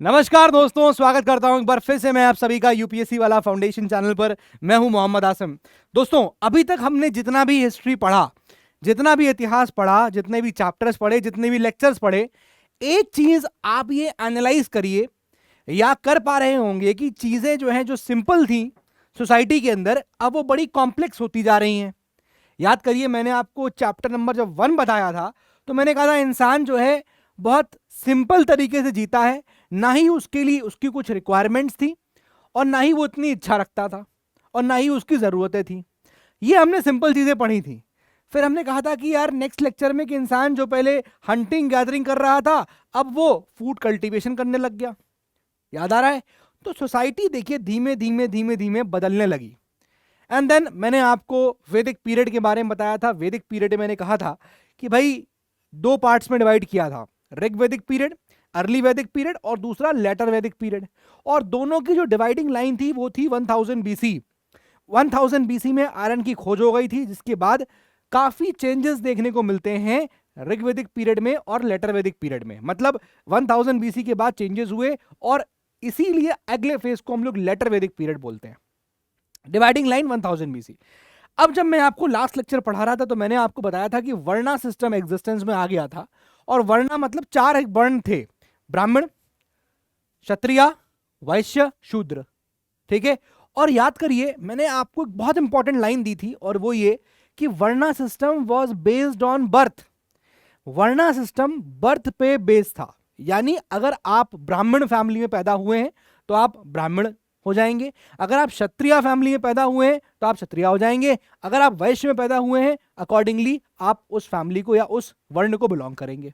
नमस्कार दोस्तों, स्वागत करता हूं एक बार फिर से मैं आप सभी का यूपीएससी वाला फाउंडेशन चैनल पर। मैं हूं मोहम्मद आसिम। दोस्तों, अभी तक हमने जितना भी हिस्ट्री पढ़ा, जितना भी इतिहास पढ़ा, जितने भी चैप्टर्स पढ़े, जितने भी लेक्चर्स पढ़े, एक चीज आप ये एनालाइज करिए या कर पा रहे होंगे कि चीजें जो हैं, जो सिंपल थी सोसाइटी के अंदर, अब वो बड़ी कॉम्प्लेक्स होती जा रही हैं। याद करिए, मैंने आपको चैप्टर नंबर जब 1 बताया था तो मैंने कहा था इंसान जो है बहुत सिंपल तरीके से जीता है, ना ही उसके लिए उसकी कुछ रिक्वायरमेंट्स थी और ना ही वो इतनी इच्छा रखता था और ना ही उसकी ज़रूरतें थी। ये हमने सिंपल चीज़ें पढ़ी थी। फिर हमने कहा था कि यार नेक्स्ट लेक्चर में कि इंसान जो पहले हंटिंग गैदरिंग कर रहा था, अब वो फूड कल्टीवेशन करने लग गया। याद आ रहा है? तो सोसाइटी देखिए धीमे धीमे धीमे धीमे बदलने लगी। एंड देन मैंने आपको वैदिक पीरियड के बारे में बताया था। वैदिक पीरियड मैंने कहा था कि भाई दो पार्ट्स में डिवाइड किया था, ऋग वैदिक पीरियड, अर्ली वैदिक पीरियड, और दूसरा लेटर वैदिक पीरियड। और दोनों की जो डिवाइडिंग लाइन थी वो थी 1000 बीसी। 1000 बीसी में आयरन की खोज हो गई थी, जिसके बाद काफी चेंजेस देखने को मिलते हैं ऋग्वैदिक पीरियड में और लेटर वैदिक पीरियड में। मतलब 1000 बीसी के बाद चेंजेस हुए और इसीलिए अगले फेज को हम लोग लेटर वैदिक पीरियड बोलते हैं। Dividing line 1000 BC. अब जब मैं आपको लास्ट लेक्चर पढ़ा रहा था तो मैंने आपको बताया था कि वर्णा सिस्टम एग्जिस्टेंस में आ गया था। और वर्णा मतलब 4 एक वर्ण थे, ब्राह्मण, क्षत्रिय, वैश्य, शूद्र। ठीक है? और याद करिए, मैंने आपको एक बहुत इंपॉर्टेंट लाइन दी थी और वो ये कि varna system was based on birth. Varna system birth पे बेस्ड था। यानी अगर आप ब्राह्मण फैमिली में पैदा हुए हैं तो आप ब्राह्मण हो जाएंगे, अगर आप क्षत्रिय फैमिली में पैदा हुए हैं तो आप क्षत्रिय हो जाएंगे, अगर आप वैश्य में पैदा हुए हैं अकॉर्डिंगली आप उस फैमिली को या उस वर्ण को बिलोंग करेंगे।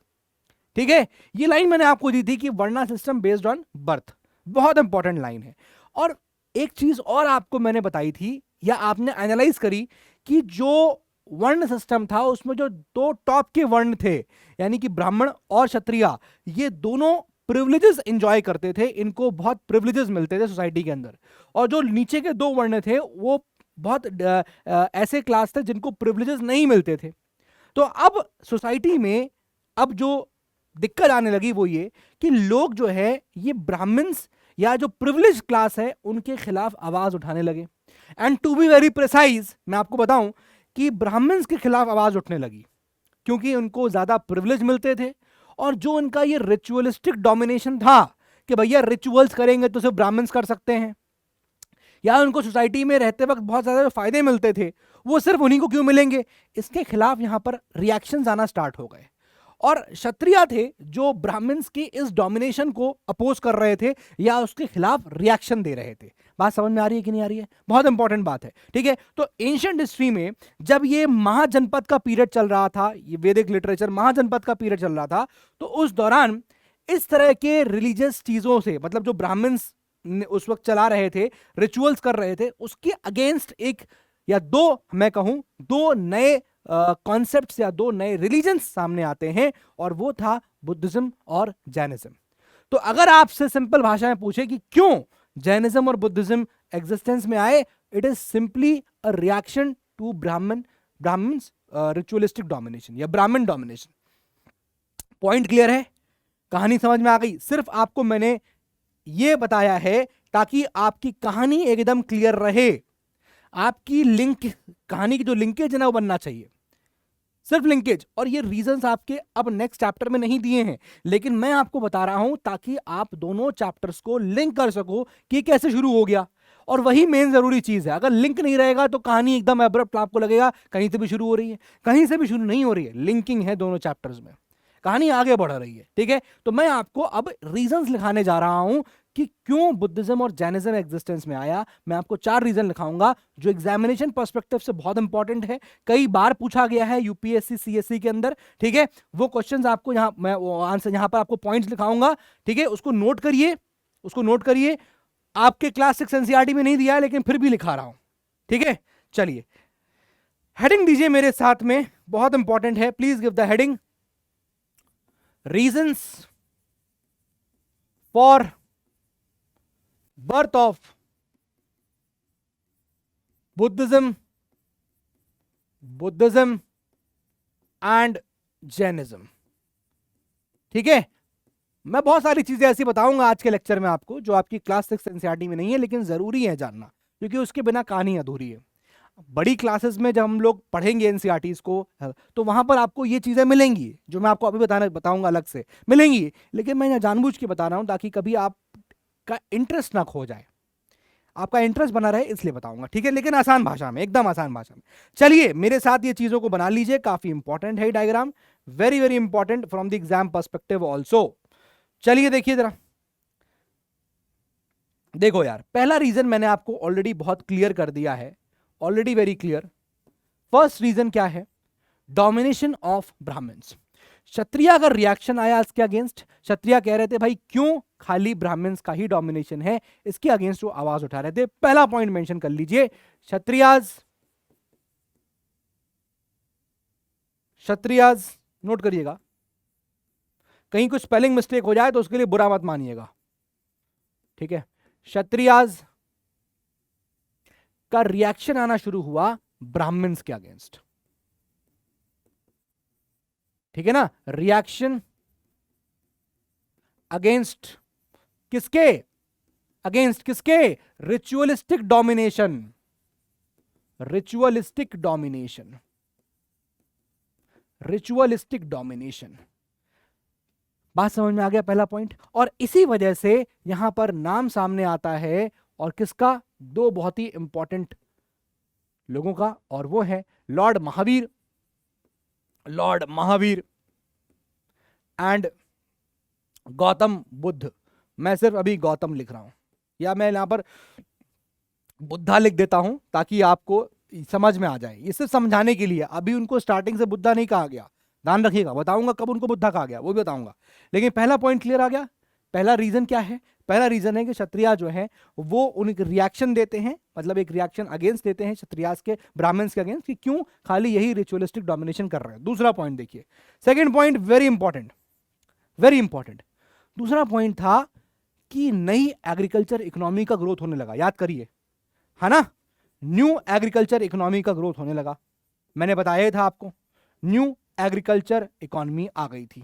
ठीक है? ये लाइन मैंने आपको दी थी कि varna system based on birth. बहुत इंपॉर्टेंट लाइन है। और एक चीज और आपको मैंने बताई थी या आपने एनालाइज करी कि जो वर्ण सिस्टम था उसमें जो दो टॉप के वर्ण थे, यानी कि ब्राह्मण और क्षत्रिय, ये दोनों प्रिविलेजेस एंजॉय करते थे, इनको बहुत प्रिविलेजेस मिलते थे सोसाइटी के अंदर। और जो नीचे के दो वर्ण थे वो बहुत ऐसे क्लास थे जिनको प्रिविलेजेस नहीं मिलते थे। तो अब सोसाइटी में अब जो दिक्कत आने लगी वो ये कि लोग जो है ये ब्राह्मण्स या जो प्रिविलेज क्लास है उनके खिलाफ आवाज उठाने लगे। And to be very precise, मैं आपको बताऊं कि ब्राह्मण्स के खिलाफ आवाज उठने लगी क्योंकि उनको ज्यादा प्रिविलेज मिलते थे। और जो उनका ये रिचुअलिस्टिक डोमिनेशन था कि भैया रिचुअल्स करेंगे तो सिर्फ ब्राह्मण्स कर सकते हैं, या उनको सोसाइटी में रहते वक्त बहुत ज्यादा फायदे मिलते थे वो सिर्फ उन्हीं को क्यों मिलेंगे, इसके खिलाफ यहां पर रिएक्शंस आना स्टार्ट हो गए। और क्षत्रिय थे जो ब्राह्मण्स की इस डोमिनेशन को अपोज कर रहे थे या उसके खिलाफ रिएक्शन दे रहे थे। बात समझ में आ रही है कि नहीं आ रही है? बहुत इंपॉर्टेंट बात है। ठीक है? तो एंशिएंट हिस्ट्री में जब ये महाजनपद का पीरियड चल रहा था, ये वैदिक लिटरेचर महाजनपद का पीरियड चल रहा था, तो उस दौरान इस तरह के रिलीजियस चीजों से, मतलब जो ब्राह्मण्स उस वक्त चला रहे थे, रिचुअल्स कर रहे थे, उसके अगेंस्ट एक या दो, मैं कहूं दो नए कॉन्सेप्ट्स या दो नए रिलीजन्स सामने आते हैं, और वो था बुद्धिज्म और जैनिज्म। तो अगर आपसे सिंपल भाषा में पूछे कि क्यों जैनिज्म और बुद्धिज्म एग्जिस्टेंस में आए, it is simply a reaction to Brahmins ritualistic domination या ब्राह्मण डोमिनेशन। पॉइंट क्लियर है? कहानी समझ में आ गई? सिर्फ आपको मैंने ये बताया है ताकि आपकी कहानी एकदम क्लियर रहे। आपकी लिंक, कहानी की जो लिंकेज है ना वो बनना चाहिए, सिर्फ लिंकेज। और ये रीजंस आपके अब नेक्स्ट चैप्टर में नहीं दिए हैं, लेकिन मैं आपको बता रहा हूं ताकि आप दोनों चैप्टर्स को लिंक कर सको कि कैसे शुरू हो गया। और वही मेन जरूरी चीज है। अगर लिंक नहीं रहेगा तो कहानी एकदम एब्रप्ट, आपको लगेगा कहीं से भी शुरू हो रही है, कहीं से भी शुरू नहीं हो रही है। लिंकिंग है दोनों चैप्टर्स में, कहानी आगे बढ़ रही है। ठीक है? तो मैं आपको अब रीजंस लिखाने जा रहा हूं कि क्यों बुद्धिज्म और जैनिज्म एग्जिस्टेंस में आया। मैं आपको 4 रीजन लिखाऊंगा जो एग्जामिनेशन पर्सपेक्टिव से बहुत इंपॉर्टेंट है, कई बार पूछा गया है यूपीएससी सीएससी के अंदर। ठीक है? वो क्वेश्चंस आपको यहां, मैं वो आंसर यहां पर आपको पॉइंट्स लिखाऊंगा। ठीक है? उसको नोट करिए, उसको नोट करिए। आपके क्लास 6 एनसीईआरटी में नहीं दिया है लेकिन फिर भी लिखा रहा हूं। ठीक है? चलिए हेडिंग दीजिए मेरे साथ में, बहुत इंपॉर्टेंट है। Please give the heading reasons for birth of Buddhism and Jainism. ठीक है? मैं बहुत सारी चीजें ऐसी बताऊंगा आज के लेक्चर में आपको जो आपकी क्लास 6 एनसीईआरटी में नहीं है, लेकिन जरूरी है जानना, क्योंकि उसके बिना कहानी अधूरी है। बड़ी क्लासेस में जब हम लोग पढ़ेंगे एनसीईआरटीज को, तो वहां पर आपको ये चीजें मिलेंगी जो मैं आपको अभी बताऊंगा, अलग से मिलेंगी, लेकिन मैं यहाँ जानबूझ के बता रहा हूं ताकि कभी आपका इंटरेस्ट ना खो जाए, आपका इंटरेस्ट बना रहे, इसलिए बताऊंगा, ठीक है, लेकिन आसान भाषा में, एकदम आसान भाषा में। चलिए मेरे साथ ये चीजों को बना लीजिए, काफी इंपॉर्टेंट है diagram, very very important from the exam perspective also. चलिए देखिए जरा, देखो यार, पहला रीजन मैंने आपको ऑलरेडी बहुत क्लियर कर दिया है, already very clear. First reason क्या है? Domination of Brahmins. क्षत्रिय का रिएक्शन आया इसके अगेंस्ट, क्षत्रिय कह रहे थे भाई क्यों खाली ब्राह्मण्स का ही डोमिनेशन है, इसके अगेंस्ट वो आवाज उठा रहे थे। पहला पॉइंट मेंशन कर लीजिए, क्षत्रियाज नोट करिएगा, कहीं कुछ स्पेलिंग मिस्टेक हो जाए तो उसके लिए बुरा मत मानिएगा, ठीक है। क्षत्रियाज का रिएक्शन आना शुरू हुआ ब्राह्मण्स के अगेंस्ट, ठीक है ना। रिएक्शन अगेंस्ट किसके? अगेंस्ट किसके? Ritualistic domination, ritualistic domination, ritualistic domination. बात समझ में आ गया पहला पॉइंट। और इसी वजह से यहां पर नाम सामने आता है, और किसका? दो बहुत ही इंपॉर्टेंट लोगों का, और वो है Lord Mahavir, Lord Mahavir and Gautam Buddha. मैं सिर्फ अभी गौतम लिख रहा हूं, या मैं यहां पर बुद्धा लिख देता हूं ताकि आपको समझ में आ जाए, ये सिर्फ समझाने के लिए। अभी उनको स्टार्टिंग से बुद्धा नहीं कहा गया, ध्यान रखिएगा, बताऊंगा कब उनको बुद्धा कहा गया वो भी बताऊंगा, लेकिन पहला पॉइंट क्लियर आ गया। पहला रीजन क्या है? पहला रीजन है कि क्षत्रिय जो है वो उनके रिएक्शन देते हैं, मतलब एक रिएक्शन अगेंस्ट देते हैं क्षत्रियास के, ब्राह्मण्स के अगेंस्ट, कि क्यों खाली यही रिचुअलिस्टिक डोमिनेशन कर रहे हैं। दूसरा पॉइंट देखिए, second point very important, very important. दूसरा पॉइंट था कि नई एग्रीकल्चर इकोनॉमी का ग्रोथ होने लगा, याद करिए, है ना। न्यू एग्रीकल्चर इकोनॉमी का ग्रोथ होने लगा, मैंने बताया था आपको, न्यू एग्रीकल्चर इकोनॉमी आ गई थी।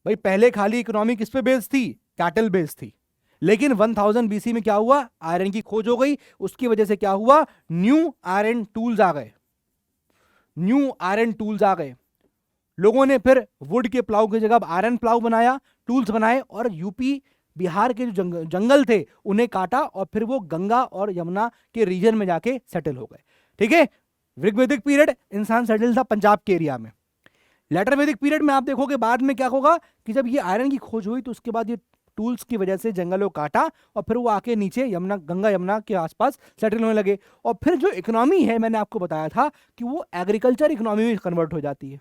भाई पहले खाली इकोनॉमी किस पे बेस्ड थी? कैटल बेस्ड थी, लेकिन 1000 बीसी में क्या हुआ? आयरन की खोज हो गई, उसकी वजह से क्या हुआ? न्यू आयरन टूल्स आ गए, न्यू आयरन टूल्स आ गए। लोगों ने फिर वुड के प्लाउ की जगह आयरन प्लाउ बनाया, टूल्स बनाए, और यूपी बिहार के जो जंगल थे उन्हें काटा, और फिर वो गंगा और यमुना के रीजन में जाके सेटल हो गए, ठीक है। ऋग्वैदिक पीरियड इंसान सेटल था पंजाब के एरिया में। लेटर वैदिक पीरियड में आप देखोगे बाद में क्या होगा कि जब ये आयरन की खोज हुई तो उसके बाद ये टूल्स की वजह से जंगलों को काटा, और फिर वो आके नीचे यमुना, गंगा यमुना के आसपास सेटल होने लगे। और फिर जो इकोनॉमी है, मैंने आपको बताया था कि वो एग्रीकल्चर इकोनॉमी में कन्वर्ट हो जाती है,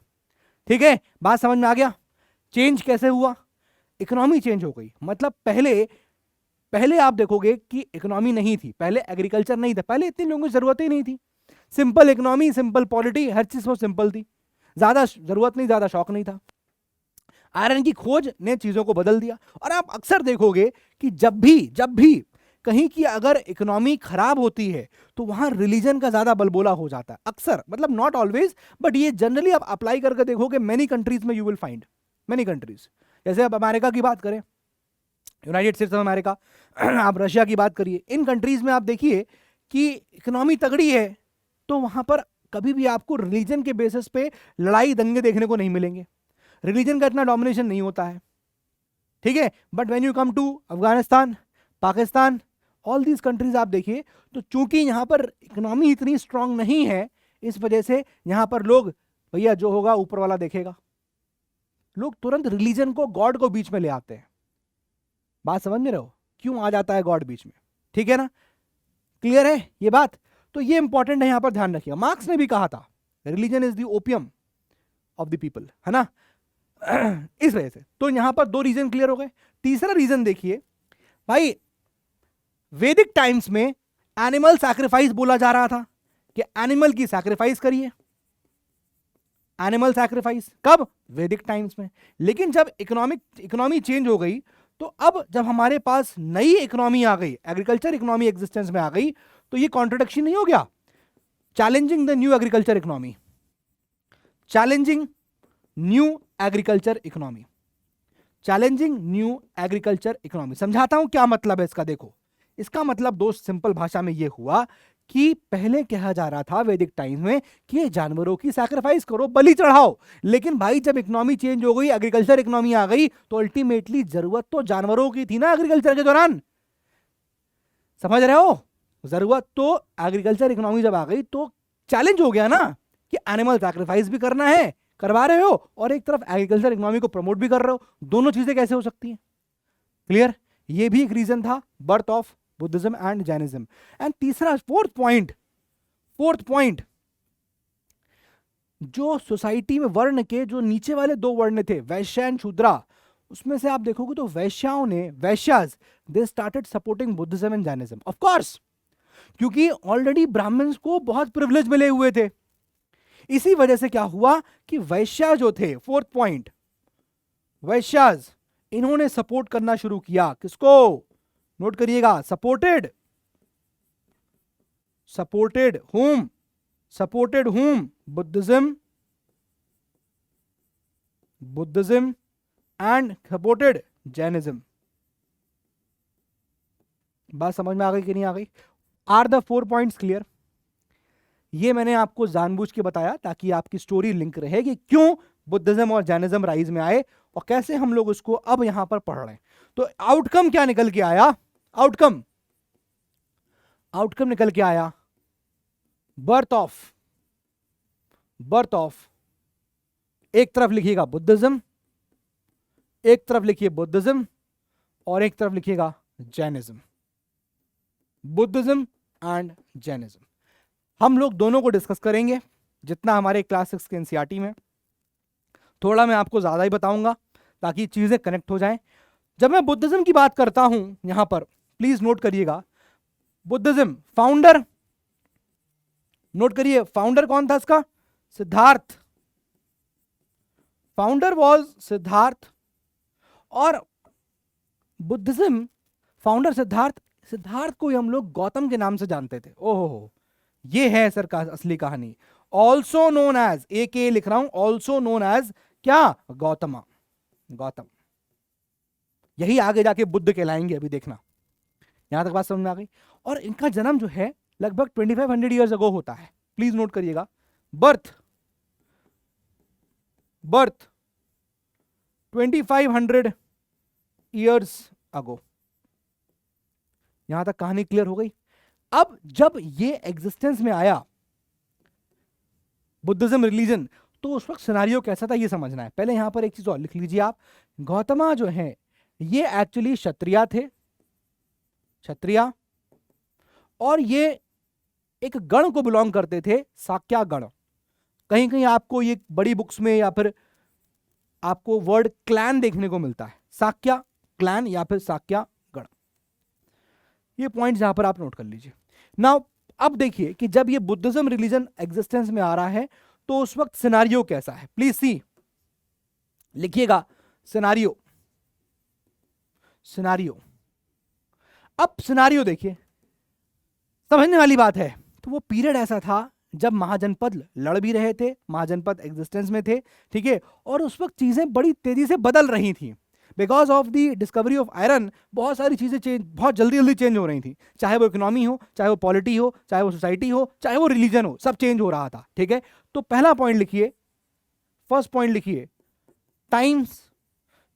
ठीक है। बात समझ में आ गया? चेंज कैसे हुआ? इकोनॉमी चेंज हो गई, मतलब पहले आप देखोगे कि इकोनॉमी नहीं थी, पहले एग्रीकल्चर नहीं था, पहले इतनी लोगों की जरूरत ही नहीं थी, सिंपल इकोनॉमी, सिंपल पॉलिटी, हर चीज बहुत सिंपल थी, ज्यादा जरूरत नहीं, ज्यादा शौक नहीं था। आयरन की खोज ने चीजों को बदल दिया। और आप अक्सर देखोगे कि जब भी कहीं की अगर इकोनॉमी खराब होती है तो वहां रिलीजन का ज्यादा बलबोला हो जाता है, अक्सर, मतलब नॉट ऑलवेज, बट ये जनरली आप अप्लाई करके देखोगे मेनी कंट्रीज में, you will find many countries. जैसे आप अमेरिका की बात करें, यूनाइटेड स्टेट्स ऑफ अमेरिका, आप रशिया की बात करिए, इन कंट्रीज में आप देखिए कि इकोनॉमी तगड़ी है तो वहां पर कभी भी आपको रिलीजन के बेसिस पे लड़ाई दंगे देखने को नहीं मिलेंगे, रिलीजन का इतना डोमिनेशन नहीं होता है, ठीक है। But when you come to Afghanistan, Pakistan, all these countries आप देखिए, तो चूंकि यहां पर इकोनॉमी इतनी स्ट्रांग नहीं है, इस वजह से यहां पर लोग, भैया जो होगा ऊपर वाला देखेगा, लोग तुरंत रिलीजन को, गॉड को बीच में ले आते हैं। बात समझ में रहो क्यों आ जाता है गॉड बीच में, ठीक है ना। क्लियर है ये बात? तो ये इंपॉर्टेंट है, यहां पर ध्यान रखिएगा। मार्क्स ने भी कहा था religion is the opium of the people, है ना। इस वजह से तो यहां पर दो रीजन क्लियर हो गए। तीसरा रीजन देखिए भाई, वैदिक टाइम्स में एनिमल सैक्रिफाइस बोला जा रहा था कि एनिमल की सैक्रिफाइस करिए, एनिमल सैक्रिफाइस कब? वैदिक टाइम्स में। लेकिन जब इकोनॉमी चेंज हो गई, तो अब जब हमारे पास नई इकोनॉमी आ गई, एग्रीकल्चर इकोनॉमी एग्जिस्टेंस में आ गई, तो ये कॉन्ट्रोडिक्शन नहीं हो गया? Challenging the new agriculture economy, challenging new agriculture economy. Challenging new agriculture economy. समझाता हूं क्या मतलब है इसका। देखो, इसका मतलब दोस्त सिंपल भाषा में यह हुआ कि पहले कहा जा रहा था वैदिक टाइम में कि ये जानवरों की सैक्रिफाइस करो, बलि चढ़ाओ, लेकिन भाई जब इकोनॉमी चेंज हो गई, एग्रीकल्चर इकोनॉमी आ गई, तो अल्टीमेटली जरूरत तो जानवरों की थी ना एग्रीकल्चर के दौरान। समझ रहे हो? जरूरत तो एग्रीकल्चर इकोनॉमी जब आ गई तो चैलेंज हो गया ना कि एनिमल सैक्रिफाइस भी करना है, करवा रहे हो, और एक तरफ एग्रीकल्चर इकोनॉमी को प्रमोट भी कर रहे हो। दोनों चीजें कैसे हो सकती हैं? क्लियर? ये भी एक रीजन था, birth of Buddhism and Jainism. And तीसरा, फोर्थ पॉइंट, जो सोसाइटी में वर्ण के जो नीचे वाले दो वर्ण थे, वैश्य एंड शूद्रा, उसमें से आप देखोगे तो Vaishyas they started supporting Buddhism and Jainism. Of course, क्योंकि ऑलरेडी ब्राह्मण्स को बहुत प्रिविलेज मिले हुए थे। इसी वजह से क्या हुआ कि वैश्या जो थे, फोर्थ पॉइंट, वैश्याज, इन्होंने सपोर्ट करना शुरू किया। किसको? नोट करिएगा, supported whom? Buddhism and supported Jainism. बात समझ में आ गई कि नहीं आ गई? Are the 4 points clear? ये मैंने आपको जानबूझ के बताया ताकि आपकी स्टोरी लिंक रहे कि क्यों बुद्धिज्म और जैनिज्म राइज में आए और कैसे हम लोग उसको अब यहां पर पढ़ रहे हैं। तो आउटकम क्या निकल के आया? आउटकम निकल के आया बर्थ ऑफ, एक तरफ लिखिएगा बुद्धिज्म, एक तरफ लिखिए बुद्धिज्म, और एक तरफ लिखिएगा जैनिज्म। बुद्धिज्म एंड जैनिज्म हम लोग दोनों को डिस्कस करेंगे जितना हमारे क्लास 6 के एनसीईआरटी में। थोड़ा मैं आपको ज्यादा ही बताऊंगा ताकि चीजें कनेक्ट हो जाएं। जब मैं बुद्धिज्म की बात करता हूं यहां पर प्लीज नोट करिएगा, बुद्धिज्म फाउंडर, नोट करिए फाउंडर कौन था इसका? सिद्धार्थ। Founder was Siddhartha. और बुद्धिज्म फाउंडर सिद्धार्थ को हम लोग गौतम के नाम से जानते थे। ओहो, ये है सर का असली कहानी। ऑल्सो नोन एज, एक लिख रहा हूं, ऑल्सो नोन एज क्या? गौतम। यही आगे जाके बुद्ध कहलाएंगे, अभी देखना। यहां तक बात समझ में आ गई? और इनका जन्म जो है लगभग 2500 ईयर्स अगो होता है। प्लीज नोट करिएगा, बर्थ 2500 ईयर्स अगो। यहां तक कहानी क्लियर हो गई? अब जब ये एग्जिस्टेंस में आया बुद्धिज्म रिलीजन, तो उस वक्त सिनारियो कैसा था ये समझना है। पहले यहां पर एक चीज और लिख लीजिए आप, गौतमा जो है ये एक्चुअली क्षत्रिय थे, और ये एक गण को बिलोंग करते थे, साक्या गण। कहीं कहीं आपको ये बड़ी बुक्स में या फिर आपको वर्ड क्लैन देखने को मिलता है, साक्या क्लैन या फिर साक्या गण। ये पॉइंट्स यहां पर आप नोट कर लीजिए। नाउ अब देखिए कि जब ये बुद्धिज्म रिलीजन एग्जिस्टेंस में आ रहा है तो उस वक्त सिनारियो कैसा है। प्लीज सी, लिखिएगा सिनारियो। अब सिनारियो देखिए, समझने वाली बात है। तो वो पीरियड ऐसा था जब महाजनपद लड़ भी रहे थे, महाजनपद एग्जिस्टेंस में थे, ठीक है, और उस वक्त चीजें बड़ी तेजी से बदल रही थी। Because of the discovery of iron बहुत सारी चीजें बहुत जल्दी चेंज हो रही थी, चाहे वो इकोनॉमी हो, चाहे वो पॉलिटी हो, चाहे वो सोसाइटी हो, चाहे वो रिलीजन हो, सब चेंज हो रहा था। ठीक है, तो पहला पॉइंट लिखिए, फर्स्ट पॉइंट लिखिए, टाइम्स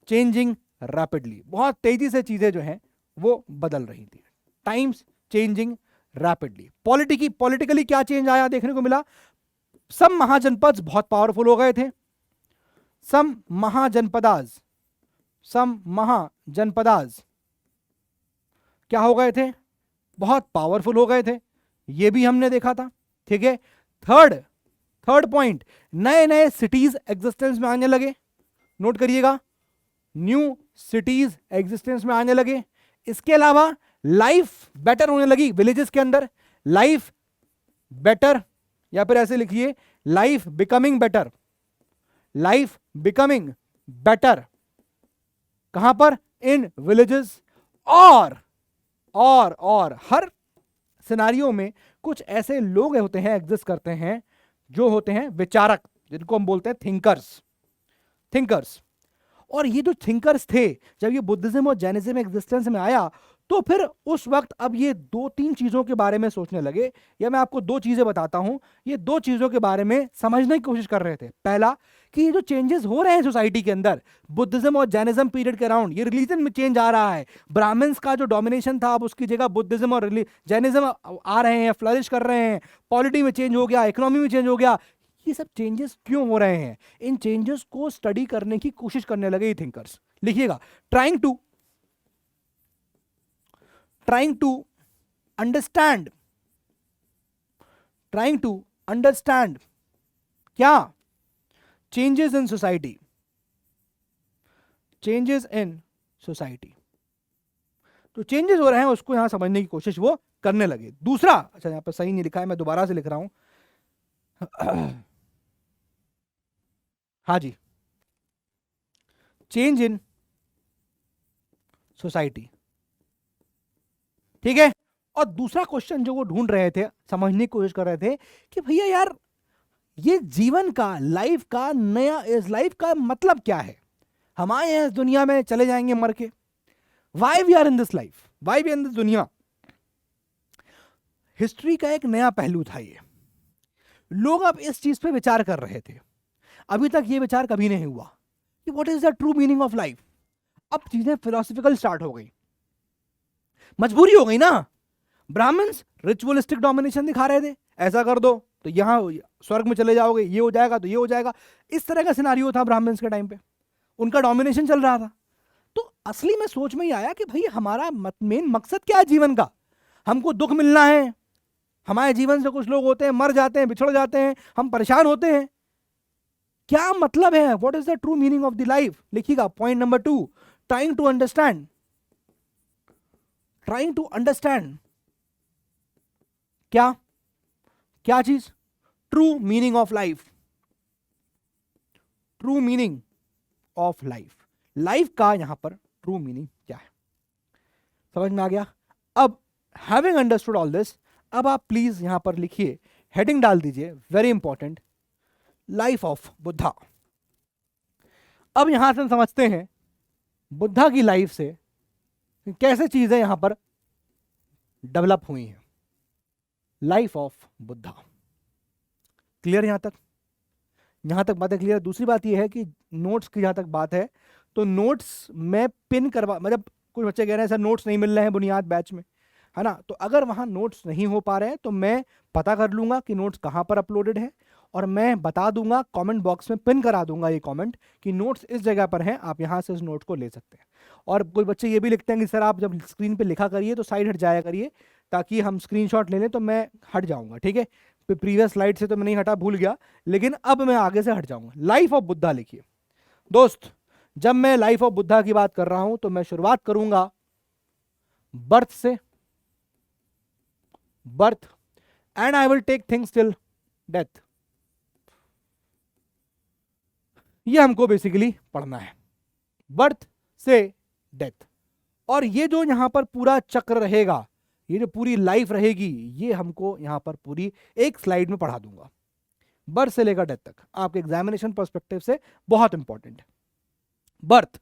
चेंजिंग रैपिडली। बहुत तेजी से चीजें जो हैं वो बदल रही थी। Times changing rapidly. पॉलिटिकली क्या चेंज आया देखने को मिला? सम महाजनपद बहुत पावरफुल हो गए थे। सम महाजनपदाज क्या हो गए थे? बहुत पावरफुल हो गए थे। ये भी हमने देखा था। ठीक है, थर्ड पॉइंट, नए नए सिटीज एग्जिस्टेंस में आने लगे। नोट करिएगा, न्यू सिटीज एग्जिस्टेंस में आने लगे। इसके अलावा लाइफ बेटर होने लगी विलेजेस के अंदर। लाइफ बेटर, या फिर ऐसे लिखिए लाइफ बिकमिंग बेटर। कहां पर? In villages. और हर सिनारियों में कुछ ऐसे लोग होते हैं, एग्जिस्ट करते हैं, जो होते हैं विचारक, जिनको हम बोलते हैं थिंकर्स। और ये जो थिंकर्स थे, जब ये बुद्धिज्म और जैनिज्म एग्जिस्टेंस में आया, तो फिर उस वक्त अब ये दो तीन चीजों के बारे में सोचने लगे, या मैं आपको दो चीजें बताता हूं, ये दो चीजों के बारे में समझने की कोशिश कर रहे थे। पहला, कि ये जो चेंजेस हो रहे हैं सोसाइटी के अंदर बुद्धिज्म और जैनिज्म पीरियड के अराउंड, ये रिलीजन में चेंज आ रहा है। ब्राह्मण्स का जो डोमिनेशन था, अब उसकी जगह बुद्धिज्म और जैनिज्म आ रहे हैं, फ्लरिश कर रहे हैं, पॉलिटी में चेंज हो गया, इकोनॉमी में चेंज हो गया। ये सब चेंजेस क्यों हो रहे हैं, इन चेंजेस को स्टडी करने की कोशिश करने लगे ये थिंकर्स। लिखिएगा, ट्राइंग टू अंडरस्टैंड, क्या? चेंजेस इन सोसाइटी, तो चेंजेस हो रहे हैं उसको यहां समझने की कोशिश वो करने लगे। दूसरा, अच्छा यहां पर सही नहीं लिखा है, मैं दोबारा से लिख रहा हूं। हाँ जी, चेंज इन सोसाइटी, ठीक है। और दूसरा क्वेश्चन जो वो ढूंढ रहे थे, समझने की कोशिश कर रहे थे कि भैया यार, ये जीवन का, लाइफ का नया, इस लाइफ का मतलब क्या है? हम आए हैं इस दुनिया में, चले जाएंगे मर के। Why we are in this life, why we are in this दुनिया? हिस्ट्री का एक नया पहलू था ये। लोग अब इस चीज पे विचार कर रहे थे। अभी तक ये विचार कभी नहीं हुआ कि what is the true meaning of life. अब चीजें फिलोसफिकल स्टार्ट हो गई, मजबूरी हो गई ना। ब्राह्मण्स रिचुअलिस्टिक डोमिनेशन दिखा रहे थे, ऐसा कर दो तो यहां स्वर्ग में चले जाओगे, ये हो जाएगा तो ये हो जाएगा। इस तरह का सिनारियो था ब्राह्मण्स के टाइम पे, उनका डोमिनेशन चल रहा था। तो असली में सोच में ही आया कि भाई हमारा मेन मकसद क्या है जीवन का? हमको दुख मिलना है, हमारे जीवन से कुछ लोग होते हैं मर जाते हैं, बिछड़ जाते हैं, हम परेशान होते हैं, क्या मतलब है? What is the true meaning of the life? लिखिएगा, point number 2, trying to understand, क्या क्या चीज? True meaning of life, true meaning of life, life का यहां पर ट्रू मीनिंग क्या है? समझ में आ गया? अब हैविंग अंडरस्टूड ऑल दिस, अब आप प्लीज यहां पर लिखिए, हेडिंग डाल दीजिए, very important, life of Buddha. अब यहां से हम समझते हैं बुद्धा की लाइफ से कैसे चीजें यहां पर डेवलप हुई हैं। Life of Buddha, clear? यहां तक बातें क्लियर। दूसरी बात यह है कि नोट्स की जहां तक बात है, तो नोट्स में पिन करवा, मतलब कुछ बच्चे कह रहे हैं सर नोट्स नहीं मिल रहे हैं बुनियाद बैच में, है ना? तो अगर वहां नोट्स नहीं हो पा रहे हैं तो मैं पता कर लूंगा कि नोट्स कहां पर अपलोडेड है, और मैं बता दूंगा, कमेंट बॉक्स में पिन करा दूंगा ये कमेंट कि नोट्स इस जगह पर हैं, आप यहां से उस नोट को ले सकते हैं। और कोई बच्चे ये भी लिखते हैं कि सर आप जब स्क्रीन पे लिखा करिए तो साइड हट जाया करिए, ताकि हम स्क्रीनशॉट ले लें, तो मैं हट जाऊंगा, ठीक है? प्रीवियस स्लाइड से तो मैं नहीं हटा, भूल गया, लेकिन अब मैं आगे से हट जाऊंगा। लाइफ ऑफ बुद्धा लिखिए दोस्त। जब मैं लाइफ ऑफ बुद्धा की बात कर रहा हूं तो मैं शुरुआत करूंगा बर्थ से, birth, and I will take things till death. ये हमको बेसिकली पढ़ना है, बर्थ से डेथ। और ये जो यहां पर पूरा चक्र रहेगा, ये जो पूरी लाइफ रहेगी, ये हमको यहां पर पूरी एक स्लाइड में पढ़ा दूंगा, बर्थ से लेकर डेथ तक। आपके एग्जामिनेशन पर्सपेक्टिव से बहुत इंपॉर्टेंट है बर्थ।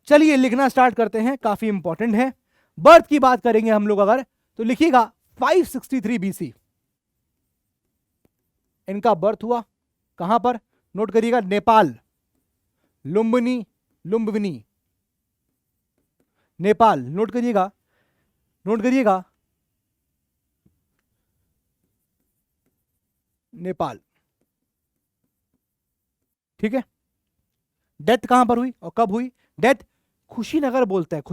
चलिए लिखना स्टार्ट करते हैं, काफी इंपॉर्टेंट है। बर्थ की बात करेंगे हम लोग अगर, तो लिखिएगा 563 बीसी इनका बर्थ हुआ। कहां पर? नोट करिएगा, नेपाल, लुम्बिनी, नेपाल। नोट करिएगा, नेपाल, ठीक है। डेथ कहां पर हुई और कब हुई? डेथ कुशीनगर बोलते हैं,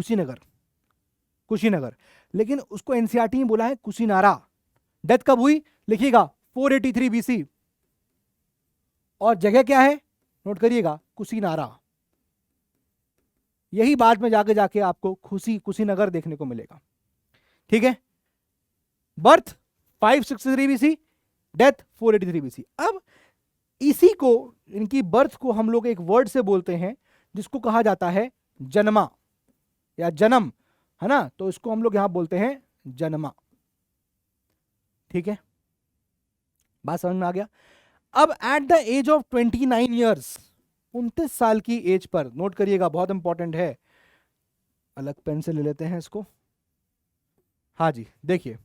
कुशीनगर, लेकिन उसको एनसीईआरटी में बोला है कुशीनारा। डेथ कब हुई? लिखिएगा 483 बीसी, और जगह क्या है? नोट करिएगा, कुशीनारा। यही बाद में जाके आपको कुशीनगर देखने को मिलेगा, ठीक है। Birth 563 BC, death 483 BC. अब इसी को, इनकी बर्थ को हम लोग एक वर्ड से बोलते हैं जिसको कहा जाता है जन्मा या जन्म, है ना? तो इसको हम लोग यहां बोलते हैं जन्मा, ठीक है। बात समझ में आ गया? अब at the age of 29 years, 29 साल की एज पर, नोट करिएगा बहुत इंपॉर्टेंट है, अलग पेन से ले लेते हैं इसको। हाँ जी, देखिए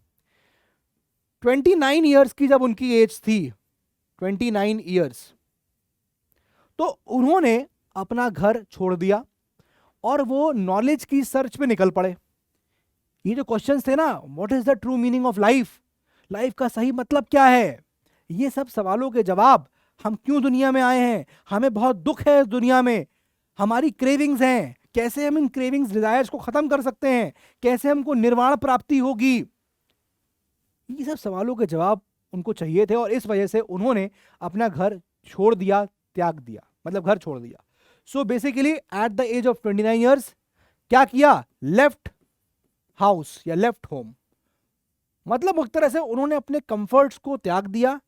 29 ईयर्स की जब उनकी एज थी, 29 ईयर्स, तो उन्होंने अपना घर छोड़ दिया और वो नॉलेज की सर्च पे निकल पड़े। ये जो क्वेश्चंस थे ना, what is the true meaning of life, life का सही मतलब क्या है, ये सब सवालों के जवाब, हम क्यों दुनिया में आए हैं, हमें बहुत दुख है इस दुनिया में, हमारी क्रेविंग्स हैं, कैसे हम इन क्रेविंग्स डिजायर्स को खत्म कर सकते हैं, कैसे हमको निर्वाण प्राप्ति होगी, ये सब सवालों के जवाब उनको चाहिए थे और इस वजह से उन्होंने अपना घर छोड़ दिया, त्याग दिया, मतलब घर छोड़ दिया। So basically at the age of 29 years क्या किया, लेफ्ट हाउस या लेफ्ट होम, मतलब एक तरह से उन्होंने अपने कंफर्ट्स को त्याग दिया,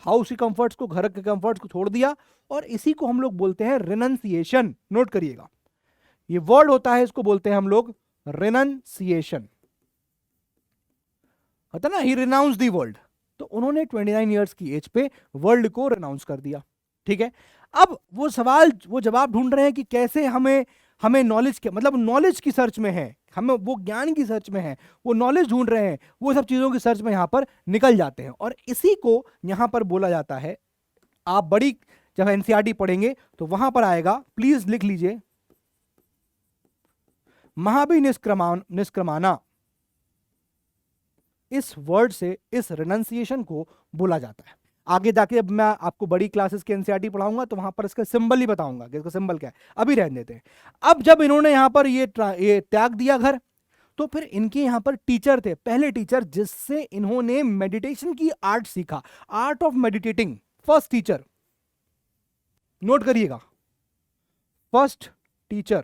हाउस के कंफर्ट्स को, घर के कंफर्ट्स को छोड़ दिया, और इसी को हम लोग बोलते हैं रिनंसिएशन। नोट करिएगा, ये वर्ड होता है, इसको बोलते हैं हम लोग रिनंसिएशन, होता ना, ही रिनाउंस दी वर्ल्ड। तो उन्होंने 29 ईयर्स की एज पे वर्ल्ड को रिनाउंस कर दिया। ठीक है, अब वो सवाल, वो जवाब ढूंढ रहे हैं कि कैसे हमें नॉलेज के, मतलब नॉलेज की सर्च में है, हमें वो ज्ञान की सर्च में है, वो नॉलेज ढूंढ रहे हैं, वो सब चीजों की सर्च में यहां पर निकल जाते हैं, और इसी को यहां पर बोला जाता है, आप बड़ी जब एनसीईआरटी पढ़ेंगे तो वहां पर आएगा, प्लीज लिख लीजिए, महाभिनिष्क्रमाना, इस वर्ड से इस रिनंसिएशन को बोला जाता है। आगे जाके जब मैं आपको बड़ी क्लासेस के एनसीईआरटी पढ़ाऊंगा तो वहां पर इसका सिंबल ही बताऊंगा कि इसका सिंबल क्या है, अभी रहने देते हैं। अब जब इन्होंने यहां पर ये त्याग दिया घर, तो फिर इनके यहां पर टीचर थे, पहले टीचर जिससे इन्होंने मेडिटेशन की आर्ट सीखा, art of meditating, first teacher, note करिएगा, फर्स्ट टीचर,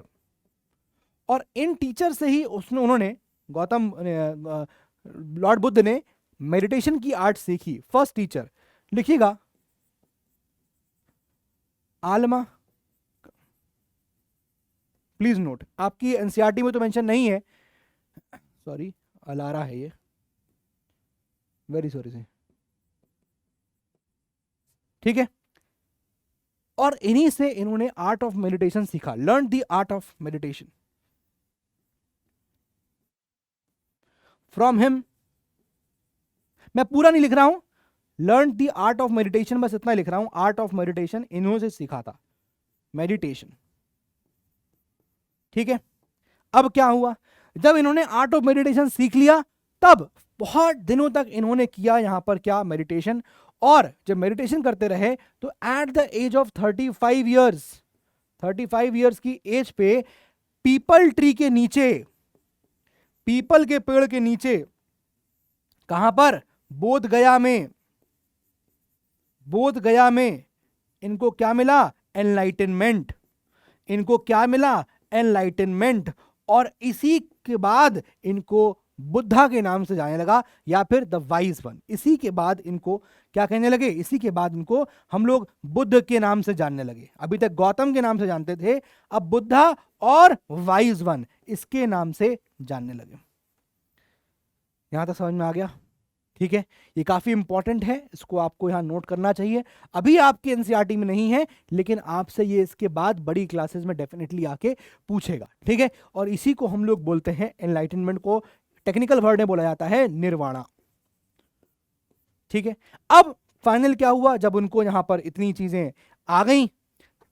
और इन टीचर से ही उन्होंने गौतम लॉर्ड बुद्ध ने मेडिटेशन की आर्ट सीखी, फर्स्ट टीचर, लिखिएगा आलमा, प्लीज नोट, आपकी एनसीईआरटी में तो मेंशन नहीं है, सॉरी अलारा है ये, वेरी सॉरी से, ठीक है, और इन्हीं से इन्होंने आर्ट ऑफ मेडिटेशन सीखा, learn the art of meditation from him. मैं पूरा नहीं लिख रहा हूं, learn the art of meditation, बस इतना लिख रहा हूं, आर्ट ऑफ मेडिटेशन इन्होंने से सीखा था, मेडिटेशन। ठीक है, अब क्या हुआ, जब इन्होंने आर्ट ऑफ मेडिटेशन सीख लिया, तब बहुत दिनों तक इन्होंने किया यहां पर क्या, मेडिटेशन, और जब मेडिटेशन करते रहे तो at the age of 35 years, 35 years की एज पे पीपल ट्री के नीचे, पीपल के पेड़ के नीचे, कहां पर, बोध गया में, बोध गया में इनको क्या मिला, एनलाइटनमेंट, इनको क्या मिला, एनलाइटनमेंट, और इसी के बाद इनको बुद्धा के नाम से जाने लगा, या फिर द वाइज वन, इसी के बाद इनको क्या कहने लगे, इसी के बाद इनको हम लोग बुद्ध के नाम से जानने लगे। अभी तक गौतम के नाम से जानते थे, अब बुद्धा और वाइज वन इसके नाम से जानने लगे। यहां तक समझ में आ गया? ठीक है, ये काफी इंपॉर्टेंट है, इसको आपको यहां नोट करना चाहिए, अभी आपके एनसीईआरटी में नहीं है, लेकिन आपसे ये इसके बाद बड़ी क्लासेस में डेफिनेटली आके पूछेगा। ठीक है, और इसी को हम लोग बोलते हैं, एनलाइटनमेंट को टेक्निकल वर्ड में बोला जाता है निर्वाणा। ठीक है, अब फाइनल क्या हुआ, जब उनको यहां पर इतनी चीजें आ गई,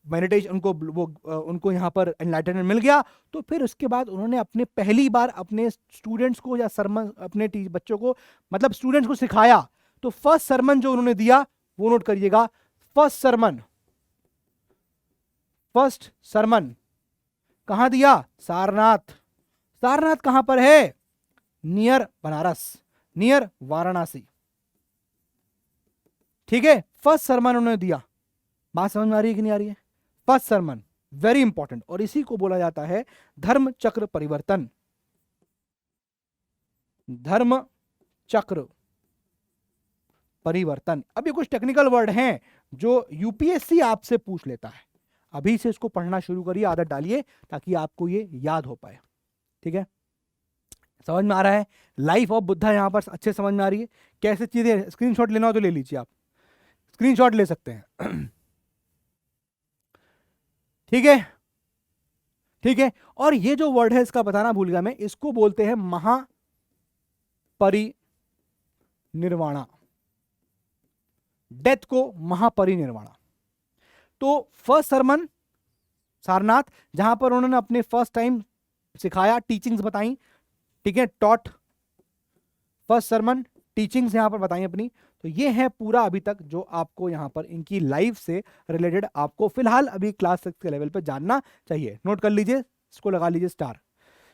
मेडिटेशन उनको यहां पर एनलाइटनमेंट मिल गया, तो फिर उसके बाद उन्होंने अपने पहली बार अपने स्टूडेंट्स को या सरमन, अपने बच्चों को, मतलब स्टूडेंट्स को सिखाया, तो फर्स्ट सरमन जो उन्होंने दिया वो नोट करिएगा, फर्स्ट सरमन, फर्स्ट सरमन कहां दिया, सारनाथ, सारनाथ कहां पर है, नियर बनारस, नियर वाराणसी। ठीक है, फर्स्ट सरमन उन्होंने दिया, बात समझ में आ रही है कि नहीं आ रही है, फर्स्ट सरमन वेरी इंपॉर्टेंट, और इसी को बोला जाता है धर्म चक्र परिवर्तन, धर्म चक्र परिवर्तन। अब ये कुछ टेक्निकल वर्ड हैं जो यूपीएससी आपसे पूछ लेता है, अभी से इसको पढ़ना शुरू करिए, आदत डालिए, ताकि आपको ये याद हो पाए। ठीक है, समझ में आ रहा है, लाइफ ऑफ बुद्धा यहां पर अच्छे समझ में आ रही है, कैसे चीजें, स्क्रीनशॉट लेना हो तो ले लीजिए, आप स्क्रीनशॉट ले सकते हैं। ठीक है, ठीक है। और ये जो वर्ड है इसका बताना भूल गया मैं, इसको बोलते हैं महापरिनिर्वाणा, डेथ को महापरिनिर्वाणा। तो फर्स्ट सरमन सारनाथ, जहां पर उन्होंने अपने फर्स्ट टाइम सिखाया, टीचिंग्स बताई, ठीक है, टॉट, फर्स्ट सरमन, टीचिंग्स यहां पर बताई अपनी। तो ये है पूरा अभी तक जो आपको यहां पर इनकी लाइफ से रिलेटेड आपको फिलहाल अभी क्लास 6 के लेवल पे जानना चाहिए। नोट कर लीजिए, इसको लगा लीजिए स्टार,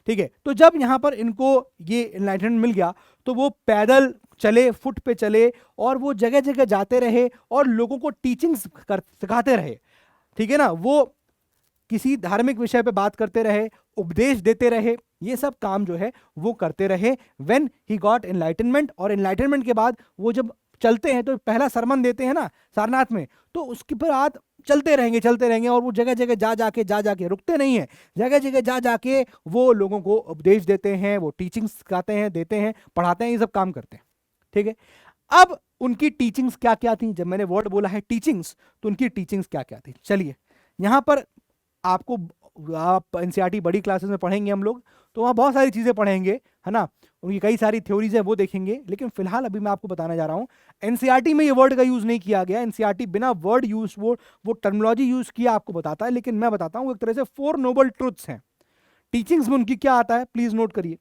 ठीक है। तो जब यहां पर इनको ये एनलाइटनमेंट मिल गया तो वो पैदल चले, फुट पे चले, और वो जगह जगह जाते रहे और लोगों को टीचिंग्स सिखाते रहे, ठीक है ना। वो किसी धार्मिक विषय पे बात करते रहे, उपदेश देते रहे, ये सब काम जो है वो करते रहे व्हेन ही गॉट एनलाइटनमेंट। और एनलाइटनमेंट के बाद वो जब चलते हैं तो पहला सरमन देते हैं ना सारनाथ में, तो उसके बाद चलते रहेंगे, और वो जगह जगह जा जाके रुकते नहीं है, जगह जगह जा जाके वो लोगों को उपदेश देते हैं, वो टीचिंग्स सिखाते हैं, देते हैं, पढ़ाते हैं, ये सब काम करते हैं, ठीक है। अब उनकी टीचिंग्स क्या क्या थी, जब मैंने वर्ड बोला है टीचिंग्स, तो उनकी टीचिंग्स क्या क्या थी, चलिए यहां पर आपको, आप एनसीईआरटी बड़ी क्लासेस में पढ़ेंगे हम लोग, तो वहाँ बहुत सारी चीज़ें पढ़ेंगे, है ना, उनकी कई सारी थ्योरीज है वो देखेंगे। लेकिन फिलहाल अभी मैं आपको बताने जा रहा हूँ, एनसीईआरटी में ये वर्ड का यूज़ नहीं किया गया, एनसीईआरटी बिना वर्ड यूज वो टर्मिनोलॉजी यूज़ किया आपको बताता है, लेकिन मैं बताता हूँ एक तरह से 4 नोबल ट्रुथ्स हैं। टीचिंग्स में उनकी क्या आता है, प्लीज नोट करिए,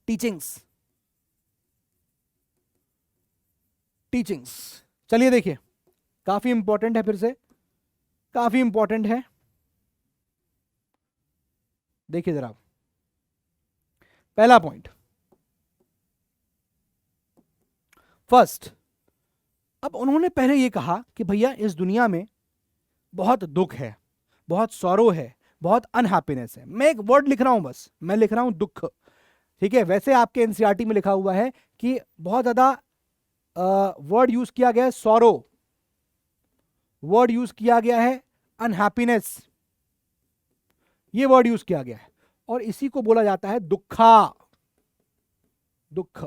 टीचिंग्स, टीचिंग्स, चलिए देखिए, काफ़ी इंपॉर्टेंट है, फिर से काफ़ी इंपॉर्टेंट है, देखिए जरा पहला पॉइंट, फर्स्ट, अब उन्होंने पहले ये कहा कि भैया इस दुनिया में बहुत दुख है, बहुत सॉरो है, बहुत अनहैप्पीनेस है। मैं एक वर्ड लिख रहा हूं, बस मैं लिख रहा हूं दुख, ठीक है। वैसे आपके एनसीईआरटी में लिखा हुआ है कि बहुत ज्यादा वर्ड यूज किया गया है सॉरो, वर्ड यूज किया गया है अनहैप्पीनेस, ये वर्ड यूज किया गया है, और इसी को बोला जाता है दुखा, दुख।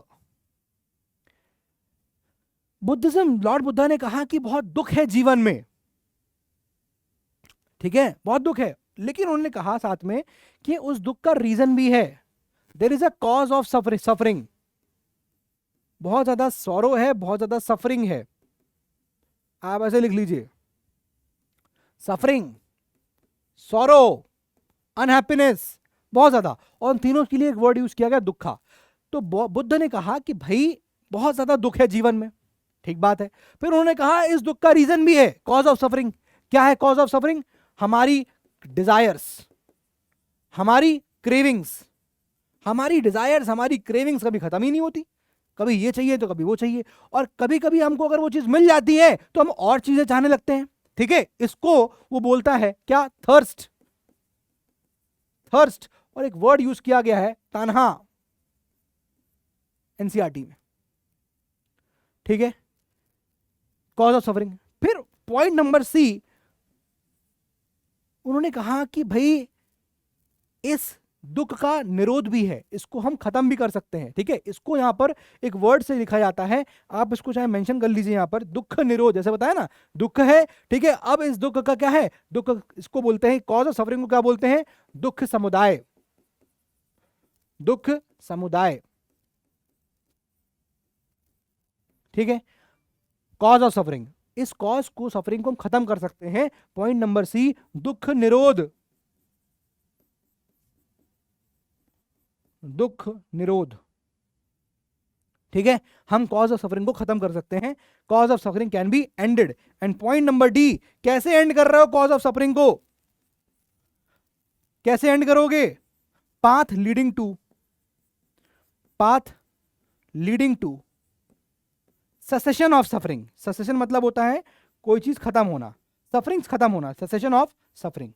बुद्धिज्म, लॉर्ड बुद्धा ने कहा कि बहुत दुख है जीवन में, ठीक है, बहुत दुख है, लेकिन उन्होंने कहा साथ में कि उस दुख का रीजन भी है, there is a cause of suffering, बहुत ज्यादा सॉरो है, बहुत ज्यादा सफरिंग है, आप ऐसे लिख लीजिए, सफरिंग, सॉरो, अनहैप्पीनेस, बहुत ज्यादा, और तीनों के लिए एक वर्ड यूज किया गया दुखा। तो बुद्ध ने कहा कि भाई बहुत ज्यादा दुख है जीवन में, ठीक बात है। फिर उन्होंने कहा इस दुख का रीजन भी है, कॉज ऑफ सफरिंग। क्या है कॉज ऑफ सफरिंग? हमारी डिजायर्स, हमारी क्रेविंग्स, हमारी डिजायर्स, हमारी क्रेविंग्स कभी खत्म ही नहीं होती, कभी ये चाहिए तो कभी वो चाहिए, और कभी कभी हमको अगर वो चीज मिल जाती है तो हम और चीजें चाहने लगते हैं, ठीक है। इसको वो बोलता है क्या, थर्स्ट, थर्स्ट। और एक वर्ड यूज किया गया है तन्हा एनसीईआरटी में, ठीक है, कॉज ऑफ सफरिंग। फिर पॉइंट नंबर सी, उन्होंने कहा कि भाई इस दुख का निरोध भी है, इसको हम खत्म भी कर सकते हैं, ठीक है। इसको यहां पर एक वर्ड से लिखा जाता है, आप इसको चाहे मेंशन कर लीजिए यहां पर, दुख निरोध, जैसे बताया ना दुख है, ठीक है। अब इस दुख का क्या है, दुख, इसको बोलते हैं, कॉज ऑफ सफरिंग को क्या बोलते हैं, दुख समुदाय, दुख समुदाय, ठीक है, कॉज ऑफ सफरिंग। इस कॉज को, सफरिंग को हम खत्म कर सकते हैं, पॉइंट नंबर सी, दुख निरोध, दुख निरोध, ठीक है। हम कॉज ऑफ सफरिंग को खत्म कर सकते हैं, cause of suffering can be ended. And point number D, कैसे एंड कर रहे हो कॉज ऑफ सफरिंग को, कैसे एंड करोगे, path leading to, path leading to cessation of suffering. Cessation मतलब होता है कोई चीज खत्म होना, सफरिंग खत्म होना, सेसेशन ऑफ सफरिंग।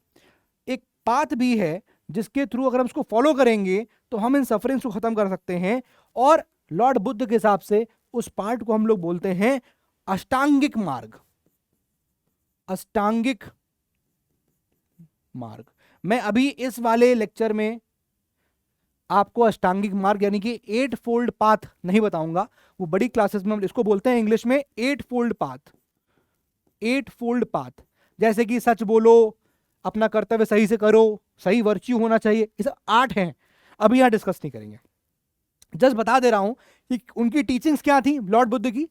एक पाथ भी है जिसके थ्रू अगर हम उसको फॉलो करेंगे तो हम इन सफरिंग्स को खत्म कर सकते हैं, और लॉर्ड बुद्ध के हिसाब से उस पार्ट को हम लोग बोलते हैं अष्टांगिक मार्ग, अष्टांगिक मार्ग। मैं अभी इस वाले लेक्चर में आपको अष्टांगिक मार्ग यानी कि 8 फोल्ड पाथ नहीं बताऊंगा, वो बड़ी क्लासेस में हम इसको बोलते हैं इंग्लिश में 8 फोल्ड पाथ, 8 फोल्ड पाथ। जैसे कि सच बोलो, अपना कर्तव्य सही से करो, सही वर्च्यू होना चाहिए, ये सब 8 हैं, अभी यहाँ डिस्कस नहीं करेंगे। जस्ट बता दे रहा हूं कि उनकी टीचिंग्स क्या थी लॉर्ड बुद्ध की।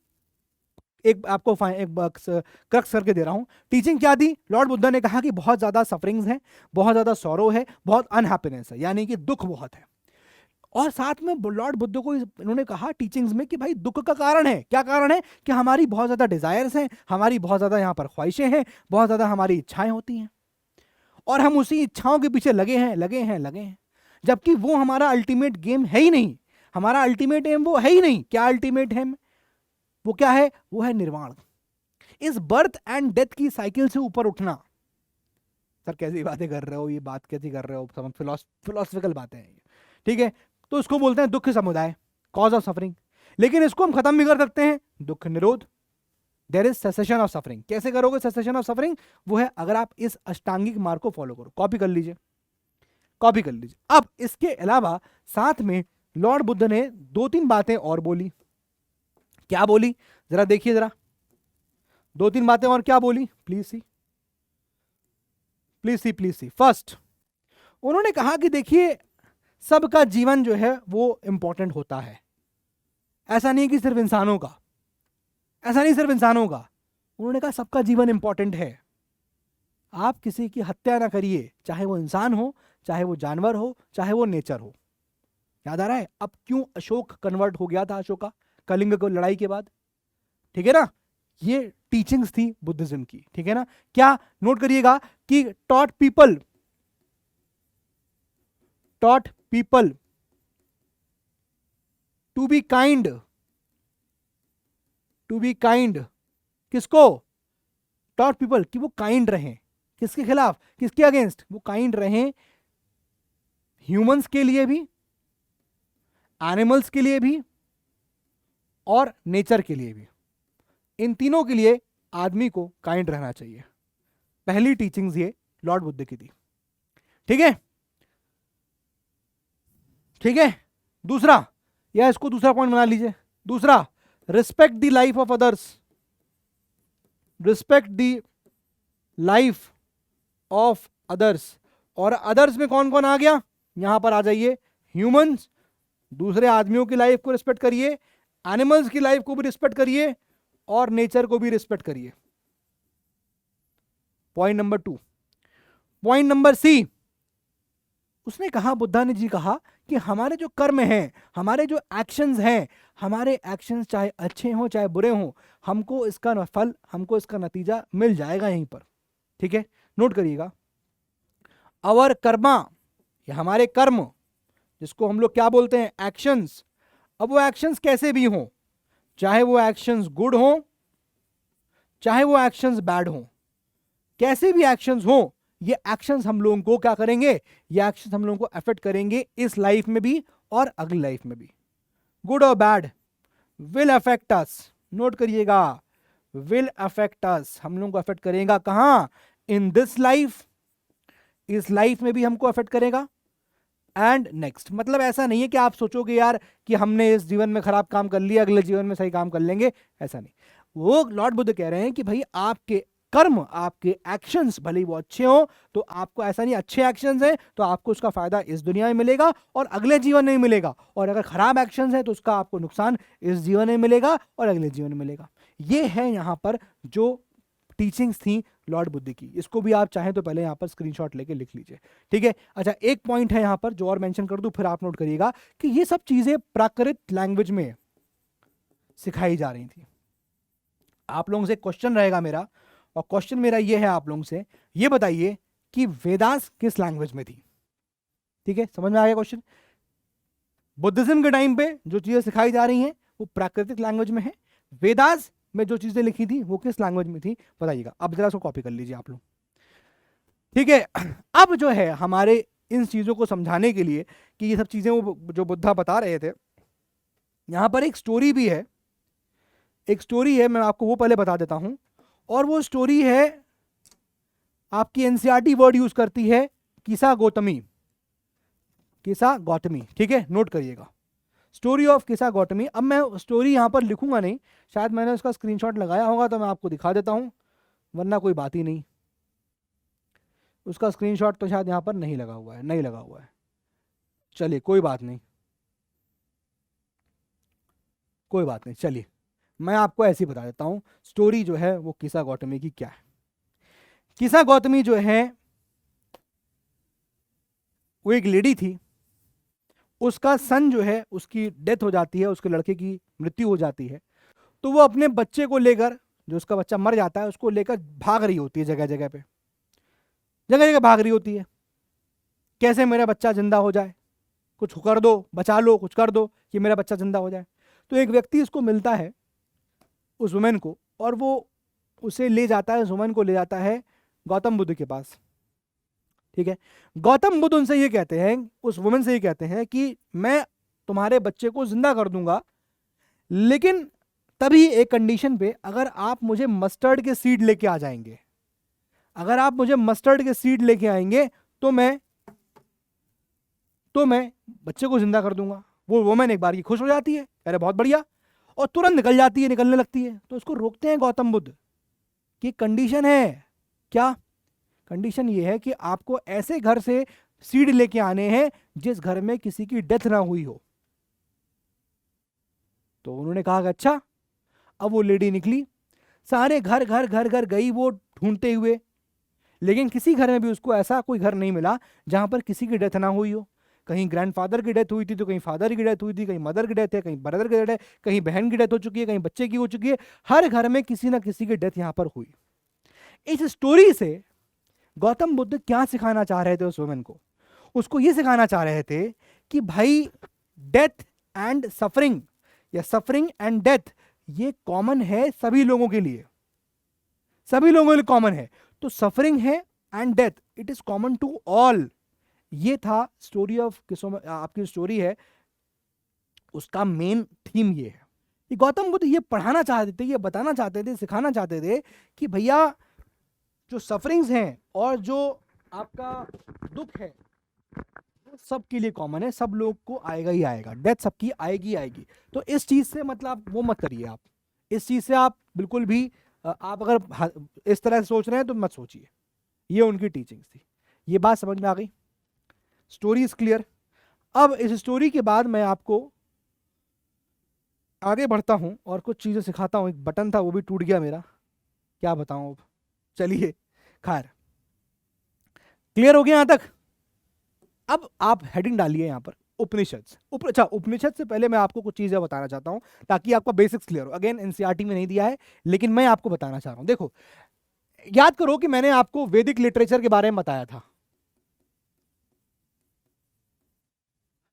एक आपको एक क्रक्स करके दे रहा हूं, टीचिंग क्या थी। लॉर्ड बुद्ध ने कहा कि बहुत ज्यादा सफरिंग्स हैं, बहुत ज्यादा सौरो है, बहुत अनहैप्पीनेस है, यानी कि दुख बहुत है। और साथ में लॉर्ड बुद्ध को इन्होंने कहा टीचिंग्स में कि भाई दुख का कारण है, क्या कारण है कि हमारी बहुत ज्यादा डिजायर्स हैं, हमारी बहुत ज्यादा यहाँ पर ख्वाहिशें हैं, बहुत ज्यादा हमारी इच्छाएं होती हैं, और हम उसी इच्छाओं के पीछे लगे हैं लगे हैं लगे हैं, जबकि वो हमारा अल्टीमेट गेम है ही नहीं, हमारा अल्टीमेट एम वो है ही नहीं। क्या अल्टीमेट एम, वो क्या है, वो है निर्वाण, इस बर्थ एंड डेथ की साइकिल से ऊपर उठना। सर कैसी बातें कर रहे हो, ये बात कैसी कर रहे हो, फिलोसफिकल बातें हैं, ठीक है। तो इसको बोलते हैं दुख समुदाय, कॉज ऑफ सफरिंग। लेकिन इसको हम खत्म भी कर सकते हैं, दुख निरोध, there is cessation of suffering. कैसे करोगे सेसेशन ऑफ सफरिंग, वो है अगर आप इस अष्टांगिक मार्ग को फॉलो करो। कॉपी कर लीजिए, कॉपी कर लीजिए। अब इसके अलावा साथ में लॉर्ड बुद्ध ने 2-3 बातें और बोली। क्या बोली, जरा देखिए, जरा 2-3 बातें और क्या बोली, please see, please see, please see. First, उन्होंने कहा कि देखिए सबका जीवन जो है वो इंपॉर्टेंट होता है, ऐसा नहीं कि सिर्फ इंसानों का, ऐसा नहीं सिर्फ इंसानों का। उन्होंने कहा सबका जीवन इंपॉर्टेंट है, आप किसी की हत्या ना करिए, चाहे वो इंसान हो, चाहे वो जानवर हो, चाहे वो नेचर हो। याद आ रहा है अब क्यों अशोक कन्वर्ट हो गया था, अशोका कलिंग को लड़ाई के बाद, ठीक है ना। ये टीचिंग्स थी बुद्धिज्म की, ठीक है ना। क्या, नोट करिएगा कि taught people to be kind, to be kind, किसको, टॉट पीपल कि वो काइंड रहें, किसके खिलाफ, किसके अगेंस्ट, वो काइंड रहें ह्यूमंस के लिए भी, एनिमल्स के लिए भी, और नेचर के लिए भी। इन तीनों के लिए आदमी को काइंड रहना चाहिए। पहली टीचिंग्स ये लॉर्ड बुद्ध की थी, ठीक है, ठीक है। दूसरा, या इसको दूसरा पॉइंट बना लीजिए, दूसरा, respect the life of others, respect the life of others. और अदर्स में कौन कौन आ गया, यहां पर आ जाइए, ह्यूमंस, दूसरे आदमियों की लाइफ को रिस्पेक्ट करिए, एनिमल्स की लाइफ को भी रिस्पेक्ट करिए, और नेचर को भी रिस्पेक्ट करिए। Point number 2। Point number C, उसने कहा, बुद्धा ने जी कहा कि हमारे जो कर्म हैं, हमारे जो एक्शंस हैं, हमारे एक्शंस चाहे अच्छे हों चाहे बुरे हों, हमको इसका फल, हमको इसका नतीजा मिल जाएगा यहीं पर, ठीक है। नोट करिएगा, अवर कर्मा, ये हमारे कर्म, जिसको हम लोग क्या बोलते हैं, एक्शंस। अब वो एक्शंस कैसे भी हों, चाहे वो एक्शंस गुड हों, चाहे वो एक्शंस बैड हों, कैसे भी एक्शंस हों, ये एक्शंस हम लोगों को क्या करेंगे, ये एक्शंस हम लोगों को अफेक्ट करेंगे इस लाइफ में भी और अगली लाइफ में भी। गुड और bad will affect us, note करिएगा, विल अफेक्ट अस, हम लोगों को अफेक्ट करेगा कहां, इन दिस लाइफ, इस लाइफ में भी हमको अफेक्ट करेगा, एंड नेक्स्ट। मतलब ऐसा नहीं है कि आप सोचोगे यार कि हमने इस जीवन में खराब काम कर लिया, अगले जीवन में सही काम कर लेंगे, ऐसा नहीं। वो लॉर्ड बुद्ध कह रहे हैं कि भाई आपके कर्म, आपके एक्शंस भले ही वो अच्छे हो, तो आपको ऐसा नहीं, अच्छे एक्शंस हैं तो आपको उसका फायदा इस दुनिया में मिलेगा और अगले जीवन में मिलेगा, और अगर खराब एक्शंस हैं तो उसका आपको नुकसान इस जीवन में मिलेगा और अगले जीवन में मिलेगा। ये है यहाँ पर जो टीचिंग्स थी लॉर्ड बुद्ध की। इसको भी आप चाहें तो पहले यहाँ पर स्क्रीनशॉट लेके लिख लीजिए, ठीक है। अच्छा, एक पॉइंट है यहाँ पर जो और मेंशन कर दूं, फिर आप नोट करिएगा कि ये सब चीजें प्राकृत लैंग्वेज में सिखाई जा रही थी। आप लोगों से क्वेश्चन रहेगा मेरा, और क्वेश्चन मेरा ये है आप लोगों से, ये बताइए कि वेदास किस लैंग्वेज में थी, ठीक है। समझ में आ गया क्वेश्चन। बुद्धिज्म के टाइम पे जो चीजें सिखाई जा रही हैं वो प्राकृतिक लैंग्वेज में है, वेदास में जो चीजें लिखी थी वो किस लैंग्वेज में थी बताइएगा। अब जरा उसको कॉपी कर लीजिए आप लोग, ठीक है। अब जो है हमारे इन चीजों को समझाने के लिए कि ये सब चीजें वो जो बुद्धा बता रहे थे, यहां पर एक स्टोरी भी है, एक स्टोरी है, मैं आपको वो पहले बता देता हूं। और वो स्टोरी है, आपकी एनसीईआरटी वर्ड यूज करती है किसा गौतमी, किसा गौतमी, ठीक है। नोट करिएगा, स्टोरी ऑफ किसा गौतमी। अब मैं स्टोरी यहां पर लिखूंगा नहीं, शायद मैंने उसका स्क्रीनशॉट लगाया होगा तो मैं आपको दिखा देता हूं, वरना कोई बात ही नहीं। उसका स्क्रीनशॉट तो शायद यहाँ पर नहीं लगा हुआ है, नहीं लगा हुआ है। चलिए कोई बात नहीं, कोई बात नहीं, चलिए मैं आपको ऐसे ही बता देता हूँ स्टोरी जो है वो किसा गौतमी की क्या है। किसा गौतमी जो है वो एक लेडी थी, उसका सन जो है उसकी डेथ हो जाती है, उसके लड़के की मृत्यु हो जाती है, तो वो अपने बच्चे को लेकर, जो उसका बच्चा मर जाता है उसको लेकर भाग रही होती है, जगह जगह पे, जगह जगह भाग रही होती है, कैसे मेरा बच्चा जिंदा हो जाए, कुछ कर दो, बचा लो, कुछ कर दो कि मेरा बच्चा जिंदा हो जाए। तो एक व्यक्ति इसको मिलता है, उस वुमेन को, और वो उसे ले जाता है, उस वुमेन को ले जाता है गौतम बुद्ध के पास। ठीक है, गौतम बुद्ध उनसे ये कहते हैं, उस वुमेन से ये कहते हैं कि मैं तुम्हारे बच्चे को जिंदा कर दूंगा, लेकिन तभी एक कंडीशन पे, अगर आप मुझे मस्टर्ड के सीड लेके आ जाएंगे, अगर आप मुझे मस्टर्ड के सीड लेके आएंगे तो मैं बच्चे को जिंदा कर दूंगा। वो वुमेन एक बार की खुश हो जाती है, अरे बहुत बढ़िया, और तुरंत निकल जाती है, निकलने लगती है। तो उसको रोकते हैं गौतम बुद्ध कि कंडीशन है क्या, कंडीशन ये है कि आपको ऐसे घर से सीड लेके आने हैं जिस घर में किसी की डेथ ना हुई हो। तो उन्होंने कहा कि अच्छा। अब वो लेडी निकली, सारे घर घर घर घर गई वो ढूंढते हुए, लेकिन किसी घर में भी उसको ऐसा कोई घर नहीं मिला जहां पर किसी की डेथ ना हुई हो। कहीं ग्रैंडफादर की डेथ हुई थी, तो कहीं फादर की डेथ हुई थी, कहीं मदर की डेथ है, कहीं ब्रदर की डेथ है, कहीं बहन की डेथ हो चुकी है, कहीं बच्चे की हो चुकी है। हर घर में किसी ना किसी की डेथ यहां पर हुई। इस स्टोरी से गौतम बुद्ध क्या सिखाना चाह रहे थे उस वुमेन को? उसको ये सिखाना चाह रहे थे कि भाई डेथ एंड सफरिंग, या सफरिंग एंड डेथ, ये कॉमन है सभी लोगों के लिए, सभी लोगों के लिए कॉमन है। तो सफरिंग है and death, it is common to all. ये था स्टोरी ऑफ आपकी स्टोरी है, उसका मेन थीम ये है कि गौतम बुद्ध ये पढ़ाना चाहते थे, ये बताना चाहते थे, सिखाना चाहते थे कि भैया जो सफरिंग्स हैं और जो आपका दुख है वो सबके लिए कॉमन है, सब लोग को आएगा ही आएगा, डेथ सबकी आएगी आएगी। तो इस चीज से मतलब वो मत करिए, आप इस चीज से आप बिल्कुल भी आप अगर इस तरह से सोच रहे हैं तो मत सोचिए। ये उनकी टीचिंग्स थी। ये बात समझ में आ गई? Story is clear. अब इस स्टोरी के बाद मैं आपको आगे बढ़ता हूं और कुछ चीजें सिखाता हूं। एक बटन था वो भी टूट गया मेरा, क्या बताऊं अब। चलिए, खैर क्लियर हो गया यहां तक। अब आप हेडिंग डालिए यहां पर उपनिषद। अच्छा, उपनिषद से पहले मैं आपको कुछ चीजें बताना चाहता हूं ताकि आपका बेसिक्स क्लियर हो। अगेन एनसीईआरटी में नहीं दिया है, लेकिन मैं आपको बताना चाह रहा हूं। देखो, याद करो कि मैंने आपको वैदिक लिटरेचर के बारे में बताया था,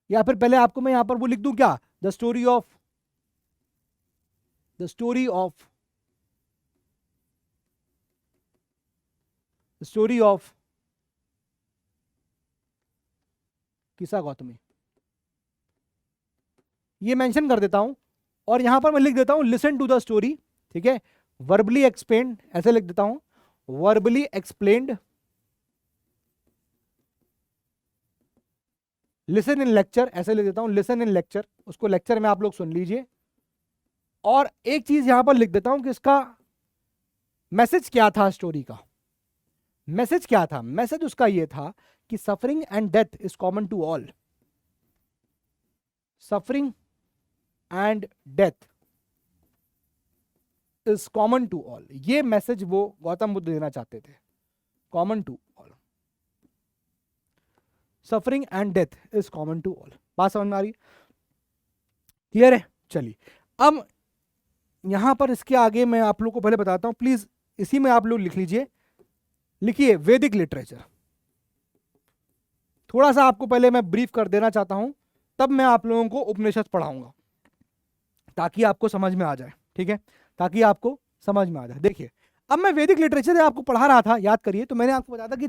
या फिर पहले आपको मैं यहां पर वो लिख दूं क्या, the story of the story of story of किसा गौतमी, ये मेंशन कर देता हूं। और यहां पर मैं लिख देता हूं लिसन टू द स्टोरी, ठीक है, वर्बली एक्सप्लेन्ड, ऐसे लिख देता हूं, verbally explained, listen in lecture, ऐसे लिख देता हूं, लिसन इन लेक्चर, उसको लेक्चर में आप लोग सुन लीजिए। और एक चीज यहां पर लिख देता हूं कि इसका मैसेज क्या था, स्टोरी का मैसेज क्या था। मैसेज उसका ये था कि suffering and death is common to all, suffering and death is common to all. ये मैसेज वो गौतम बुद्ध देना चाहते थे, common to all, suffering and death is common to all. बात समझ में आ रही है? क्लियर है? चलिए, अब यहां पर इसके आगे मैं आप लोग को पहले बताता हूं, प्लीज इसी में आप लोग लिख लीजिए, लिखिए वैदिक लिटरेचर। थोड़ा सा आपको पहले मैं ब्रीफ कर देना चाहता हूं, तब मैं आप लोगों को उपनिषद पढ़ाऊंगा ताकि आपको समझ में आ जाए, ठीक है, ताकि आपको समझ में आ जाए। देखिए, अब मैं वैदिक लिटरेचर आपको पढ़ा रहा था, याद करिए, तो मैंने आपको बताया था कि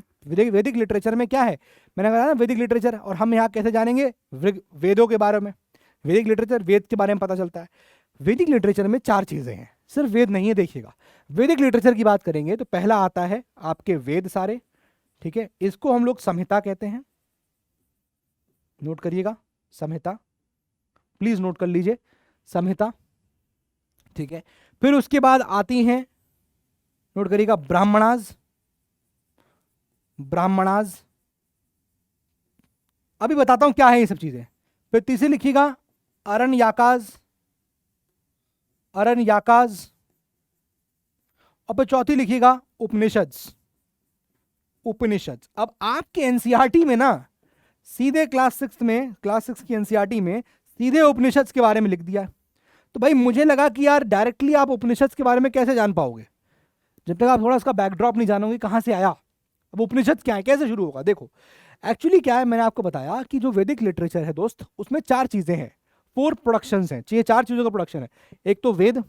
वैदिक लिटरेचर में क्या है। मैंने बताया ना वैदिक लिटरेचर, और हम यहाँ कैसे जानेंगे वेदों के बारे में। वैदिक लिटरेचर, वेद के बारे में पता चलता है। वैदिक लिटरेचर में 4 चीजें हैं, सिर्फ वेद नहीं है। देखिएगा, वैदिक लिटरेचर की बात करेंगे तो पहला आता है आपके वेद सारे, ठीक है, इसको हम लोग संहिता कहते हैं। नोट करिएगा, संहिता, प्लीज नोट कर लीजिए, संहिता, ठीक है। फिर उसके बाद आती हैं, नोट करिएगा, ब्राह्मणाज, ब्राह्मणाज, अभी बताता हूं क्या है ये सब चीजें। फिर तीसरी लिखिएगा अरण्यकाज, अरण्यकाज, और फिर चौथी लिखिएगा उपनिषद्स, उपनिषद। अब आपके एनसीईआरटी में ना सीधे क्लास 6 में, क्लास 6 की एनसीईआरटी में सीधे उपनिषद के बारे में लिख दिया। तो भाई मुझे लगा कि यार डायरेक्टली आप उपनिषद के बारे में कैसे जान पाओगे जब तक आप थोड़ा इसका बैकड्रॉप नहीं जानोगे, कहां से आया, अब उपनिषद क्या है, कैसे शुरू होगा। देखो एक्चुअली क्या है, मैंने आपको बताया कि जो वैदिक लिटरेचर है दोस्त, उसमें 4 चीजें हैं, 4 प्रोडक्शंस हैं, ये 4 चीजों का प्रोडक्शन है। एक तो वेद,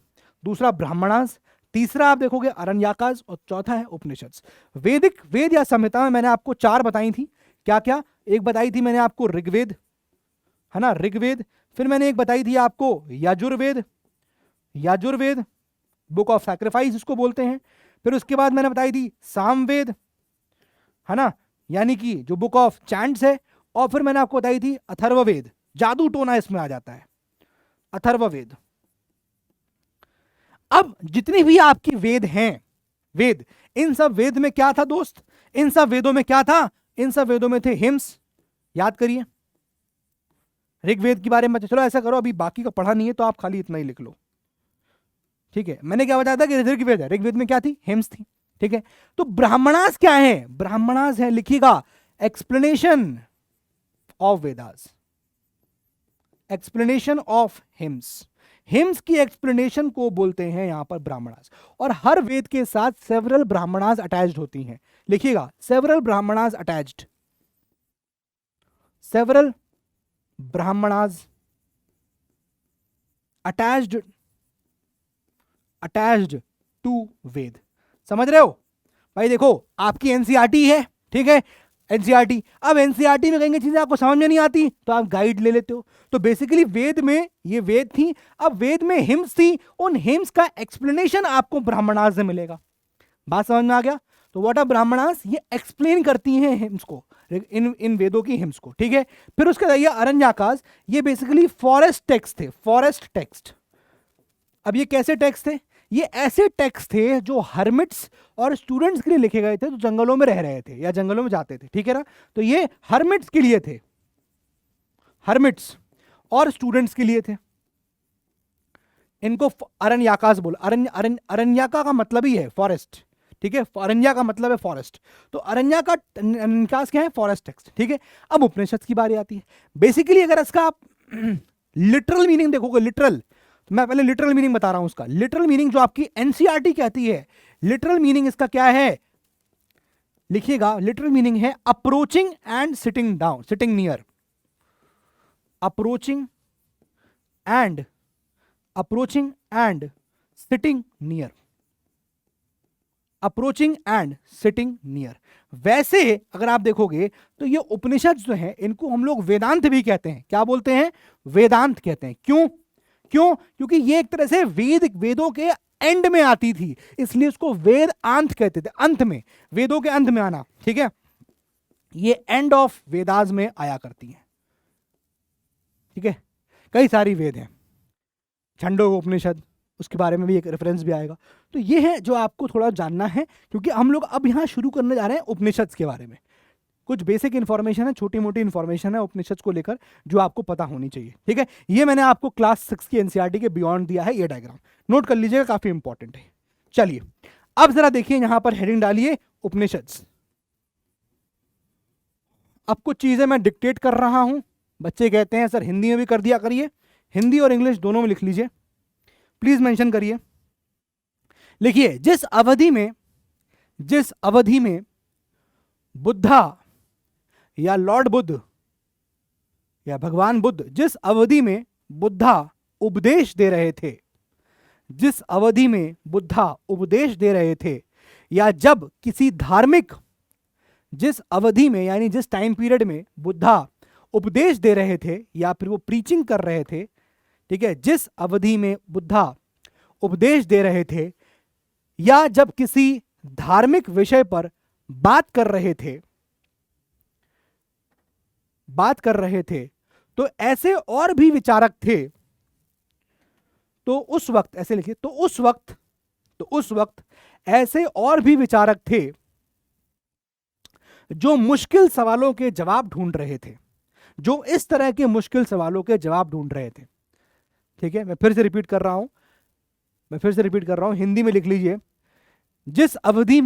दूसरा ब्राह्मणास, तीसरा आप देखोगे अरण्यकाज, और चौथा है उपनिषद। वैदिक वेद या संहिता में मैंने आपको 4 बताई थी, क्या क्या। एक बताई थी मैंने आपको ऋग्वेद, है ना, ऋग्वेद। फिर मैंने एक बताई थी आपको Yajurveda, Yajurveda book of sacrifice इसको बोलते हैं। फिर उसके बाद मैंने बताई थी सामवेद, है ना, यानी कि जो बुक ऑफ चैंट्स है। और फिर मैंने आपको बताई थी अथर्ववेद, जादू टोना इसमें आ जाता है, अथर्ववेद। अब जितनी भी आपकी वेद हैं, वेद, इन सब वेद में क्या था दोस्त, इन सब वेदों में क्या था, इन सब वेदों में थे हिम्स, याद करिए ऋग्वेद के बारे में। चलो ऐसा करो, अभी बाकी का पढ़ा नहीं है तो आप खाली इतना ही लिख लो, ठीक है। मैंने क्या बताया था कि ऋग्वेद है, ऋग्वेद में क्या थी, हिम्स थी, ठीक है। तो ब्राह्मणास क्या है, ब्राह्मणास है, लिखिएगा explanation of Vedas, explanation of hymns. Hymns की एक्सप्लेनेशन को बोलते हैं यहां पर ब्राह्मणास। और हर वेद के साथ सेवरल ब्राह्मणास अटैच्ड होती हैं, लिखिएगा several Brahmanas attached, several Brahmanas attached, attached to Veda. समझ रहे हो भाई। देखो आपकी एनसीईआरटी है, ठीक है, एनसीईआरटी। अब एनसीईआरटी में कहेंगे चीजें आपको समझ में नहीं आती तो आप गाइड ले लेते हो। तो बेसिकली वेद में ये वेद थी, अब वेद में हिम्स थी, उन हिम्स का एक्सप्लेनेशन आपको ब्राह्मणास से मिलेगा। बात समझ में आ गया। तो व्हाट आर ब्राह्मणास, ये एक्सप्लेन करती हैं हिम्स को, इन वेदों की हिम्स को, ठीक है। फिर उसके बाद अरण्यकास, ये बेसिकली फॉरेस्ट टेक्स्ट थे, फॉरेस्ट टेक्स्ट। अब ये कैसे टेक्स्ट थे, ये ऐसे टेक्स्ट थे जो हर्मिट्स और स्टूडेंट्स के लिए लिखे गए थे, जो जंगलों में रह रहे थे या जंगलों में जाते थे, ठीक है ना। तो ये हर्मिट्स के लिए थे, हर्मिट्स और स्टूडेंट्स के लिए थे। इनको अरण्यकास बोल, अरण्यका का मतलब ही है फॉरेस्ट, ठीक है, अरण्या का मतलब है फॉरेस्ट। तो अरण्या का अरण्यकास क्या है, फॉरेस्ट टेक्स्ट, ठीक है। अब उपनिषद की बारी आती है। बेसिकली अगर इसका आप लिटरल मीनिंग देखोगे, लिटरल, मैं पहले लिटरल मीनिंग बता रहा हूं उसका। लिटरल मीनिंग जो आपकी एनसीईआरटी कहती है, लिटरल मीनिंग इसका क्या है, लिखिएगा लिटरल मीनिंग है approaching and sitting down, sitting near, approaching and, approaching and sitting near, approaching and sitting near. वैसे अगर आप देखोगे तो ये उपनिषद जो है इनको हम लोग वेदांत भी कहते हैं। क्या बोलते हैं, वेदांत कहते हैं। क्यों, क्यों, क्योंकि ये एक तरह से वेदों के एंड में आती थी, इसलिए उसको वेद अंत कहते थे, अंत में, वेदों के अंत में आना, ठीक है। ये एंड ऑफ वेदास में आया करती है, ठीक है। कई सारी वेद हैं, छंदोग उपनिषद, उसके बारे में भी एक रेफरेंस भी आएगा। तो ये है जो आपको थोड़ा जानना है, क्योंकि हम लोग अब यहाँ शुरू करने जा रहे हैं उपनिषद के बारे में। कुछ बेसिक इन्फॉर्मेशन है, छोटी मोटी इन्फॉर्मेशन है उपनिषद को लेकर जो आपको पता होनी चाहिए, ठीक है। ये मैंने आपको क्लास 6 की एनसीईआरटी के बियॉन्ड दिया है, ये डायग्राम नोट कर लीजिएगा, काफी इंपॉर्टेंट है। चलिए अब जरा देखिए, यहां पर हेडिंग डालिए उपनिषद। अब कुछ चीजें मैं डिक्टेट कर रहा हूं, बच्चे कहते हैं सर हिंदी में भी कर दिया करिए, हिंदी और इंग्लिश दोनों में लिख लीजिए, प्लीज मेंशन करिए। लिखिए, जिस अवधि में बुद्धा या लॉर्ड बुद्ध या भगवान बुद्ध, जिस अवधि में बुद्धा उपदेश दे रहे थे, जिस अवधि में बुद्धा उपदेश दे रहे थे, या जब किसी धार्मिक, जिस अवधि में यानी जिस टाइम पीरियड में बुद्धा उपदेश दे रहे थे या फिर वो प्रीचिंग कर रहे थे, ठीक है, जिस अवधि में बुद्धा उपदेश दे रहे थे या जब किसी धार्मिक विषय पर बात कर रहे थे, तो ऐसे और भी विचारक थे। तो उस वक्त, ऐसे लिखिए, तो उस वक्त ऐसे और भी विचारक थे जो मुश्किल सवालों के जवाब ढूंढ रहे थे, जो इस तरह के मुश्किल सवालों के जवाब ढूंढ रहे थे। ठीक है, मैं फिर से रिपीट कर रहा हूं, हिंदी में लिख लीजिए। जिस अवधि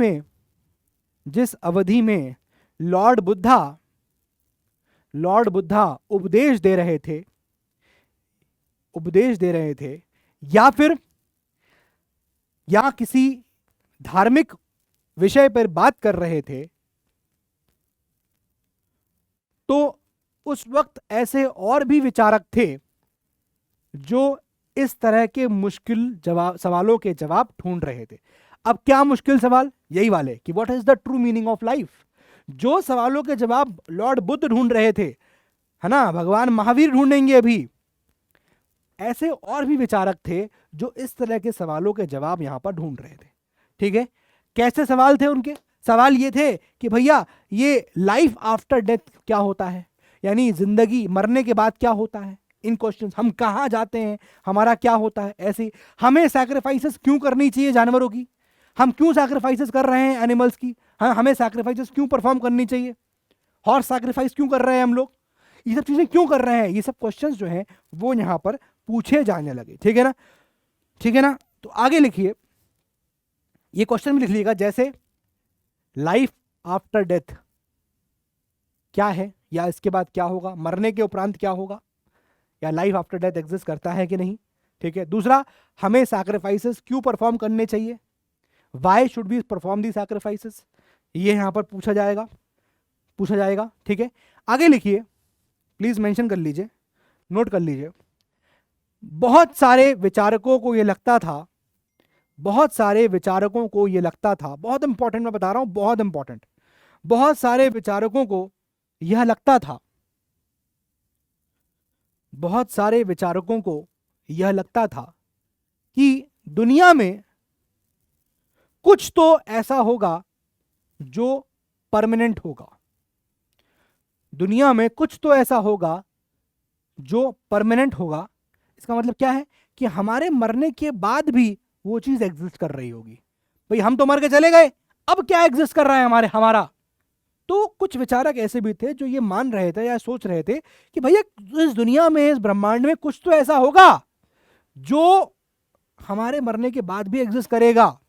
में लॉर्ड बुद्धा उपदेश दे रहे थे या किसी धार्मिक विषय पर बात कर रहे थे, तो उस वक्त ऐसे और भी विचारक थे जो इस तरह के मुश्किल सवालों के जवाब ढूंढ रहे थे। अब क्या मुश्किल सवाल? यही वाले कि what is the true meaning of life. जो सवालों के जवाब लॉर्ड बुद्ध ढूंढ रहे थे, है ना, भगवान महावीर ढूंढेंगे अभी, ऐसे और भी विचारक थे जो इस तरह के सवालों के जवाब यहां पर ढूंढ रहे थे। ठीक है, कैसे सवाल थे उनके? सवाल ये थे कि भैया ये लाइफ आफ्टर डेथ क्या होता है, यानी जिंदगी मरने के बाद क्या होता है, इन क्वेश्चंस, हम कहां जाते हैं, हमारा क्या होता है, ऐसे हमें सैक्रिफाइसेस क्यों करनी चाहिए जानवरों की, हम क्यों सैक्रिफाइसेस कर रहे हैं एनिमल्स की, हमें सैक्रिफाइसेस क्यों परफॉर्म करनी चाहिए, हॉर्स सैक्रिफाइस क्यों कर रहे हैं हम लोग, ये सब चीजें क्यों कर रहे हैं, ये सब क्वेश्चंस जो हैं वो यहां पर पूछे जाने लगे। ठीक है ना, तो आगे लिखिए, ये क्वेश्चन भी लिख लीजिएगा, जैसे लाइफ आफ्टर डेथ क्या है, या इसके बाद क्या होगा, मरने के उपरांत क्या होगा, या लाइफ आफ्टर डेथ एग्जिस्ट करता है कि नहीं। ठीक है, दूसरा, हमें सैक्रिफाइसेस क्यों परफॉर्म करने चाहिए, why should be perform the sacrifices, ये यहां पर पूछा जाएगा। ठीक है, आगे लिखिए, प्लीज मेंशन कर लीजिए, नोट कर लीजिए। बहुत सारे विचारकों को यह लगता था, बहुत इंपॉर्टेंट मैं बता रहा हूं, बहुत इंपॉर्टेंट, बहुत सारे विचारकों को यह लगता था कि दुनिया में कुछ तो ऐसा होगा जो परमानेंट होगा, इसका मतलब क्या है कि हमारे मरने के बाद भी वो चीज एग्जिस्ट कर रही होगी। भाई हम तो मर के चले गए, अब क्या एग्जिस्ट कर रहा है हमारा। तो कुछ विचारक ऐसे भी थे जो ये मान रहे थे या सोच रहे थे कि भैया इस दुनिया में, इस ब्रह्मांड में कुछ तो ऐसा होगा जो हमारे मरने के बाद भी एग्जिस्ट करेगा।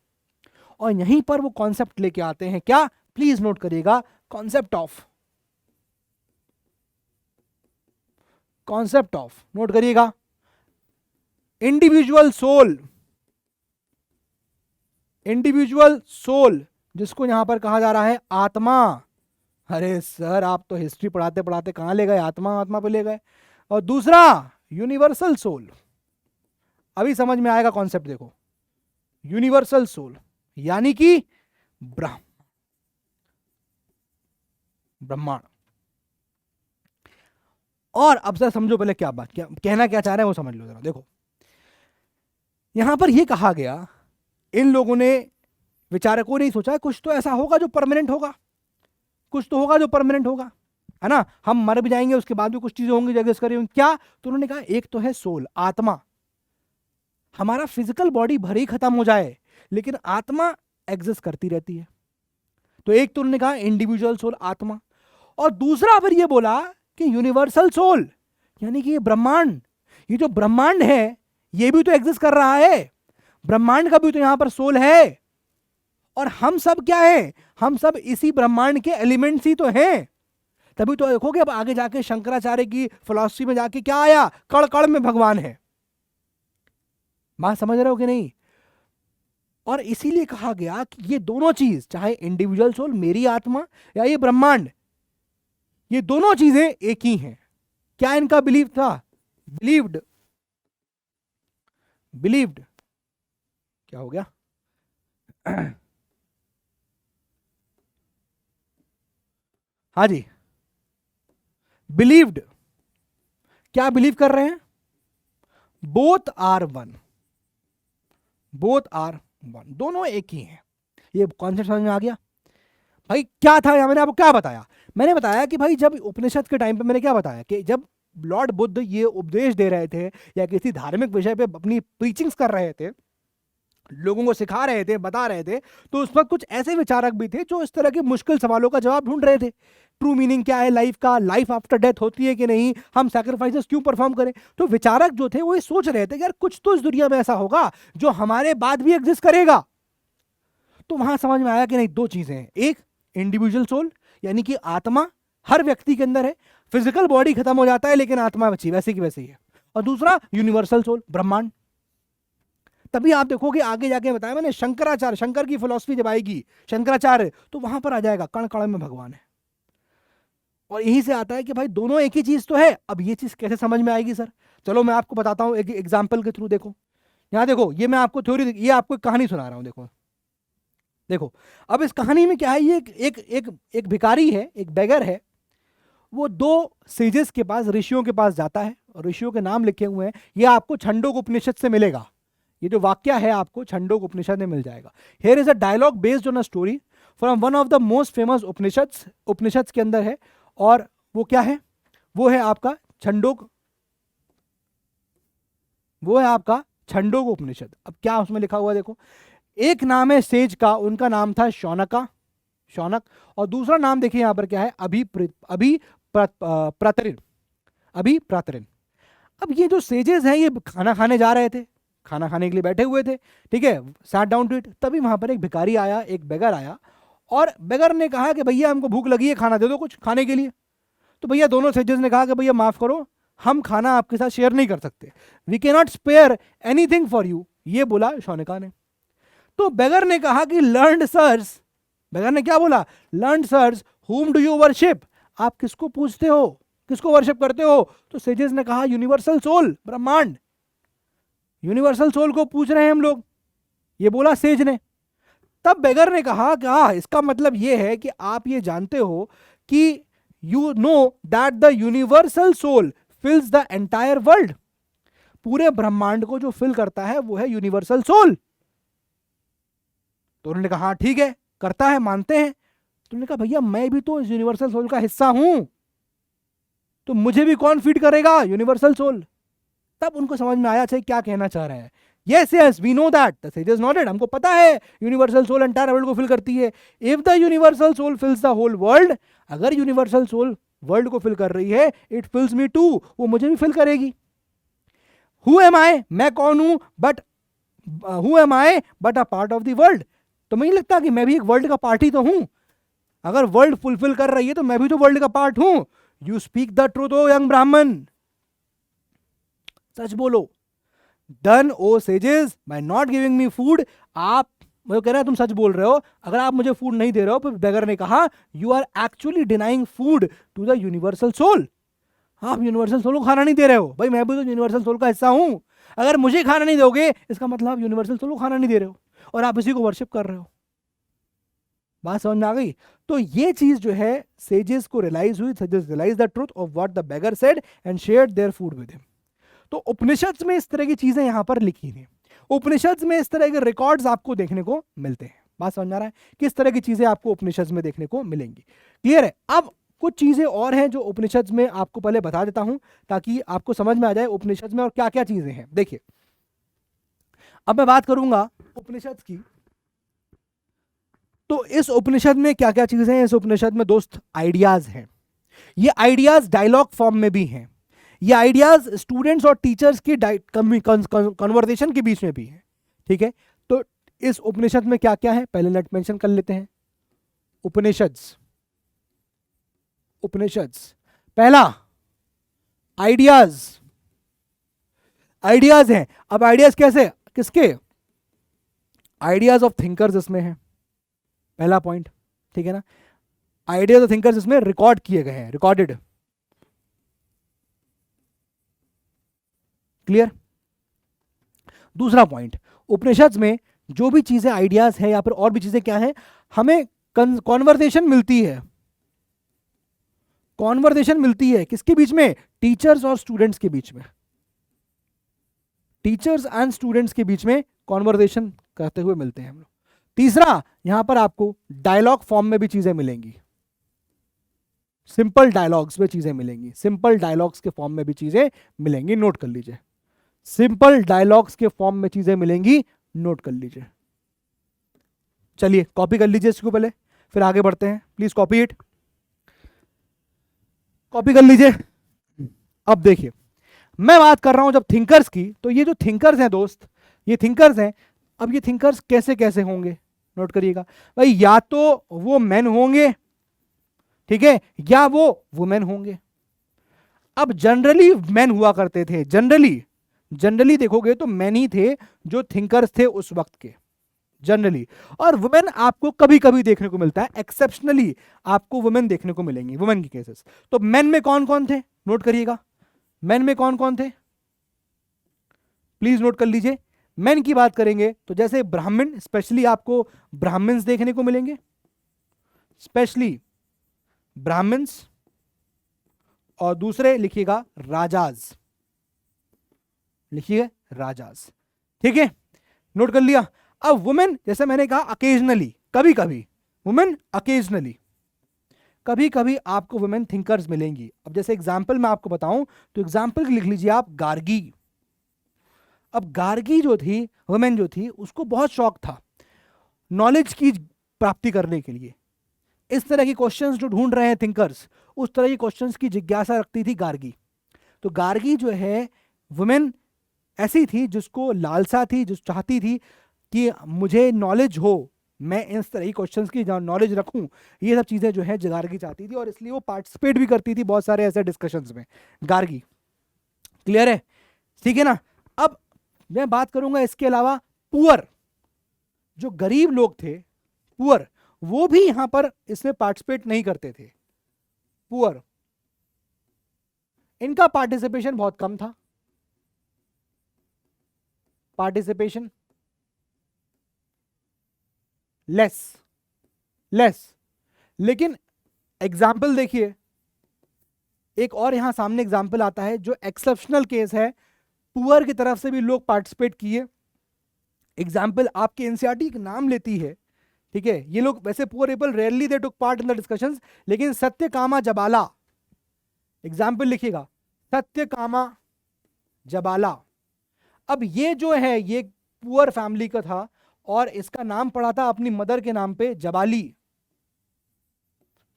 और यहीं पर वो कॉन्सेप्ट लेके आते हैं, क्या, प्लीज नोट करिएगा, कॉन्सेप्ट ऑफ नोट करिएगा, इंडिविजुअल सोल, जिसको यहां पर कहा जा रहा है आत्मा। अरे सर, आप तो हिस्ट्री पढ़ाते पढ़ाते कहां ले गए, आत्मा पे ले गए। और दूसरा, यूनिवर्सल सोल, अभी समझ में आएगा कॉन्सेप्ट, देखो, यूनिवर्सल सोल यानी कि ब्रह्मांड। और अब सर समझो पहले क्या कहना क्या चाह रहे हैं वो समझ लो जरा। देखो, यहां पर यह कहा गया, इन लोगों ने, विचारकों ने सोचा कुछ तो ऐसा होगा जो परमानेंट होगा, है ना, हम मर भी जाएंगे उसके बाद भी कुछ चीजें होंगी जो एग्जिस्ट करेंगी। क्या? तो उन्होंने कहा एक तो है सोल, आत्मा, हमारा फिजिकल बॉडी भले ही खत्म हो जाए लेकिन आत्मा एग्जिस्ट करती रहती है। तो एक तो उन्होंने कहा इंडिविजुअल सोल, आत्मा, और दूसरा फिर ये बोला कि यूनिवर्सल सोल, यानी कि ये ब्रह्मांड, ये जो ब्रह्मांड है ये भी तो एग्जिस्ट कर रहा है, ब्रह्मांड का भी तो यहां पर सोल है। और हम सब क्या है, हम सब इसी ब्रह्मांड के एलिमेंट्स ही तो हैं। तभी तो देखोगे अब आगे जाके शंकराचार्य की फिलॉसफी में जाके क्या आया, कण कण में भगवान है। बात समझ रहे हो कि नहीं? और इसीलिए कहा गया कि ये दोनों चीज, चाहे इंडिविजुअल सोल, मेरी आत्मा, या ये ब्रह्मांड, ये दोनों चीजें एक ही हैं। क्या इनका बिलीव था? बिलीव्ड क्या हो गया? हाँ जी, बिलीव्ड, क्या बिलीव कर रहे हैं? बोथ आर वन, दोनों एक ही हैं। ये कॉन्सेप्ट समझ में आ गया? भाई क्या था, मैंने आपको क्या बताया? मैंने बताया कि भाई जब उपनिषद के टाइम पे मैंने क्या बताया कि जब लॉर्ड बुद्ध ये उपदेश दे रहे थे या किसी धार्मिक विषय पे अपनी प्रीचिंग्स कर रहे थे, लोगों को सिखा रहे थे, बता रहे थे, तो उस वक्त कुछ ऐसे विचारक भी थे जो इस तरह के मुश्किल सवालों का जवाब ढूंढ रहे थे। ट्रू मीनिंग क्या है लाइफ का, लाइफ आफ्टर डेथ होती है कि नहीं, हम सैक्रिफाइसेस क्यों परफॉर्म करें। तो विचारक जो थे वो ये सोच रहे थे कि यार कुछ तो इस दुनिया में ऐसा होगा जो हमारे बाद भी एग्जिस्ट करेगा। तो वहां समझ में आया कि नहीं, दो चीजें हैं, एक इंडिविजुअल सोल यानी कि आत्मा हर व्यक्ति के अंदर है, फिजिकल बॉडी खत्म हो जाता है लेकिन आत्मा बची वैसे की वैसे ही है, और दूसरा यूनिवर्सल सोल, ब्रह्मांड। तभी आप देखोगे आगे जाके बताया मैंने, शंकराचार्य, शंकर की फिलॉसफी जब आएगी शंकराचार्य, तो वहां पर आ जाएगा कण कण में भगवान है। और यहीं से आता है कि भाई दोनों एक ही चीज तो है। अब ये चीज कैसे समझ में आएगी सर, चलो मैं आपको बताता हूं एक एग्जाम्पल के थ्रू। देखो यहां देखो, ये मैं आपको थ्योरी, ये आपको एक कहानी सुना रहा हूं। देखो देखो, अब इस कहानी में क्या है, ये एक भिखारी है, एक बेगर है। वो दो सेजेस के पास, ऋषियों के पास जाता है, और ऋषियों के नाम लिखे हुए हैं, ये आपको छंडोग उपनिषद से मिलेगा। ये जो वाक्य है आपको छंडोग उपनिषद में मिल जाएगा। Here is a dialogue based on a story from one of the most famous Upanishads, Upanishad के अंदर है। और वो क्या है, वो है आपका छंडोग, वो है आपका छंडोग उपनिषद। अब क्या उसमें लिखा हुआ देखो, एक नाम है सेज का, उनका नाम था शौनका, शौनक, और दूसरा नाम देखिए यहां पर क्या है, अभिप्रातरिन, अभिप्रातरिन। अब ये जो सेजेस हैं ये खाना खाने जा रहे थे, खाना खाने के लिए बैठे हुए थे, ठीक है, सैट डाउन टू इट। तभी वहां पर एक भिखारी आया, एक बेगर आया, और बेगर ने कहा कि भैया हमको भूख लगी है, खाना दे दो कुछ खाने के लिए। तो भैया दोनों सेजेस ने कहा कि भैया माफ करो, हम खाना आपके साथ शेयर नहीं कर सकते, we can not spare anything for you, ये बोला शौनका ने। तो बेगर ने कहा कि लर्न्ड सर्स, बेगर ने क्या बोला, लर्न्ड सर्स हुम डू यू वर्शिप, आप किसको पूछते हो, किसको वर्शिप करते हो। तो सेजेस ने कहा यूनिवर्सल सोल, ब्रह्मांड, यूनिवर्सल सोल को पूछ रहे हैं हम लोग, ये बोला सेज ने। तब बेगर ने कहा कि हाँ, इसका मतलब ये है कि आप ये जानते हो कि you know that the universal soul fills the entire world, पूरे ब्रह्मांड को जो फिल करता है वो है यूनिवर्सल सोल। तो उन्होंने कहा हाँ ठीक है, करता है, मानते हैं। तो उन्होंने कहा भैया मैं भी तो इस यूनिवर्सल सोल का हिस्सा हूं, तो मुझे भी कौन फीड करेगा, यूनिवर्सल सोल। तब उनको समझ में आया अच्छा क्या कहना चाह रहे हैं। Yes yes we know that, the sages noted, हमको पता है यूनिवर्सल सोल एंटायर वर्ल्ड को फिल करती है। If the universal soul fills the whole world, अगर यूनिवर्सल सोल वर्ल्ड को फिल कर रही है, इट फिल्स मी टू, वो मुझे भी फिल करेगी। हु एम आई, मैं कौन हूं, but who am I but a part of the world, तो मुझे लगता कि मैं भी एक वर्ल्ड का पार्ट ही तो हूं। अगर वर्ल्ड फुलफिल कर रही है तो मैं भी तो वर्ल्ड का पार्ट हूं। You speak the truth O young Brahmin, सच बोलो। Done O sages by not giving me food, आप मुझे कह रहे हैं तुम सच बोल रहे हो, अगर आप मुझे फूड नहीं दे रहे हो। फिर बेगर ने कहा you are actually denying food to the universal soul, आप यूनिवर्सल सोल को खाना नहीं दे रहे हो। भाई मैं भी तो यूनिवर्सल सोल का हिस्सा हूं, अगर मुझे खाना नहीं दोगे इसका मतलब आप यूनिवर्सल सोल को खाना नहीं दे रहे हो और आप इसी को वर्शिप कर रहे हो। बात समझ में आ गई। तो ये चीज जो है सेजेस को रियलाइज हुई, sages realise the truth of what the beggar said and shared their food with him. तो उपनिषद में इस तरह की चीजें यहां पर लिखी थी, उपनिषद में इस तरह के रिकॉर्ड्स आपको देखने को मिलते हैं। बात समझ आ रहा है, किस तरह की चीजें आपको उपनिषद में देखने को मिलेंगी, क्लियर है। अब कुछ चीजें और हैं जो उपनिषद में आपको पहले बता देता हूं ताकि आपको समझ में आ जाए उपनिषद में और क्या क्या चीजें हैं। देखिए अब मैं बात करूंगा उपनिषद की, तो इस उपनिषद में क्या क्या चीजें हैं। इस उपनिषद में दोस्त आइडियाज हैं, ये आइडियाज डायलॉग फॉर्म में भी हैं, ये आइडियाज स्टूडेंट्स और टीचर्स की कन्वर्सेशन के बीच में भी है, ठीक है। तो इस उपनिषद में क्या क्या है पहले नेट मेंशन कर लेते हैं। उपनिषद्स, उपनिषद्स, पहला आइडियाज, आइडियाज हैं। अब आइडियाज कैसे, किसके, आइडियाज ऑफ थिंकर्स इसमें है, पहला पॉइंट, ठीक है ना। आइडियाज ऑफ थिंकर्स इसमें रिकॉर्ड किए गए हैं, रिकॉर्डेड, क्लियर। दूसरा पॉइंट, उपनिषद में जो भी चीजें आइडियाज है या फिर और भी चीजें क्या है, हमें कॉन्वर्सेशन मिलती है, कॉन्वर्सेशन मिलती है किसके बीच में, टीचर्स और स्टूडेंट्स के बीच में, टीचर्स एंड स्टूडेंट्स के बीच में कॉन्वर्सेशन करते हुए मिलते हैं हम लोग। तीसरा, यहां पर आपको डायलॉग फॉर्म में भी चीजें मिलेंगी, सिंपल डायलॉग्स में चीजें मिलेंगी, सिंपल डायलॉग्स के फॉर्म में भी चीजें मिलेंगी, नोट कर लीजिए, सिंपल डायलॉग्स के फॉर्म में चीजें मिलेंगी, नोट कर लीजिए। चलिए कॉपी कर लीजिए इसको पहले, फिर आगे बढ़ते हैं। प्लीज कॉपी इट, कॉपी कर लीजिए। अब देखिए, मैं बात कर रहा हूं जब थिंकर्स की, तो ये जो थिंकर्स हैं दोस्त, ये थिंकर्स हैं। अब ये थिंकर्स कैसे कैसे होंगे, नोट करिएगा भाई। या तो वो मेन होंगे, ठीक है, या वो वुमेन होंगे। अब जनरली मेन हुआ करते थे, जनरली देखोगे तो मेन ही थे जो थिंकर्स थे उस वक्त के, जनरली। और वुमेन आपको कभी कभी देखने को मिलता है, एक्सेप्शनली आपको वुमेन देखने को मिलेंगी, वुमेन की केसेस। तो मेन में कौन कौन थे, नोट करिएगा। मेन में कौन कौन थे, प्लीज नोट कर लीजिए। मेन की बात करेंगे तो जैसे ब्राह्मण, स्पेशली आपको ब्राह्मण्स देखने को मिलेंगे, स्पेशली ब्राह्मण्स। और दूसरे लिखिएगा राजाज, लिखिए राजाज, ठीक है, नोट कर लिया। अब वुमेन, जैसे मैंने कहा अकेजनली, कभी कभी वुमेन, अकेजनली कभी कभी आपको वुमेन थिंकर्स मिलेंगी। अब जैसे एग्जांपल मैं आपको बताऊं तो एग्जांपल लिख लीजिए आप, गार्गी। अब गार्गी जो थी, वुमेन जो थी, उसको बहुत शौक था नॉलेज की प्राप्ति करने के लिए। इस तरह के क्वेश्चंस जो ढूंढ रहे हैं थिंकर्स, उस तरह के क्वेश्चंस की जिज्ञासा रखती थी गार्गी। तो गार्गी जो है वुमेन ऐसी थी जिसको लालसा थी, जो चाहती थी कि मुझे नॉलेज हो, मैं इस तरह की क्वेश्चंस की नॉलेज रखूं, ये सब चीजें जो है गार्गी चाहती थी। और इसलिए वो पार्टिसिपेट भी करती थी बहुत सारे ऐसे डिस्कशंस में, गार्गी। क्लियर है, ठीक है ना। अब मैं बात करूंगा इसके अलावा पुअर, जो गरीब लोग थे, पुअर, वो भी यहां पर इसमें पार्टिसिपेट नहीं करते थे। पुअर, इनका पार्टिसिपेशन बहुत कम था, पार्टिसिपेशन लेस। लेकिन एग्जाम्पल देखिए, एक और यहां सामने एग्जाम्पल आता है जो एक्सेप्शनल केस है, पुअर की तरफ से भी लोग पार्टिसिपेट किए। एग्जाम्पल आपके एनसीईआरटी नाम लेती है, ठीक है, ये लोग वैसे poor people rarely they took part in the discussions, लेकिन सत्यकामा जबाला, एग्जाम्पल लिखिएगा, सत्यकामा जबाला। अब ये जो है ये पुअर फैमिली का था और इसका नाम पड़ा था अपनी मदर के नाम पे, जबाली,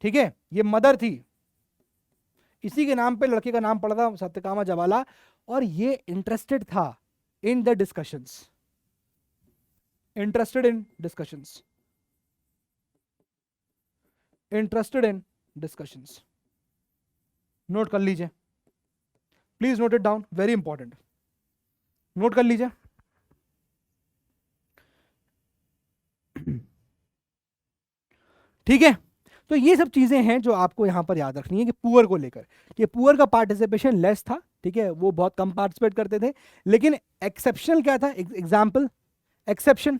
ठीक है, ये मदर थी, इसी के नाम पे लड़के का नाम पड़ा था सत्यकामा जबाला। और ये इंटरेस्टेड था in the discussions, interested in discussions, interested in discussions. Note कर लीजिए, please note it down, very important, note कर लीजिए। ठीक है, तो ये सब चीजें हैं जो आपको यहां पर याद रखनी है कि पुअर को लेकर, कि पुअर का पार्टिसिपेशन लेस था, ठीक है, वो बहुत कम पार्टिसिपेट करते थे। लेकिन एक्सेप्शनल क्या था, एग्जाम्पल एक्सेप्शन,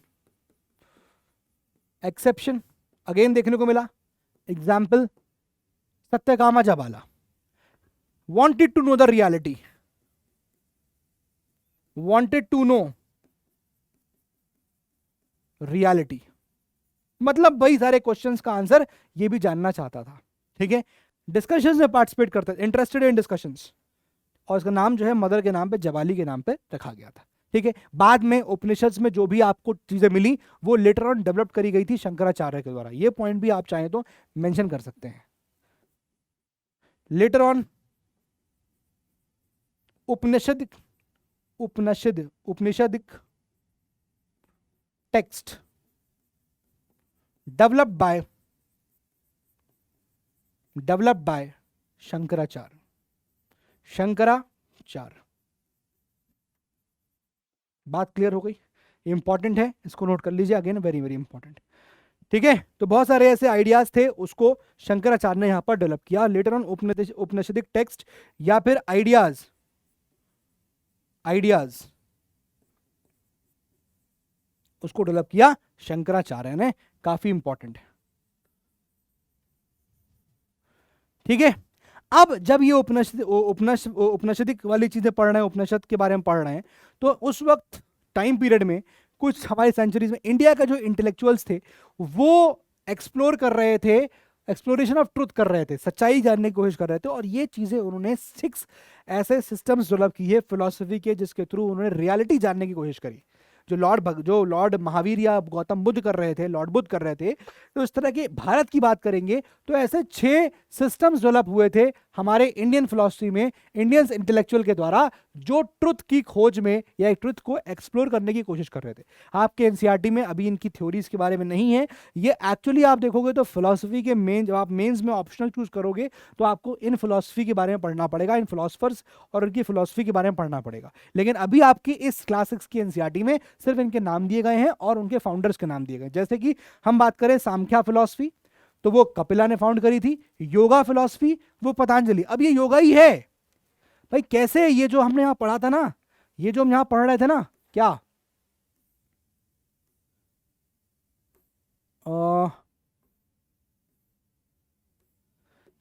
एक्सेप्शन अगेन देखने को मिला। Example Satyakama Jabala wanted to know the reality, wanted to know reality, मतलब वही सारे क्वेश्चंस का आंसर ये भी जानना चाहता था, ठीक है। डिस्कशंस में पार्टिसिपेट करता था, इंटरेस्टेड इन डिस्कशंस, और इसका नाम जो है मदर के नाम पे, जबाली के नाम पे रखा गया था, ठीक है। बाद में उपनिषद में जो भी आपको चीजें मिली वो लेटर ऑन डेवलप करी गई थी शंकराचार्य के द्वारा। ये पॉइंट भी आप चाहें तो मेंशन कर सकते हैं। Later on Upanishadic text developed by Shankaracharya. बात क्लियर हो गई, इंपॉर्टेंट है, इसको नोट कर लीजिए, अगेन वेरी वेरी इंपॉर्टेंट, ठीक है। तो बहुत सारे ऐसे आइडियाज थे, उसको शंकराचार्य ने यहां पर डेवलप किया। लेटर ऑन उपनिषदिक टेक्स्ट या फिर आइडियाज उसको डेवलप किया शंकराचार्य ने, काफी इंपॉर्टेंट है, ठीक है। अब जब ये उपनिषदिक वाली चीजें पढ़ रहे हैं, उपनिषद के बारे में पढ़ रहे हैं, तो उस वक्त टाइम पीरियड में कुछ हमारी सेंचुरीज में इंडिया का जो इंटेलेक्चुअल्स थे वो एक्सप्लोर कर रहे थे, एक्सप्लोरेशन ऑफ ट्रुथ कर रहे थे, सच्चाई जानने की कोशिश कर रहे थे। और ये चीजें उन्होंने 6 ऐसे सिस्टम्स डेवलप किए फिलॉसफी के, जिसके थ्रू उन्होंने रियलिटी जानने की कोशिश करी। जो लॉर्ड महावीर या गौतम बुद्ध कर रहे थे, लॉर्ड बुद्ध कर रहे थे, तो इस तरह के भारत की बात करेंगे तो ऐसे 6 सिस्टम्स डेवलप हुए थे हमारे इंडियन फिलॉसफी में, इंडियंस इंटेलेक्चुअल के द्वारा, जो ट्रुथ की खोज में या ट्रुथ को एक्सप्लोर करने की कोशिश कर रहे थे। आपके एनसीईआरटी में अभी इनकी थ्योरीज के बारे में नहीं है, ये एक्चुअली आप देखोगे तो फिलॉसफी के मेन, जब आप मेंस में ऑप्शनल चूज करोगे तो आपको इन फिलॉसफी के बारे में पढ़ना पड़ेगा, इन फिलोसफर्स और उनकी फिलॉसफी के बारे में पढ़ना पड़ेगा। लेकिन अभी आपकी इस क्लास 6 की एनसीईआरटी में सिर्फ इनके नाम दिए गए हैं और उनके फाउंडर्स के नाम दिए गए। जैसे कि हम बात करें सांख्या फिलॉसफी, तो वो कपिला ने फाउंड करी थी। योगा फिलॉसफी वो पतंजलि। अब ये योगा ही है भाई, कैसे? ये जो हमने यहां पढ़ा था ना, ये जो हम यहां पढ़ रहे थे ना, क्या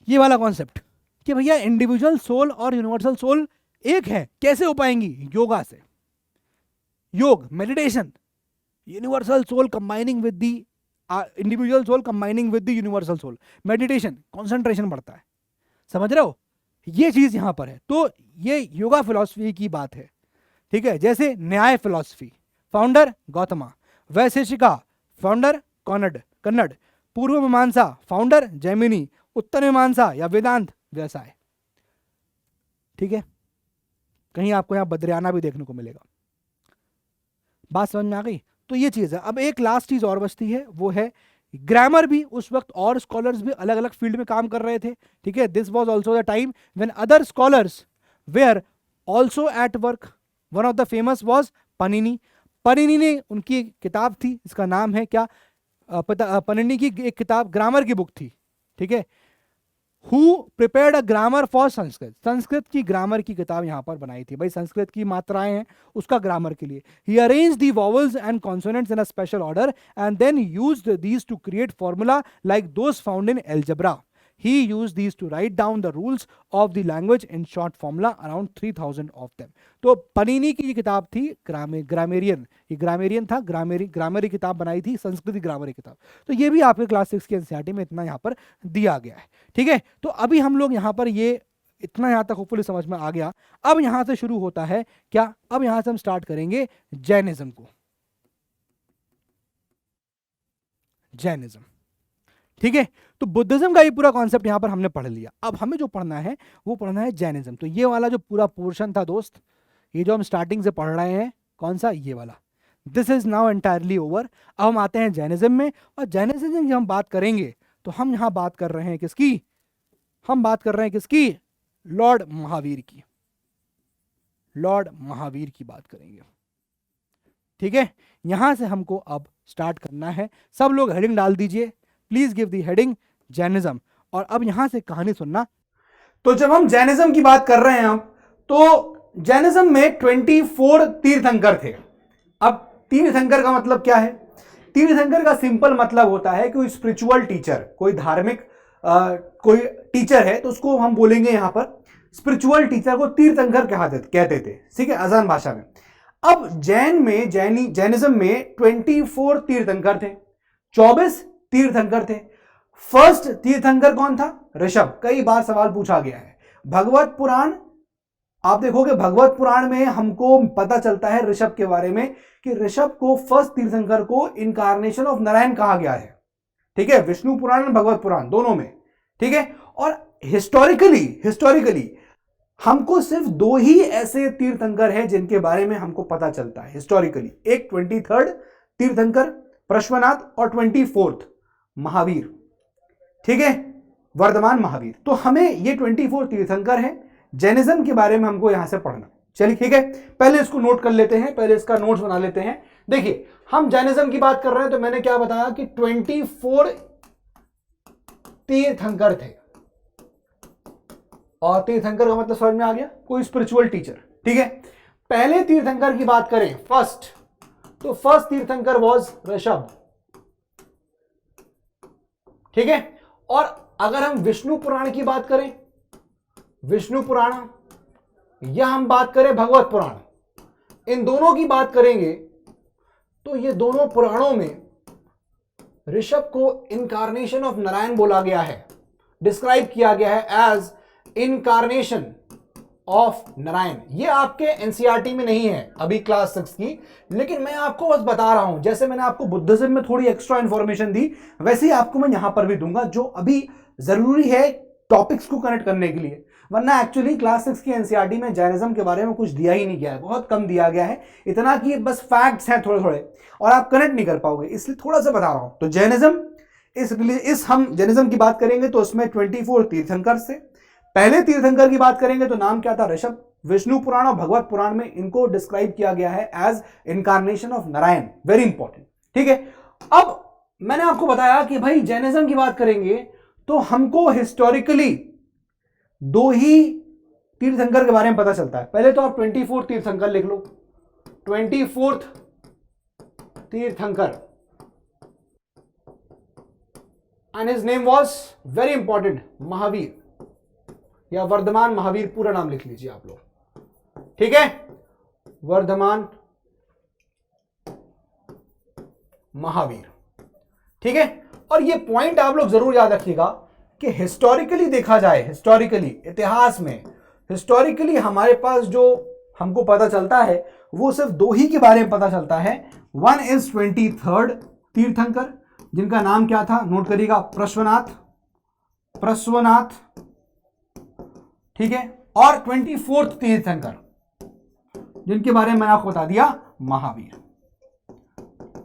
ये वाला कॉन्सेप्ट कि भैया इंडिविजुअल सोल और यूनिवर्सल सोल एक है, कैसे हो पाएंगी? योगा से। योग, meditation, universal soul combining with the individual soul combining with the universal soul, meditation, concentration बढ़ता है। समझ रहे हो? ये चीज यहां पर है। तो ये योगा फिलॉसफी की बात है, ठीक है। जैसे Nyaya philosophy, founder Gautama. Vaisheshika, founder Kanada. Purva Mimamsa, founder Jaimini. उत्तर मीमांसा या वेदांत व्यवसाय, ठीक है। कहीं आपको यहां बद्रियाना भी देखने को मिलेगा। बात समझ में आ गई? तो ये चीज है। अब एक लास्ट चीज और बचती है, वो है ग्रामर भी। उस वक्त और स्कॉलर्स भी अलग अलग फील्ड में काम कर रहे थे, ठीक है। This was also the time when other scholars where also at work. One of the famous was Panini. Panini ने, उनकी किताब थी, इसका नाम है क्या, पनिनी की एक किताब ग्रामर की बुक थी, ठीक है। Who prepared a grammar for Sanskrit. Sanskrit की ग्रामर की किताब यहां पर बनाई थी भाई, संस्कृत की मात्राएं हैं उसका ग्रामर के लिए। He arranged the vowels and consonants in a special order and then used these to create formula like those found in algebra. He used these to write down the rules of the language in short formula, around 3000 of them. तो पनीनी की किताब थी grammarian, ये grammarian था, ग्रामरी किताब बनाई थी, संस्कृत ग्रामरी किताब। तो ये भी आपके क्लास 6 की एनसीईआरटी में इतना यहाँ पर दिया गया है, ठीक है। तो अभी हम लोग यहाँ पर ये इतना यहाँ तक होपफुली समझ में आ गया। अब यहाँ से शुरू होता है क्या, अब यहाँ से हम स्टार्ट करेंगे जैनिज्म को। जैनिज्म, ठीक है। तो बुद्धिज्म का ये पूरा कॉन्सेप्ट यहां पर हमने पढ़ लिया। अब हमें जो पढ़ना है वो पढ़ना है जैनिज्म। तो ये वाला जो पूरा पोर्शन था दोस्त, ये जो हम स्टार्टिंग से पढ़ रहे हैं, कौन सा, ये वाला, this is now entirely over. अब हम आते हैं जैनिज्म में, और जैनिज्म की हम बात करेंगे तो हम यहां बात कर रहे हैं किसकी, हम बात कर रहे हैं किसकी, लॉर्ड महावीर की। लॉर्ड महावीर की बात करेंगे, ठीक है। यहां से हमको अब स्टार्ट करना है। सब लोग हेडिंग डाल दीजिए, please give the heading Jainism. और अब यहां से कहानी सुनना। तो जब हम जैनिज्म की बात कर रहे हैं अब, तो जैनिज्म में 24 तीर्थंकर थे। अब तीर्थंकर का मतलब क्या है? तीर्थंकर का सिंपल मतलब होता है कोई स्पिरिचुअल टीचर, कोई धार्मिक कोई टीचर है तो उसको हम बोलेंगे यहां पर स्पिरिचुअल टीचर को तीर्थंकर कहते थे, ठीक है, आसान भाषा में। अब जैनिज्म में 24 तीर्थंकर थे, 24 तीर्थंकर थे। फर्स्ट तीर्थंकर कौन था? ऋषभ। कई बार सवाल पूछा गया है। भगवत पुराण, आप देखोगे भगवत पुराण में हमको पता चलता है ऋषभ के बारे में कि ऋषभ को, फर्स्ट तीर्थंकर को इनकारनेशन ऑफ नारायण कहा गया है, ठीक है, विष्णु पुराण और भगवत पुराण दोनों में, ठीक है। और हिस्टोरिकली हमको सिर्फ 2 ही ऐसे तीर्थंकर हैं जिनके बारे में हमको पता चलता है हिस्टोरिकली। एक 23rd तीर्थंकर पार्श्वनाथ और 24th महावीर, ठीक है, वर्धमान महावीर। तो हमें ये 24 तीर्थंकर हैं। जैनिज्म के बारे में हमको यहां से पढ़ना। चलिए ठीक है, पहले इसको नोट कर लेते हैं, पहले इसका नोट्स बना लेते हैं। देखिए हम जैनिज्म की बात कर रहे हैं तो मैंने क्या बताया कि 24 तीर्थंकर थे। और तीर्थंकर का मतलब समझ में आ गया, कोई स्पिरिचुअल टीचर, ठीक है। पहले तीर्थंकर की बात करें फर्स्ट, तो फर्स्ट तीर्थंकर वाज ऋषभ, ठीक है। और अगर हम विष्णु पुराण की बात करें, विष्णु पुराण, या हम बात करें भगवत पुराण, इन दोनों की बात करेंगे तो ये दोनों पुराणों में ऋषभ को इनकारनेशन ऑफ नारायण बोला गया है, डिस्क्राइब किया गया है एज इनकारनेशन ऑफ नारायण। ये आपके एनसीईआरटी में नहीं है अभी क्लास 6 की, लेकिन मैं आपको बस बता रहा हूं, जैसे मैंने आपको बुद्धिज्म में थोड़ी एक्स्ट्रा इंफॉर्मेशन दी, वैसे ही आपको मैं यहां पर भी दूंगा, जो अभी जरूरी है टॉपिक्स को कनेक्ट करने के लिए। वरना एक्चुअली क्लास 6 की एनसीईआरटी में जैनिज्म के बारे में कुछ दिया ही नहीं गया है, बहुत कम दिया गया है, इतना कि बस फैक्ट्स हैं थोड़े थोड़े, और आप कनेक्ट नहीं कर पाओगे, इसलिए थोड़ा सा बता रहा हूं। तो जैनिज्म, इस हम जैनिज्म की बात करेंगे तो उसमें 24 तीर्थंकर से पहले तीर्थंकर की बात करेंगे तो नाम क्या था? ऋषभ। विष्णु पुराण और भगवत पुराण में इनको डिस्क्राइब किया गया है as incarnation of Narayan. Very important, ठीक है। अब मैंने आपको बताया कि भाई जैनिज्म की बात करेंगे तो हमको हिस्टोरिकली दो ही तीर्थंकर के बारे में पता चलता है। पहले तो आप 24 तीर्थंकर लिख लो, 24 तीर्थंकर, and his name was very important Mahavir, या वर्धमान महावीर, पूरा नाम लिख लीजिए आप लोग, ठीक है, वर्धमान महावीर, ठीक है। और ये पॉइंट आप लोग जरूर याद रखिएगा कि हिस्टोरिकली देखा जाए, हिस्टोरिकली इतिहास में हिस्टोरिकली हमारे पास जो हमको पता चलता है वो सिर्फ दो ही के बारे में पता चलता है। वन इज 23rd तीर्थंकर, जिनका नाम क्या था? नोट करिएगा, प्रश्वनाथ, ठीक है। और 24th तीर्थंकर, जिनके बारे में मैंने आपको बता दिया, महावीर।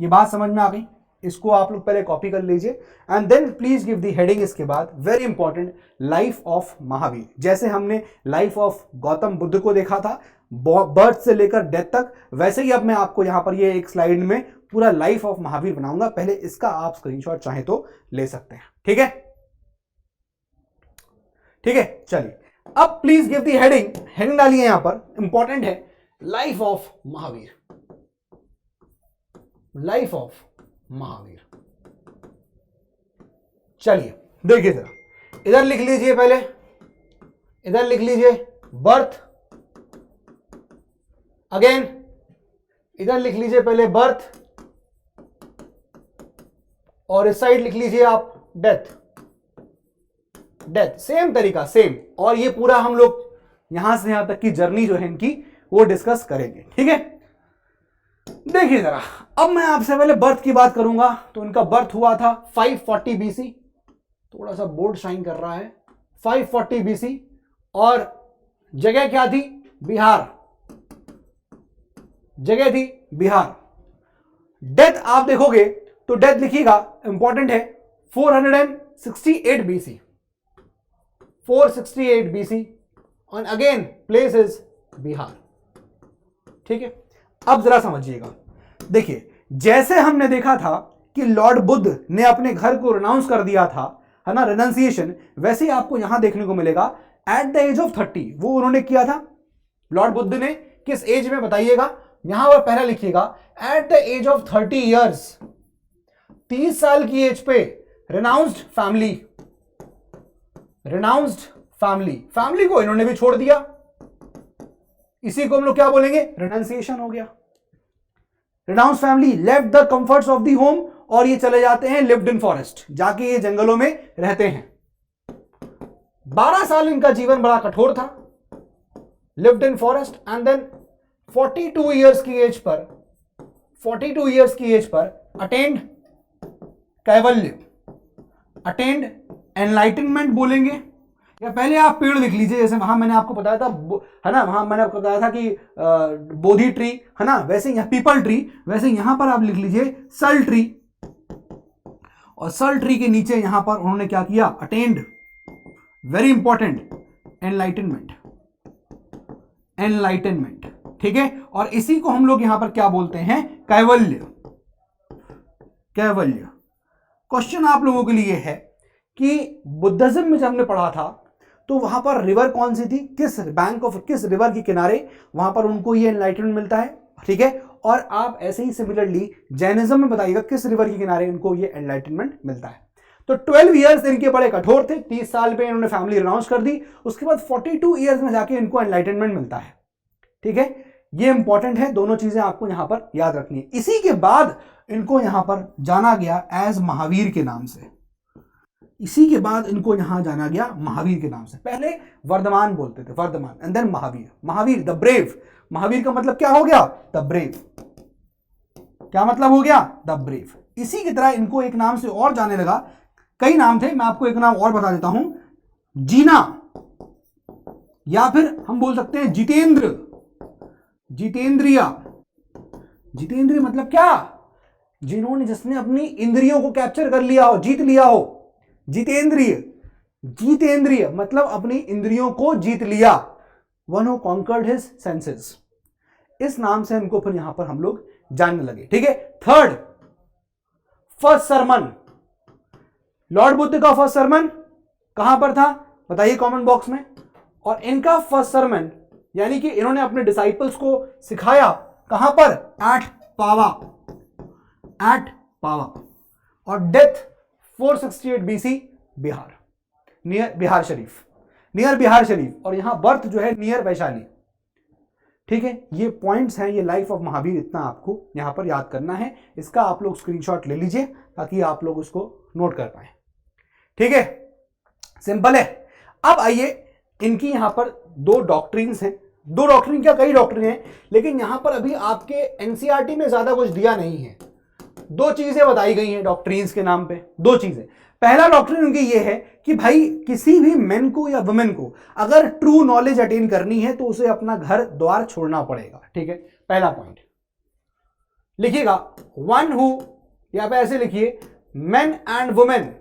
ये बात समझ में आ गई? इसको आप लोग पहले कॉपी कर लीजिए and then please give the heading इसके बाद, very important, life of Mahavir. जैसे हमने लाइफ ऑफ गौतम बुद्ध को देखा था बर्थ से लेकर डेथ तक, वैसे ही अब मैं आपको यहां पर ये एक स्लाइड में पूरा लाइफ ऑफ महावीर बनाऊंगा। पहले इसका आप स्क्रीनशॉट चाहे तो ले सकते हैं, ठीक है, ठीक है। चलिए अब प्लीज गिव दी हेडिंग डालिए यहां पर, इंपॉर्टेंट है, life of Mahavir, life of Mahavir. चलिए देखिए जरा, इधर लिख लीजिए, पहले इधर लिख लीजिए बर्थ, अगेन इधर लिख लीजिए पहले बर्थ, और इस साइड लिख लीजिए आप डेथ, डेथ, सेम तरीका, सेम। और ये पूरा हम लोग यहां से यहां तक की जर्नी जो है इनकी वो डिस्कस करेंगे, ठीक है। देखिए जरा, अब मैं आपसे पहले बर्थ की बात करूंगा तो इनका बर्थ हुआ था 540 बीसी, थोड़ा सा बोर्ड शाइन कर रहा है, 540 बीसी, और जगह क्या थी? बिहार, जगह थी बिहार। डेथ आप देखोगे तो डेथ लिखिएगा, इंपॉर्टेंट है, 468 बीसी, 468 BC, और अगेन प्लेस इज बिहार, ठीक है। अब जरा समझिएगा, देखिए जैसे हमने देखा था कि लॉर्ड बुद्ध ने अपने घर को रिनाउंस कर दिया था, है ना, रिनाउंसिएशन, वैसे ही आपको यहां देखने को मिलेगा एट द एज ऑफ 30, वो उन्होंने किया था। लॉर्ड बुद्ध ने किस एज में बताइएगा? यहां पर पहला लिखिएगा, at the age of 30 years, 30 साल की एज पे renounced family, renounced family, family को इन्होंने भी छोड़ दिया, इसी को हम लोग क्या बोलेंगे? रिनाउंसिएशन हो गया। Renounce family left the comforts of the home, और ये चले जाते हैं लिव्ड इन फॉरेस्ट, जाके ये जंगलों में रहते हैं। 12 साल इनका जीवन बड़ा कठोर था, lived in forest, and then 42 years की एज पर, 42 ईयर्स की एज पर अटेंड कैवल्य, अटेंड एनलाइटनमेंट बोलेंगे, या पहले आप पेड़ लिख लीजिए, जैसे वहां मैंने आपको बताया था, है ना, वहां मैंने आपको बताया था कि बोधि ट्री, है ना, वैसे यहाँ पीपल ट्री, वैसे यहां पर आप लिख लीजिए सल ट्री, और सल ट्री के नीचे यहां पर उन्होंने क्या किया? Attend, very important, enlightenment, enlightenment, ठीक है। और इसी को हम लोग यहां पर क्या बोलते हैं? कैवल्य, कैवल्य। क्वेश्चन आप लोगों के लिए है कि बुद्धिज्म में जब हमने पढ़ा था तो वहां पर रिवर कौन सी थी? किस बैंक ऑफ, किस रिवर के किनारे वहां पर उनको ये एनलाइटनमेंट मिलता है, ठीक है। और आप ऐसे ही सिमिलरली जैनिज्म में बताइएगा किस रिवर के किनारे इनको ये एनलाइटनमेंट मिलता है। तो 12 ईयर्स इनके बड़े कठोर थे, 30 साल पे इन्होंने फैमिली रिनाउंस कर दी, उसके बाद 42 ईयर्स में जाके इनको एनलाइटनमेंट मिलता है, ठीक है। ये इंपॉर्टेंट है, दोनों चीजें आपको यहां पर याद रखनी है। इसी के बाद इनको यहां पर जाना गया एज महावीर के नाम से, इसी के बाद इनको यहां जाना गया महावीर के नाम से। पहले वर्धमान बोलते थे, Vardhaman, and then Mahavir. Mahavir the brave, Mahavir का मतलब क्या हो गया? The brave. क्या मतलब हो गया? The brave. इसी की तरह इनको एक नाम से और जाने लगा, कई नाम थे, मैं आपको एक नाम और बता देता हूं, जीना, या फिर हम बोल सकते हैं जितेंद्र, जितेंद्रिया। जितेंद्रिय मतलब क्या? जिन्होंने, जिसने अपनी इंद्रियों को कैप्चर कर लिया हो, जीत लिया हो, जितेंद्रिय। जितेंद्रिय मतलब अपनी इंद्रियों को जीत लिया, one who conquered his senses. इस नाम से इनको फिर यहां पर हम लोग जानने लगे। ठीक है। Third, first sermon. Lord Buddha का फर्स्ट सरमन कहां पर था बताइए कमेंट बॉक्स में। और इनका फर्स्ट सरमन यानी कि इन्होंने अपने डिसाइपल्स को सिखाया कहां पर? At Pava, at Pava. और death 468 BC, Bihar, near Bihar Sharif, near Bihar Sharif. और यहां बर्थ जो है नियर वैशाली। ठीक है, ये पॉइंट्स हैं, ये लाइफ ऑफ महावीर, इतना आपको यहां पर याद करना है। इसका आप लोग स्क्रीनशॉट ले लीजिए ताकि आप लोग उसको नोट कर पाए। ठीक है, सिंपल है। अब आइए, इनकी यहां पर दो डॉक्ट्रिन्स हैं, दो डॉक्ट्रिन क्या, कई डॉक्ट्रिन हैं, लेकिन यहां पर अभी आपके एनसीईआरटी में ज्यादा कुछ दिया नहीं है। दो चीजें बताई गई हैं डॉक्ट्रिन्स के नाम पे, दो चीजें। पहला डॉक्ट्रिन उनकी ये है कि भाई किसी भी मेन को या वुमेन को अगर ट्रू नॉलेज अटेन करनी है तो उसे अपना घर द्वार छोड़ना पड़ेगा। ठीक है, पहला पॉइंट लिखिएगा, वन हु, या पे ऐसे लिखिए, men and women,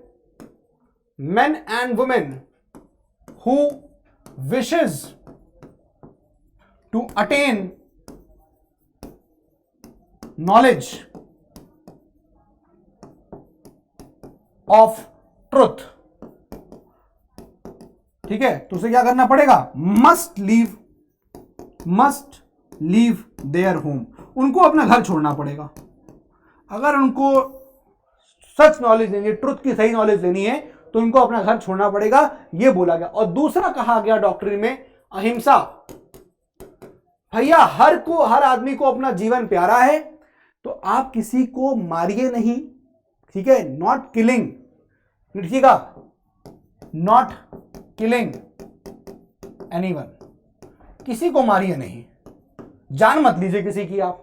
men and women who wishes to attain knowledge of truth. ठीक है, तो उसे क्या करना पड़ेगा? Must leave their home. उनको अपना घर छोड़ना पड़ेगा। अगर उनको सच नॉलेज लेनी है, ट्रुथ की सही नॉलेज लेनी है, तो उनको अपना घर छोड़ना पड़ेगा, यह बोला गया। और दूसरा कहा गया डॉक्ट्रिन में, अहिंसा। भैया हर आदमी को अपना जीवन प्यारा है, तो आप किसी को मारिए नहीं। ठीक है, नॉट किलिंग, लिखिएगा, नॉट किलिंग एनीवन, किसी को मारिए नहीं, जान मत लीजिए किसी की आप।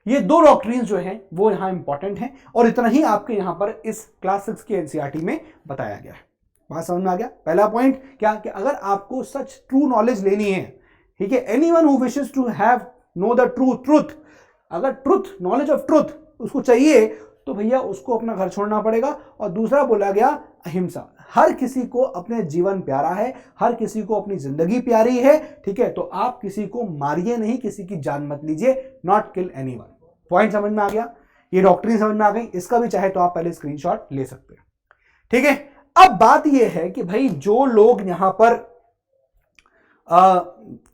ये दो डॉक्ट्रिन जो हैं वो यहां इंपॉर्टेंट हैं, और इतना ही आपके यहां पर इस क्लास 6 की एनसीईआरटी में बताया गया है। बात समझ में आ गया? पहला पॉइंट क्या, कि अगर आपको सच ट्रू नॉलेज लेनी है, ठीक है, anyone who wishes to have know the truth, अगर ट्रुथ, नॉलेज ऑफ ट्रुथ उसको चाहिए, तो भैया उसको अपना घर छोड़ना पड़ेगा। और दूसरा बोला गया अहिंसा, हर किसी को अपने जीवन प्यारा है, हर किसी को अपनी जिंदगी प्यारी है। ठीक है, तो आप किसी को मारिए नहीं, किसी की जान मत लीजिए, नॉट किल एनीवन। पॉइंट समझ में आ गया? ये डॉक्ट्रिन समझ में आ गई? इसका भी चाहे तो आप पहले स्क्रीनशॉट ले सकते हैं। ठीक है, अब बात यह है कि भाई जो लोग यहां पर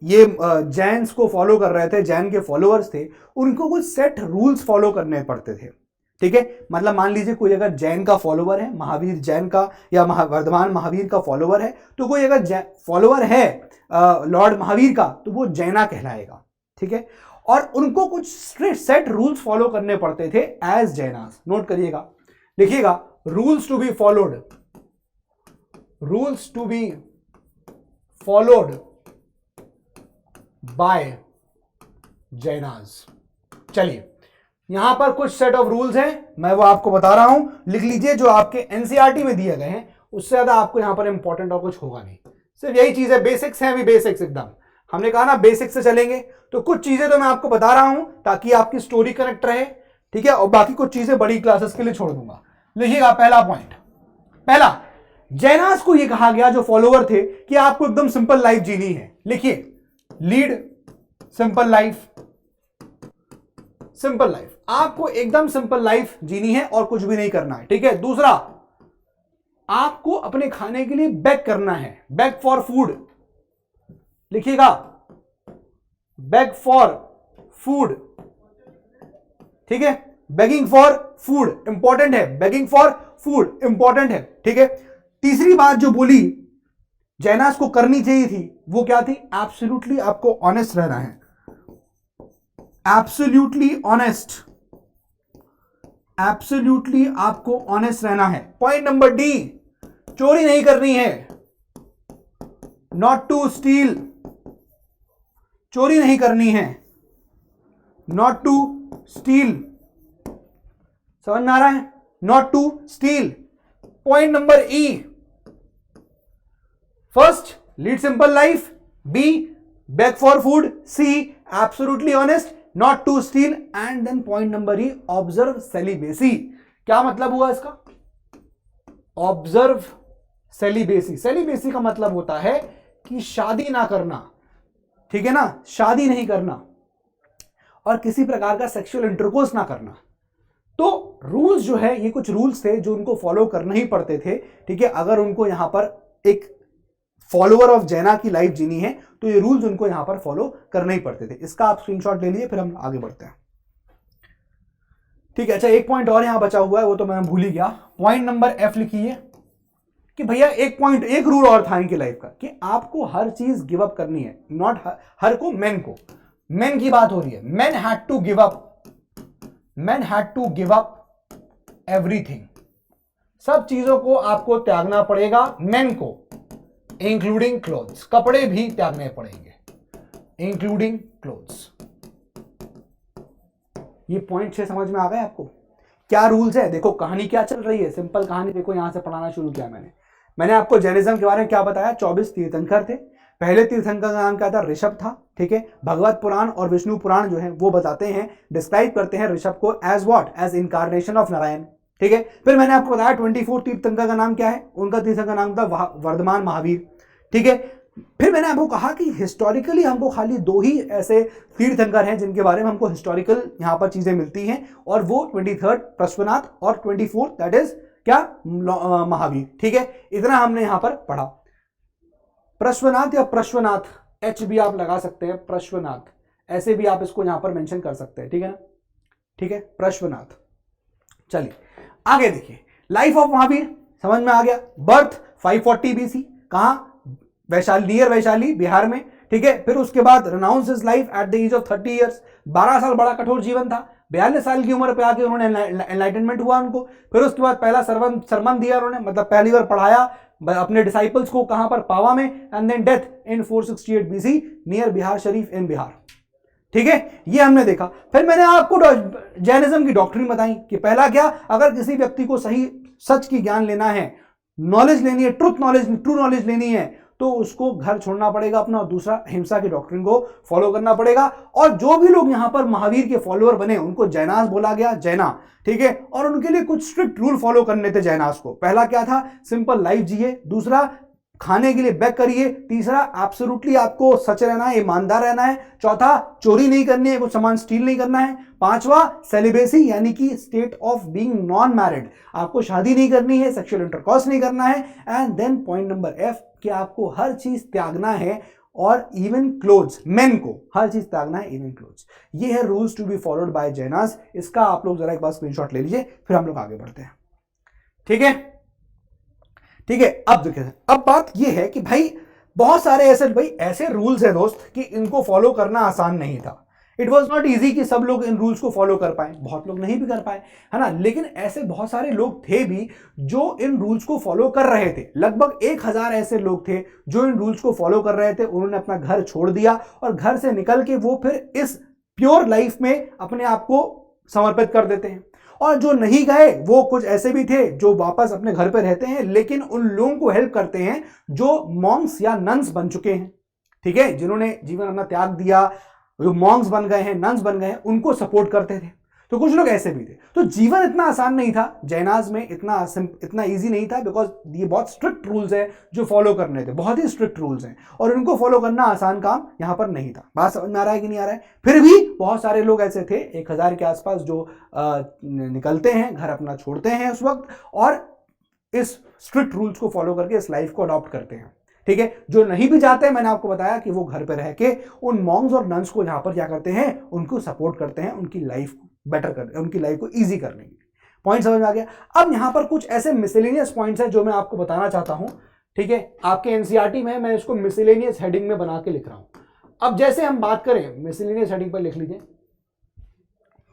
ये जैन्स को फॉलो कर रहे थे, जैन के फॉलोअर्स थे, उनको कुछ सेट रूल्स फॉलो करने पड़ते थे। ठीक है, मतलब मान लीजिए कोई अगर जैन का फॉलोवर है, महावीर जैन का या वर्धमान महावीर का फॉलोवर है, तो कोई अगर फॉलोवर है लॉर्ड महावीर का, तो वो जैना कहलाएगा। ठीक है, और उनको कुछ सेट रूल्स फॉलो करने पड़ते थे एज जैनास। नोट करिएगा, लिखिएगा, rules to be followed, rules to be followed by Jainas. चलिए, यहां पर कुछ सेट ऑफ रूल्स हैं, मैं वो आपको बता रहा हूं, लिख लीजिए। जो आपके एनसीईआरटी में दिए गए हैं उससे ज्यादा आपको यहां पर इंपॉर्टेंट और कुछ होगा नहीं, सिर्फ यही चीज है, बेसिक्स हैं अभी, बेसिक्स एकदम। हमने कहा ना बेसिक्स से चलेंगे, तो कुछ चीजें तो मैं आपको बता रहा हूं ताकि आपकी स्टोरी कनेक्ट रहे। ठीक है, और बाकी कुछ चीजें बड़ी क्लासेस के लिए छोड़ दूंगा। लिखिएगा, पहला पॉइंट, पहला, जैनास को यह कहा गया, जो फॉलोवर थे, कि आपको एकदम सिंपल लाइफ जीनी है। लिखिए, lead simple life, simple life, आपको एकदम सिंपल लाइफ जीनी है और कुछ भी नहीं करना है। ठीक है, दूसरा, आपको अपने खाने के लिए बेग करना है, बेग फॉर फूड। लिखिएगा, बेग फॉर फूड। ठीक है, बेगिंग फॉर फूड इंपॉर्टेंट है, बेगिंग फॉर फूड इंपॉर्टेंट है। ठीक है, तीसरी बात जो बोली जैनास को करनी चाहिए थी, वो क्या थी? एब्सोल्युटली आपको ऑनेस्ट रहना है, एब्सोल्युटली ऑनेस्ट, एब्सोल्युटली आपको ऑनेस्ट रहना है। पॉइंट नंबर डी, चोरी नहीं करनी है, नॉट टू स्टील, चोरी नहीं करनी है, नॉट टू स्टील, समझ में आ रहा है, not to steal. Point number E, first lead simple life, be beg for food, C absolutely honest, not to steal, and then point number E observe celibacy। क्या मतलब हुआ इसका? ऑब्जर्व सेलिबेसी, सेलिबेसी का मतलब होता है कि शादी ना करना, ठीक है ना, शादी नहीं करना और किसी प्रकार का सेक्सुअल इंटरकोर्स ना करना। तो रूल्स जो है, ये कुछ रूल्स थे जो उनको फॉलो करने ही पड़ते थे, ठीक है, अगर उनको यहां पर एक फॉलोअर ऑफ जैना की लाइफ जीनी है तो ये रूल्स उनको यहां पर फॉलो करने ही पड़ते थे। इसका आप स्क्रीनशॉट ले लीजिए, फिर हम आगे बढ़ते हैं, ठीक है। अच्छा, एक पॉइंट और यहां बचा हुआ है, वो तो मैं भूल ही गया। पॉइंट नंबर एफ लिखिए कि भैया एक पॉइंट, एक रूल और था इनकी लाइफ का कि आपको हर चीज गिव अप करनी है, नॉट हर को, मेन को, मेन की बात हो रही है, men had to give up, men had to give up everything, सब चीजों को आपको त्यागना पड़ेगा, मेन को, इंक्लूडिंग क्लोथ्स, कपड़े भी त्यागने पड़ेंगे, इंक्लूडिंग क्लोथ्स। ये पॉइंट 6 समझ में आ गए आपको? क्या रूल्स है? देखो कहानी क्या चल रही है, सिंपल कहानी देखो, यहां से पढ़ाना शुरू किया मैंने आपको जैनिज्म के बारे में क्या बताया, 24 तीर्थंकर थे। पहले तीर्थंकर का नाम क्या था? ऋषभ था, ठीक है। भगवत पुराण और विष्णु पुराण जो है वो बताते हैं, डिस्क्राइब करते हैं ऋषभ को as what, as incarnation of Narayan, ठीक है। फिर मैंने आपको बताया 24 तीर्थंकर का नाम क्या है, उनका तीर्थंकर का नाम था वर्धमान महावीर, ठीक है। फिर मैंने आपको कहा कि हिस्टोरिकली हमको खाली 2 ही ऐसे तीर्थंकर हैं जिनके बारे में हमको हिस्टोरिकल यहां पर चीजें मिलती हैं, और वो 23 प्रश्वनाथ और 24 दैट इज क्या, महावीर, ठीक है। इतना हमने यहां पर पढ़ा। प्रश्वनाथ या प्रश्वनाथ, एच भी आप लगा सकते हैं, प्रश्वनाथ ऐसे भी आप इसको यहां पर मेंशन कर सकते हैं, ठीक है ना, ठीक है, प्रश्वनाथ। चलिए आगे देखिए, लाइफ ऑफ महावीर समझ में आ गया। बर्थ 540 BC, कहां, वैशाली, नियर वैशाली, बिहार में, ठीक है। फिर उसके बाद renounced his life at the age of 30 years, 12 साल बड़ा कठोर जीवन था। 42 साल की उम्र पे आके उन्होंने एनलाइटनमेंट हुआ उनको। फिर उसके बाद पहला सरमन दिया उन्होंने, मतलब पहली बार पढ़ाया अपने डिसाइपल्स को, कहां पर, पावा में। And then death in 468 BC near Bihar Sharif in Bihar, ठीक है। ये हमने देखा। फिर मैंने आपको जैनिज्म की डॉक्ट्रिन बताई कि पहला क्या, अगर किसी व्यक्ति को सही सच की ज्ञान लेना है, नॉलेज लेनी है, ट्रूथ नॉलेज, ट्रू नॉलेज लेनी है, तो उसको घर छोड़ना पड़ेगा अपना, और दूसरा अहिंसा की डॉक्ट्रिन को फॉलो करना पड़ेगा। और जो भी लोग यहां पर महावीर के फॉलोअर बने उनको जैनास बोला गया, जैना, ठीक है। और उनके लिए कुछ स्ट्रिक्ट रूल फॉलो करने थे जैनास को। पहला क्या था, सिंपल लाइफ जिए। दूसरा, खाने के लिए बेग करिए। तीसरा, एब्सोल्युटली आपको सच रहना है, ईमानदार रहना है। चौथा, चोरी नहीं करनी है, कुछ सामान स्टील नहीं करना है। पांचवा, सेलिबेसी यानी कि state of being non married, आपको शादी नहीं करनी है, सेक्सुअल इंटरकॉर्स नहीं करना है। And then point number F कि आपको हर चीज त्यागना है, और इवन क्लोथ्स, मेन को हर चीज त्यागना है, इवन क्लोथ्स। ये है rules to be followed by Jainas. इसका आप लोग जरा एक बार स्क्रीनशॉट ले लीजिए, फिर हम लोग आगे बढ़ते हैं, ठीक है, ठीक है। अब देखिए, अब बात यह है कि भाई बहुत सारे ऐसे रूल्स हैं दोस्त कि इनको फॉलो करना आसान नहीं था। इट वॉज नॉट ईजी कि सब लोग इन रूल्स को फॉलो कर पाए, बहुत लोग नहीं भी कर पाए, है ना। लेकिन ऐसे बहुत सारे लोग थे भी जो इन रूल्स को फॉलो कर रहे थे। लगभग 1000 ऐसे लोग थे जो इन रूल्स को फॉलो कर रहे थे। उन्होंने अपना घर छोड़ दिया और घर से निकल के वो फिर इस प्योर लाइफ में अपने आप को समर्पित कर देते हैं। और जो नहीं गए वो कुछ ऐसे भी थे जो वापस अपने घर पे रहते हैं, लेकिन उन लोगों को हेल्प करते हैं जो मॉन्क्स या नन्स बन चुके हैं, ठीक है, जिन्होंने जीवन अपना त्याग दिया, जो मॉन्क्स बन गए हैं, नन्स बन गए हैं, उनको सपोर्ट करते थे। तो कुछ लोग ऐसे भी थे। तो जीवन इतना आसान नहीं था जैनाज में, इतना इजी नहीं था, बिकॉज ये बहुत स्ट्रिक्ट रूल्स है जो फॉलो करने थे, बहुत ही स्ट्रिक्ट रूल्स हैं, और उनको फॉलो करना आसान काम यहां पर नहीं था। बात समझ में आ रहा है कि नहीं आ रहा है? फिर भी बहुत सारे लोग ऐसे थे, 1000 के आसपास, जो निकलते हैं, घर अपना छोड़ते हैं उस वक्त, और इस स्ट्रिक्ट रूल्स को फॉलो करके इस लाइफ को अडॉप्ट करते हैं, ठीक है। जो नहीं भी जाते हैं, मैंने आपको बताया कि वो घर पे रह के उन मॉन्क्स और नन्स को यहां पर क्या करते हैं, उनको सपोर्ट करते हैं, उनकी लाइफ को बेटर कर, उनकी लाइफ को इजी करने के। पॉइंट समझ में आ गया? अब यहां पर कुछ ऐसे मिसलेनियस पॉइंट्स हैं जो मैं आपको बताना चाहता हूं, ठीक है। आपके एनसीईआरटी में मैं इसको मिसलेनियस हेडिंग में बना के लिख रहा हूं। अब जैसे हम बात करें, मिसलेनियस हेडिंग पर लिख लीजिए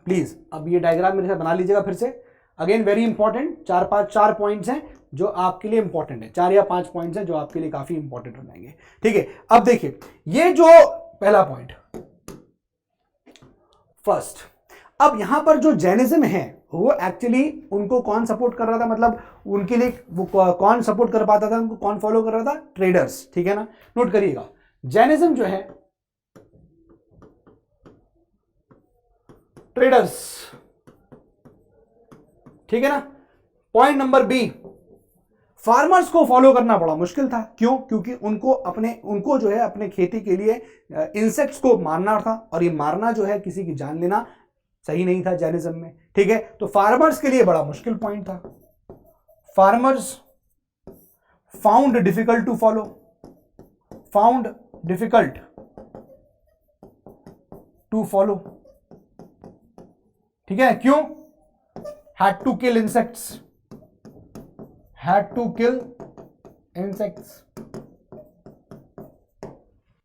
प्लीज। अब ये डायग्राम मेरे साथ बना लीजिएगा फिर से। अगेन वेरी इंपॉर्टेंट, 4 पॉइंट्स हैं, जो आपके लिए इंपॉर्टेंट है, 4 या 5 पॉइंट्स हैं जो आपके लिए काफी इंपॉर्टेंट हो जाएंगे। ठीक है, अब देखिए ये जो पहला पॉइंट फर्स्ट, अब यहां पर जो जैनिज्म है वो एक्चुअली उनको कौन सपोर्ट कर रहा था, मतलब उनके लिए वो कौन सपोर्ट कर पाता था, उनको कौन फॉलो कर रहा था, ट्रेडर्स। ठीक है ना, नोट करिएगा जैनिज्म जो है ट्रेडर्स। ठीक है ना। पॉइंट नंबर बी, फार्मर्स को फॉलो करना बड़ा मुश्किल था। क्यों? क्योंकि उनको जो है अपने खेती के लिए इंसेक्ट्स को मारना था, और ये मारना जो है किसी की जान लेना सही नहीं था जैनिज्म में। ठीक है, तो फार्मर्स के लिए बड़ा मुश्किल पॉइंट था। Farmers found difficult to follow, found difficult to follow. ठीक है, क्यों? Had to kill insects, had to kill insects.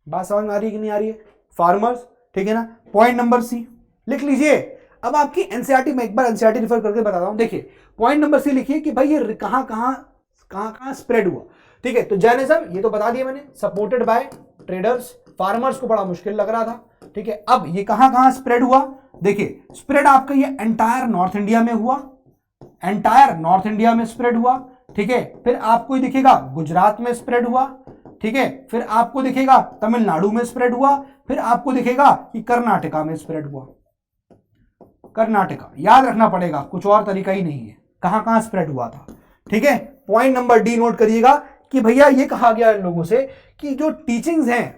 बात समझ में आ रही है कि नहीं आ रही है? फार्मर्स। ठीक है ना। पॉइंट नंबर सी लिख लीजिए। अब आपकी एनसीईआरटी में एक बार एनसीईआरटी रिफर करके बता रहा हूं। देखिए पॉइंट नंबर सी लिखिए कि भाई ये कहां स्प्रेड हुआ। ठीक है, तो जैनिज्म ये तो बता दिया मैंने, सपोर्टेड बाय ट्रेडर्स। फार्मर्स को बड़ा मुश्किल लग रहा था। ठीक है, अब ये कहां स्प्रेड हुआ? देखिए स्प्रेड आपका ये एंटायर नॉर्थ इंडिया में हुआ, एंटायर नॉर्थ इंडिया में स्प्रेड हुआ। ठीक है, फिर आपको दिखेगा गुजरात में स्प्रेड हुआ। ठीक है, फिर आपको दिखेगा तमिलनाडु में स्प्रेड हुआ, फिर आपको दिखेगा कि कर्नाटका में स्प्रेड हुआ। कर्नाटका याद रखना पड़ेगा, कुछ और तरीका ही नहीं है, कहां स्प्रेड हुआ था। ठीक है, पॉइंट नंबर डी नोट करिएगा कि भैया ये कहा गया इन लोगों से कि जो टीचिंग्स हैं,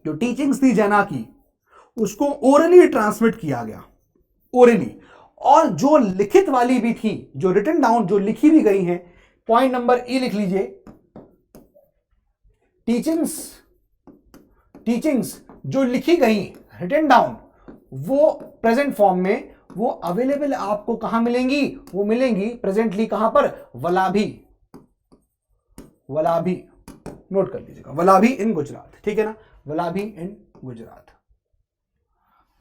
जो टीचिंग्स थी जैना की, उसको ओरली ट्रांसमिट किया गया, ओरली। और जो लिखित वाली भी थी, जो रिटन डाउन, जो लिखी भी गई हैं, पॉइंट नंबर ई लिख लीजिए, टीचिंग्स जो लिखी गई रिटन डाउन, वो प्रेजेंट फॉर्म में वो अवेलेबल आपको कहां मिलेंगी? वो मिलेंगी प्रेजेंटली कहां पर? वलाभी, वलाभी नोट कर लीजिएगा, वलाभी इन गुजरात। ठीक है ना, वलाभी इन गुजरात,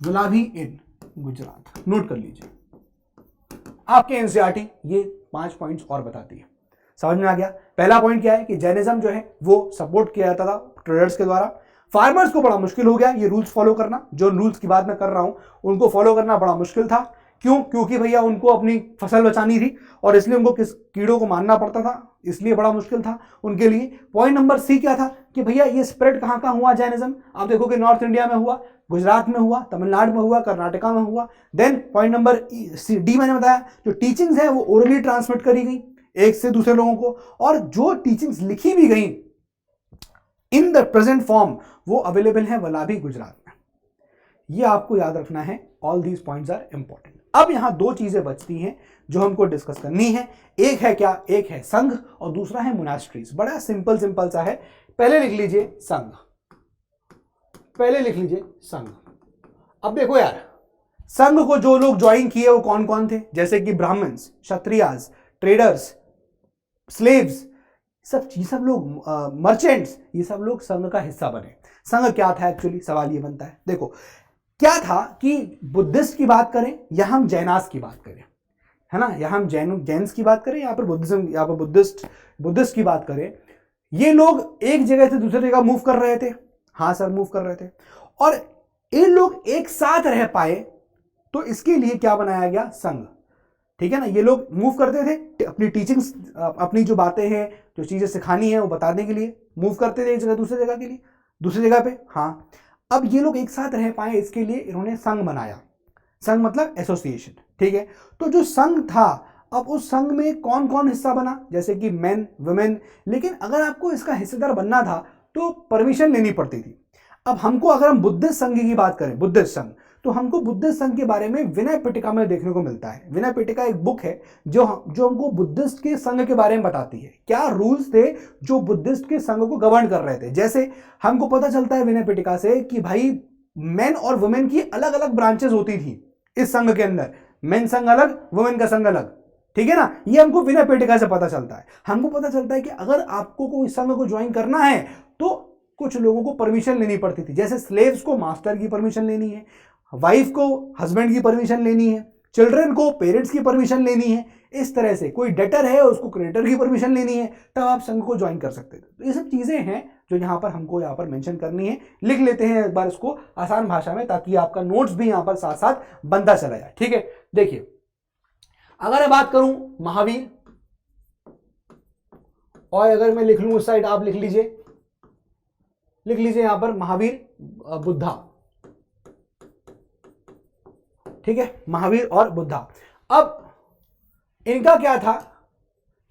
वलाभी इन गुजरात नोट कर लीजिए। आपके एनसीईआरटी ये 5 पॉइंट्स और बताती है। समझ में आ गया? पहला पॉइंट क्या है कि जैनिज्म जो है वो सपोर्ट किया जाता था ट्रेडर्स के द्वारा। फार्मर्स को बड़ा मुश्किल हो गया ये रूल्स फॉलो करना, जो रूल्स की बात मैं कर रहा हूं उनको फॉलो करना बड़ा मुश्किल था। क्यों? क्योंकि भैया उनको अपनी फसल बचानी थी और इसलिए उनको किस कीड़ों को मारना पड़ता था, इसलिए बड़ा मुश्किल था उनके लिए। पॉइंट नंबर सी क्या था कि भैया ये स्प्रेड कहां हुआ जैनिज्म? आप देखो कि नॉर्थ इंडिया में हुआ, गुजरात में हुआ, तमिलनाडु में हुआ, कर्नाटका में हुआ। देन पॉइंट नंबर डी मैंने बताया, जो टीचिंग्स है वो ओरली ट्रांसमिट करी गई एक से दूसरे लोगों को, और जो टीचिंग्स लिखी भी गई इन द प्रेजेंट फॉर्म वो अवेलेबल है वलाभी गुजरात में। ये आपको याद रखना है। All these points are important. अब यहां 2 चीजें बचती हैं जो हमको डिस्कस करनी है। एक है क्या? एक है संघ और दूसरा है मोनास्ट्रीज। बड़ा सिंपल सा है। पहले लिख लीजिए संघ, पहले लिख लीजिए संघ। अब देखो यार, संघ को जो लोग ज्वाइन किए वो कौन कौन थे? जैसे कि ब्राह्मण्स, क्षत्रियास, ट्रेडर्स, स्लेव्स, सब लोग, मर्चेंट्स, ये सब लोग संघ का हिस्सा बने। संघ क्या था एक्चुअली? सवाल ये बनता है। देखो क्या था कि बुद्धिस्ट की बात करें या हम जैनास की बात करें, है ना, या हम जैन्स की बात करें, यहाँ पर बुद्धिज्म, यहाँ पर बुद्धिस्ट की बात करें, ये लोग एक जगह से दूसरी जगह मूव कर रहे थे। हाँ सर, मूव कर रहे थे, और ये लोग एक साथ रह पाए तो इसके लिए क्या बनाया गया? संघ। ठीक है ना, ये लोग मूव करते थे अपनी टीचिंग्स, अपनी जो बातें हैं, जो चीजें सिखानी है वो बताने के लिए मूव करते थे एक जगह दूसरी जगह के लिए, दूसरी जगह पे। हाँ, अब ये लोग एक साथ रह पाए इसके लिए इन्होंने संघ बनाया। संघ मतलब एसोसिएशन। ठीक है, तो जो संघ था, अब उस संघ में कौन कौन हिस्सा बना? जैसे कि मेन, वुमेन। लेकिन अगर आपको इसका हिस्सेदार बनना था तो परमिशन लेनी पड़ती थी। अब हमको, अगर हम बुद्धिस्ट संघ की बात करें, बुद्धिस्ट संघ, तो हमको बुद्धिस्ट संघ के बारे में विनय पिटका में देखने को मिलता है। विनय पिटका एक बुक है जो हमको बुद्धिस्ट के संघ के बारे में बताती है, क्या रूल्स थे जो बुद्धिस्ट के संघ को गवर्न कर रहे थे। जैसे हमको पता चलता है विनय पिटका से कि भाई मेन और वुमेन की अलग अलग ब्रांचेस होती थी इस संघ के अंदर, मेन संघ अलग, वुमेन का संघ अलग। ठीक है ना, ये हमको विनय पिटका से पता चलता है। हमको पता चलता है कि अगर आपको कोई संघ को ज्वाइन करना है तो कुछ लोगों को परमिशन लेनी पड़ती थी। जैसे स्लेव्स को मास्टर की परमिशन लेनी है, वाइफ को हस्बैंड की परमिशन लेनी है, चिल्ड्रन को पेरेंट्स की परमिशन लेनी है, इस तरह से कोई डेटर है उसको क्रेडिटर की परमिशन लेनी है, तब आप संघ को ज्वाइन कर सकते थे। तो ये सब चीजें हैं जो यहाँ पर हमको यहाँ पर मेंशन करनी है। लिख लेते हैं एक बार इसको आसान भाषा में, ताकि आपका नोट्स भी यहाँ पर साथ साथ बनता चला जाए। ठीक है, देखिए अगर मैं बात करूं महावीर, और अगर मैं लिख लूं उस साइड, आप लिख लीजिए यहां पर महावीर बुद्धा। ठीक है, महावीर और बुद्धा। अब इनका क्या था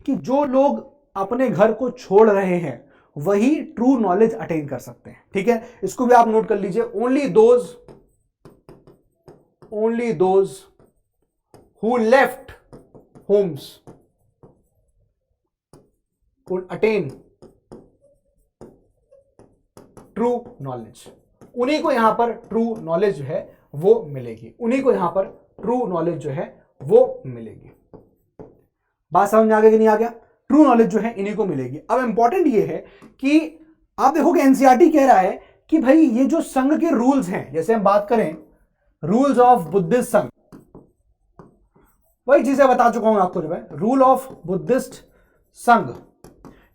कि जो लोग अपने घर को छोड़ रहे हैं वही ट्रू नॉलेज अटेन कर सकते हैं। ठीक है, इसको भी आप नोट कर लीजिए। Only those who left homes could attain true knowledge, उन्हीं को यहां पर ट्रू नॉलेज जो है वो मिलेगी, उन्हीं को यहां पर ट्रू नॉलेज जो है वो मिलेगी। बात समझ में आ गया कि नहीं आ गया? ट्रू नॉलेज जो है इन्हीं को मिलेगी। अब इंपॉर्टेंट ये है कि आप देखोगे एनसीईआरटी कह रहा है कि भाई ये जो संघ के रूल्स हैं, जैसे हम बात करें रूल्स ऑफ बुद्धिस्ट संघ, वही चीजें बता चुका हूं आपको। जो है रूल ऑफ बुद्धिस्ट संघ,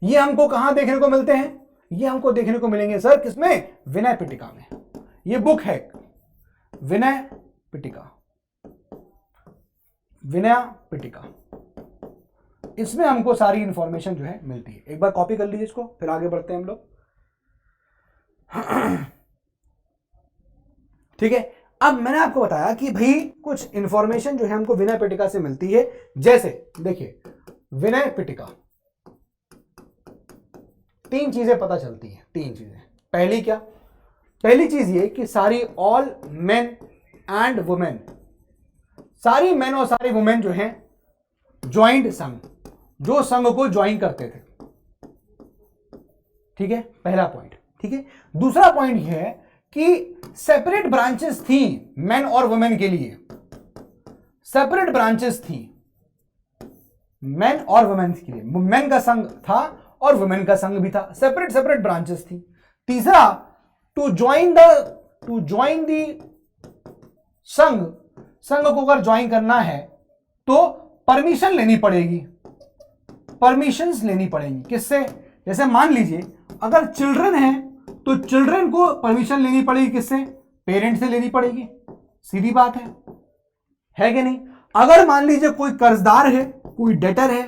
ये हमको कहां देखने को मिलते हैं? ये हमको देखने को मिलेंगे सर किसमें? विनय पिटका में। ये बुक है विनय पिटका, इसमें हमको सारी इंफॉर्मेशन जो है मिलती है। एक बार कॉपी कर लीजिए इसको, फिर आगे बढ़ते हैं हम लोग। ठीक है, अब मैंने आपको बताया कि भाई कुछ इंफॉर्मेशन जो है हमको विनय पिटका से मिलती है। जैसे देखिए विनय पिटका, तीन चीजें पता चलती हैं, तीन चीजें। पहली क्या? पहली चीज ये कि सारी ऑल मेन एंड वुमेन, सारी मेन और सारी वुमेन जो हैं ज्वाइंट संघ, जो संघ को ज्वाइन करते थे। ठीक है, पहला पॉइंट। ठीक है, दूसरा पॉइंट यह है कि सेपरेट ब्रांचेस थी मेन और वुमेन के लिए, सेपरेट ब्रांचेस थी मेन और वुमेन के लिए। मेन का संघ था और वुमेन का संघ भी था, सेपरेट सेपरेट ब्रांचेस थी। तीसरा, टू ज्वाइन द संघ को अगर ज्वाइन करना है तो परमिशन लेनी पड़ेगी, परमिशंस लेनी पड़ेंगी। किससे? जैसे मान लीजिए अगर चिल्ड्रन है तो चिल्ड्रन को परमिशन लेनी पड़ेगी किससे? पेरेंट से लेनी पड़ेगी, सीधी बात है कि नहीं? अगर मान लीजिए कोई कर्जदार है, कोई डेटर है,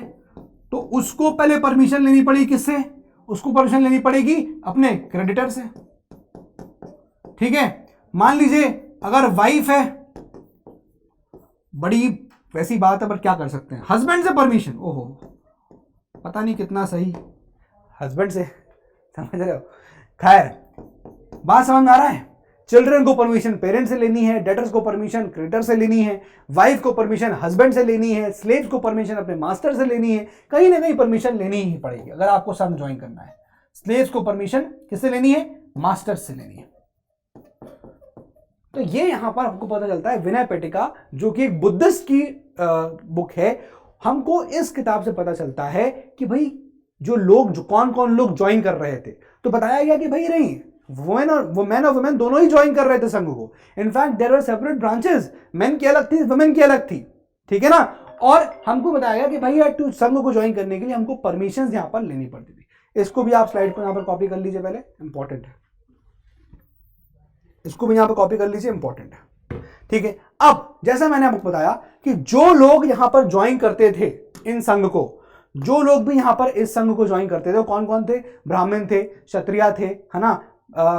तो उसको पहले परमिशन लेनी पड़ेगी किससे? उसको परमिशन लेनी पड़ेगी अपने क्रेडिटर से। ठीक है, मान लीजिए अगर वाइफ है, बड़ी वैसी बात है पर क्या कर सकते हैं, हस्बैंड से परमिशन, ओहो पता नहीं कितना सही, हस्बैंड से, समझ रहे हो? खैर बात समझ में आ रहा है? चिल्ड्रन को परमिशन पेरेंट्स से लेनी है, डेटर्स को परमिशन क्रेडिटर से लेनी है, वाइफ को परमिशन हस्बैंड से लेनी है, स्लेव्स को परमिशन अपने मास्टर से लेनी है। कहीं ना कहीं परमिशन लेनी ही पड़ेगी अगर आपको संघ ज्वाइन करना है। स्लेव्स को परमिशन किससे लेनी है? मास्टर से लेनी है। तो ये यहां पर हमको पता चलता है विनय पिटका, जो कि एक बुद्धिस्ट की बुक है, हमको इस किताब से पता चलता है कि भाई जो कौन कौन लोग ज्वाइन कर रहे थे। तो बताया गया कि भाई नहीं, वुमेन और वुमेन दोनों ही ज्वाइन कर रहे थे संघ को। In fact there were separate branches, men की अलग थी, वुमेन की अलग थी। ठीक है ना? और हमको बताया गया कि भाई यार संघ को ज्वाइन करने के लिए हमको परमिशंस यहां पर लेनी पड़ती थी। इसको भी आप स्लाइड को यहां पर कॉपी कर लीजिए, पहले इंपॉर्टेंट है, इसको भी यहां पर कॉपी कर लीजिए, इंपॉर्टेंट है। ठीक है, अब जैसा मैंने आपको बताया कि जो लोग यहां पर ज्वाइन करते थे इन संघ को, जो लोग भी यहां पर इस संघ को ज्वाइन करते थे वो कौन कौन थे? ब्राह्मण थे, क्षत्रिय थे, है ना,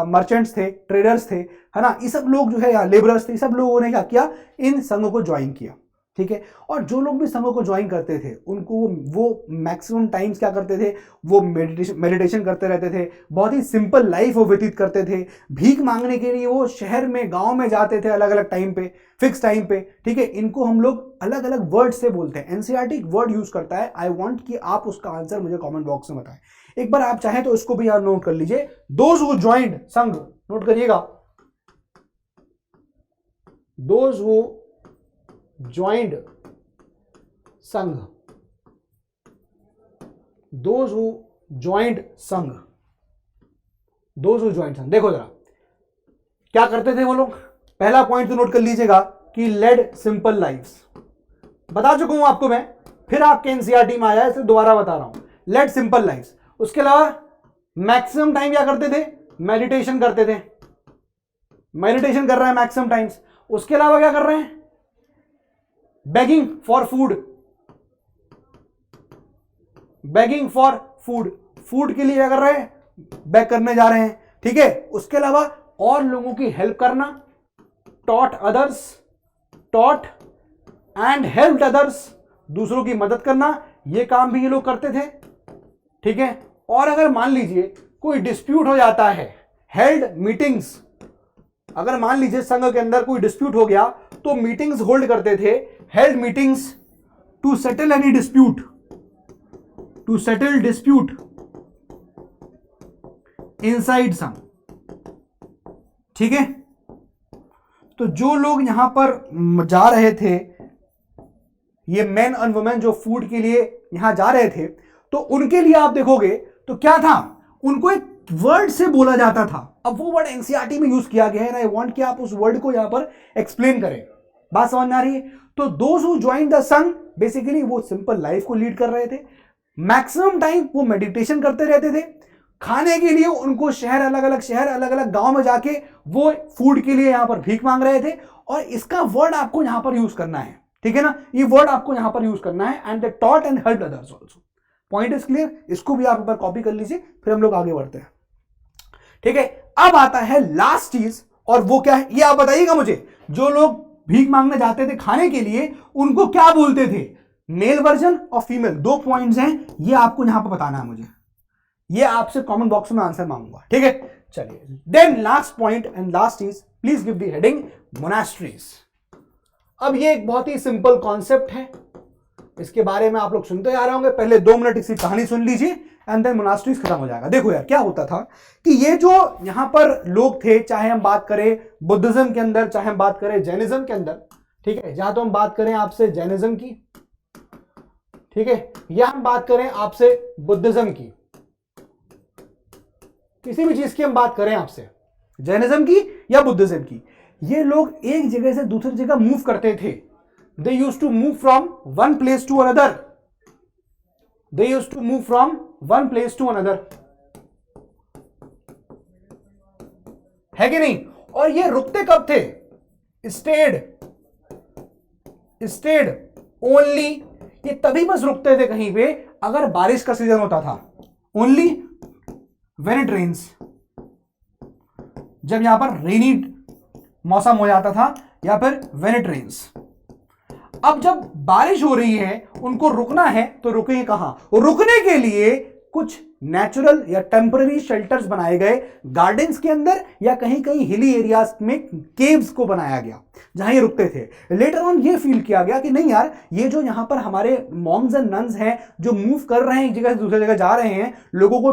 मर्चेंट्स थे, ट्रेडर्स थे, है ना, ये सब लोग जो है, या लेबरर्स थे, सब लोगों ने क्या किया? इन संघ को ज्वाइन किया। ठीक है, और जो लोग भी संघ को ज्वाइन करते थे उनको वो मैक्सिमम टाइम्स क्या करते थे? वो मेडिटेशन करते रहते थे, बहुत ही सिंपल लाइफ वो व्यतीत करते थे। भीख मांगने के लिए वो शहर में, गांव में जाते थे अलग अलग टाइम पे, फिक्स टाइम पे। ठीक है, इनको हम लोग अलग अलग वर्ड से बोलते हैं। एनसीईआरटी वर्ड यूज करता है, आई वांट कि आप उसका आंसर मुझे कमेंट बॉक्स में बताएं। एक बार आप चाहें तो इसको भी यार नोट कर लीजिए, दोज हु ज्वाइंड संघ, नोट करिएगा, दोज हु ज्वाइंड संघ, दोज हु ज्वाइंड संघ, दोज हु ज्वाइंड संघ। देखो जरा क्या करते थे वो लोग। पहला पॉइंट तो नोट कर लीजिएगा कि लेड सिंपल लाइफ्स, बता चुका हूं आपको मैं, फिर आपके एनसीईआरटी में आया है इसलिए दोबारा बता रहा हूं, लेड सिंपल लाइफ्स। उसके अलावा मैक्सिमम टाइम क्या करते थे, मेडिटेशन करते थे, मेडिटेशन कर रहे हैं मैक्सिमम टाइम्स। उसके अलावा क्या कर रहे हैं, begging for food, begging for food, food के लिए क्या कर रहे हैं, बैक करने जा रहे हैं, ठीक है। उसके अलावा और लोगों की हेल्प करना, taught others, taught and help others, दूसरों की मदद करना, ये काम भी ये लोग करते थे, ठीक है। और अगर मान लीजिए कोई डिस्प्यूट हो जाता है, हेल्ड मीटिंग्स, अगर मान लीजिए संघ के अंदर कोई डिस्प्यूट हो गया तो मीटिंग्स होल्ड करते थे, held meetings to settle any dispute, to settle dispute inside Sangh, ठीक है। तो जो लोग यहां पर जा रहे थे, ये मेन और वुमेन जो फूड के लिए यहां जा रहे थे, तो उनके लिए आप देखोगे तो क्या था, उनको एक वर्ड से बोला जाता था। अब वो वर्ड एनसीईआरटी में यूज किया गया है, आई वांट कि आप उस वर्ड को यहां पर एक्सप्लेन करें, बात समझ में आ रही है। तो दोज हु जॉइन द संघ बेसिकली वो सिंपल लाइफ को लीड कर रहे थे, मैक्सिमम टाइम वो मेडिटेशन करते रहते थे, खाने के लिए उनको शहर अलग अलग गांव में जाके वो फूड के लिए यहां पर भीख मांग रहे थे। और इसका वर्ड आपको यहां पर यूज करना है, ठीक है ना, ये वर्ड आपको यहां पर यूज करना है, and they taught and help others also. Point is clear, इसको भी आप एक बार कॉपी कर लीजिए, फिर हम लोग आगे बढ़ते हैं, ठीक है। अब आता है लास्ट चीज, और वो क्या है ये आप बताइएगा मुझे। जो लोग भीख मांगने जाते थे खाने के लिए, उनको क्या बोलते थे, मेल वर्जन और फीमेल, दो पॉइंट्स हैं, ये आपको यहां पर बताना है मुझे, ये आपसे कमेंट बॉक्स में आंसर मांगूंगा, ठीक है। चलिए, then last point and last is, please give the heading monasteries. अब ये एक बहुत ही सिंपल कॉन्सेप्ट है, इसके बारे में आप लोग सुनते आ रहे होंगे, पहले 2 मिनट इसकी कहानी सुन लीजिए एंड देन मोनास्ट्रीज खत्म हो जाएगा। देखो यार क्या होता था कि ये जो यहां पर लोग थे, चाहे हम बात करें बुद्धिज्म के अंदर, चाहे हम बात करें जैनिज्म के अंदर, ठीक है, जहां तो हम बात करें आपसे जैनिज्म की, ठीक है, या हम बात करें आपसे बुद्धिज्म की, किसी भी चीज की हम बात करें आपसे, जैनिज्म की या बुद्धिज्म की, ये लोग एक जगह से दूसरी जगह मूव करते थे। They used to move from one place to another. They used to move from one place to another. है कि नहीं? और ये रुकते कब थे? Stayed only, ये तभी बस रुकते थे कहीं पे अगर बारिश का सीजन होता था। Only when it rains, जब यहां पर रेनी मौसम हो जाता था, या फिर when it rains। अब जब बारिश हो रही है, उनको रुकना है, तो रुकेंगे कहां? रुकने के लिए कुछ नेचुरल या टेम्पररी शेल्टर्स बनाए गए, गार्डन्स के अंदर या कहीं कहीं हिली एरियाज में केव्स को बनाया गया जहां ये रुकते थे। लेटर ऑन ये फील किया गया कि नहीं यार, ये जो यहां पर हमारे मॉन्क्स एंड नन्स हैं जो मूव कर रहे हैं, एक जगह से दूसरी जगह जा रहे हैं, लोगों को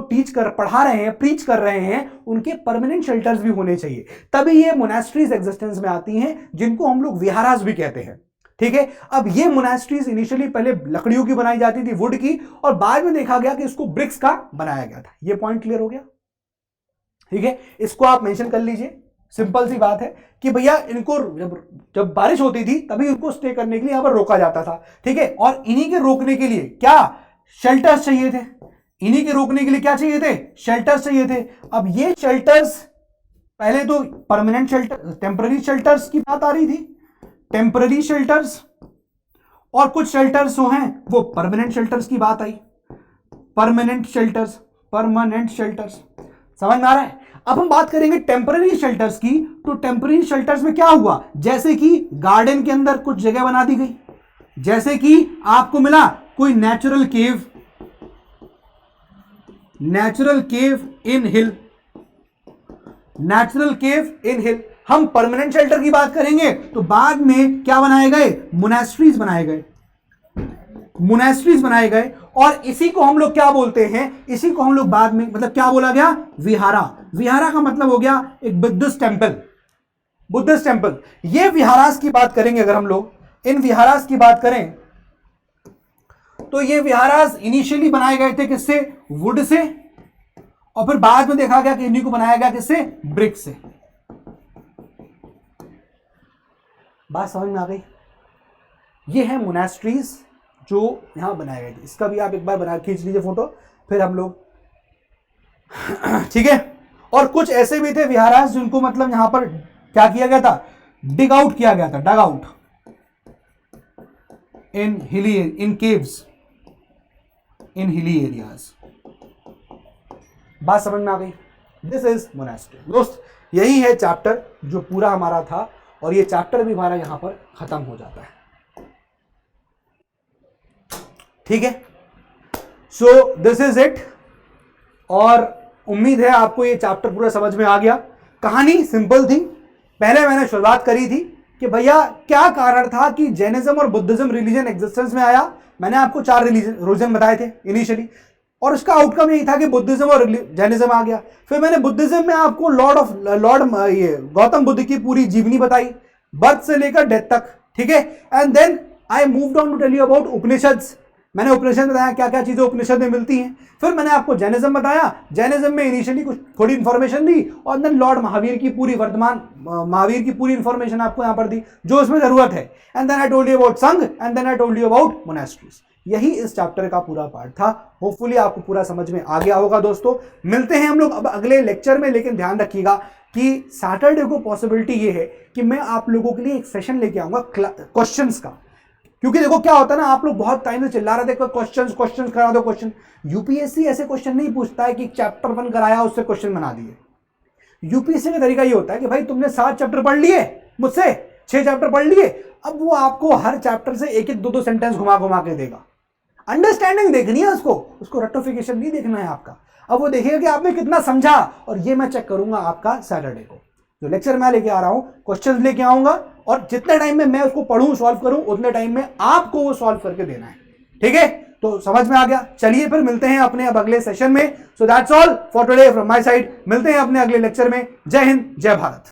पढ़ा रहे हैं, प्रीच कर रहे हैं, उनके परमानेंट शेल्टर्स भी होने चाहिए। तभी ये मोनास्ट्रीज एग्जिस्टेंस में आती हैं, जिनको हम लोग विहारास भी कहते हैं, ठीक है। अब ये मोनास्ट्रीज इनिशियली पहले लकड़ियों की बनाई जाती थी, वुड की, और बाद में देखा गया कि इसको ब्रिक्स का बनाया गया था। ये पॉइंट क्लियर हो गया, ठीक है। इसको आप मेंशन कर लीजिए, सिंपल सी बात है कि भैया इनको जब बारिश होती थी तभी इनको स्टे करने के लिए यहां पर रोका जाता था, ठीक है। और इन्हीं के रोकने के लिए क्या शेल्टर्स चाहिए थे, इन्हीं के रोकने के लिए क्या चाहिए थे, शेल्टर्स चाहिए थे। अब ये शेल्टर्स, पहले तो परमानेंट शेल्टर, टेम्पररी शेल्टर्स की बात आ रही थी, टेम्पररी शेल्टर्स, और कुछ शेल्टर्स जो हैं वो परमानेंट शेल्टर्स की बात आई, परमानेंट शेल्टर्स, समझ में आ रहा है। अब हम बात करेंगे टेम्पररी शेल्टर्स की। तो टेम्पररी शेल्टर्स में क्या हुआ, जैसे कि गार्डन के अंदर कुछ जगह बना दी गई, जैसे कि आपको मिला कोई नेचुरल केव इन हिल। हम परमानेंट शेल्टर की बात करेंगे तो बाद में क्या बनाए गए, मोनास्ट्रीज बनाए गए, और इसी को हम लोग क्या बोलते हैं, इसी को हम लोग बाद में, मतलब क्या बोला गया, विहारा का मतलब हो गया एक बुद्धिस्ट टेम्पल। ये विहारास की बात करेंगे, अगर हम लोग इन विहारास की बात करें तो ये विहारास इनिशियली बनाए गए थे किससे, वुड से, और फिर बाद में देखा गया कि इन्हीं को बनाया गया किससे, ब्रिक से। बात समझ में आ गई? ये है मोनास्ट्रीज जो यहां बनाए गए थे। इसका भी आप एक बार बना खींच लीजिए फोटो, फिर हम लोग ठीक है। और कुछ ऐसे भी थे विहारास जिनको मतलब यहां पर क्या किया गया था, डिग आउट किया गया था, डग आउट इन हिली, इन केव्स, इन हिली एरियाज। बात समझ में आ गई? This is monastery. दोस्त यही है चैप्टर जो पूरा हमारा था, और ये चैप्टर भी हमारा यहां पर खत्म हो जाता है। ठीक है, सो दिस इज इट। और उम्मीद है आपको ये चैप्टर पूरा समझ में आ गया। कहानी सिंपल थी। पहले मैंने शुरुआत करी थी कि भैया क्या कारण था कि जैनिज्म और बुद्धिज्म रिलीजन एग्जिस्टेंस में आया। मैंने आपको 4 रिलीजन बताए थे इनिशियली, और उसका आउटकम यही था कि बुद्धिज्म और जैनिज्म आ गया। फिर मैंने बुद्धिज्म में आपको लॉर्ड ये गौतम बुद्ध की पूरी जीवनी बताई, बर्थ से लेकर डेथ तक। ठीक है, and then I moved on to tell you about Upanishads. मैंने उपनिषद बताया क्या क्या चीजें उपनिषद में मिलती हैं। फिर मैंने आपको जैनिज्म बताया, जैनिज्म में इनिशियली कुछ थोड़ी इंफॉर्मेशन दी, और देन लॉर्ड महावीर की पूरी महावीर की पूरी इंफॉर्मेशन आपको यहां पर दी जो उसमें जरूरत है। And then I told you about sangha, and then I told you about monasteries. यही इस चैप्टर का पूरा पार्ट था। होपफुली आपको पूरा समझ में आ गया होगा। दोस्तों मिलते हैं हम लोग अब अगले लेक्चर में, लेकिन ध्यान रखिएगा कि सैटरडे को पॉसिबिलिटी ये है कि मैं आप लोगों के लिए एक सेशन लेके आऊंगा क्वेश्चंस का। क्योंकि देखो क्या होता है ना, आप लोग बहुत टाइम से चिल्ला रहे थे क्वेश्चन करा दो क्वेश्चन। यूपीएससी ऐसे क्वेश्चन नहीं पूछता है कि चैप्टर 1 कराया उससे क्वेश्चन बना दिए। यूपीएससी का तरीका ये होता है कि भाई तुमने 7 चैप्टर पढ़ लिए मुझसे, 6 चैप्टर पढ़ लिए, अब वो आपको हर चैप्टर से 1-1, 2-2 सेंटेंस घुमा घुमा के देगा। अंडरस्टैंडिंग देखनी है उसको रेक्टिफिकेशन नहीं देखना है आपका। अब वो देखिएगा कि आपने कितना समझा, और ये मैं चेक करूंगा आपका सैटरडे को। जो लेक्चर मैं लेके आ रहा हूं, क्वेश्चंस लेके आऊंगा, और जितने टाइम में मैं उसको पढ़ूं सॉल्व करूं उतने टाइम में आपको वो सॉल्व करके देना है। ठीक है, तो समझ में आ गया। चलिए फिर मिलते हैं अपने अब अगले सेशन में। So that's all for today from my side. मिलते हैं अपने अगले लेक्चर में। जय हिंद, जय भारत।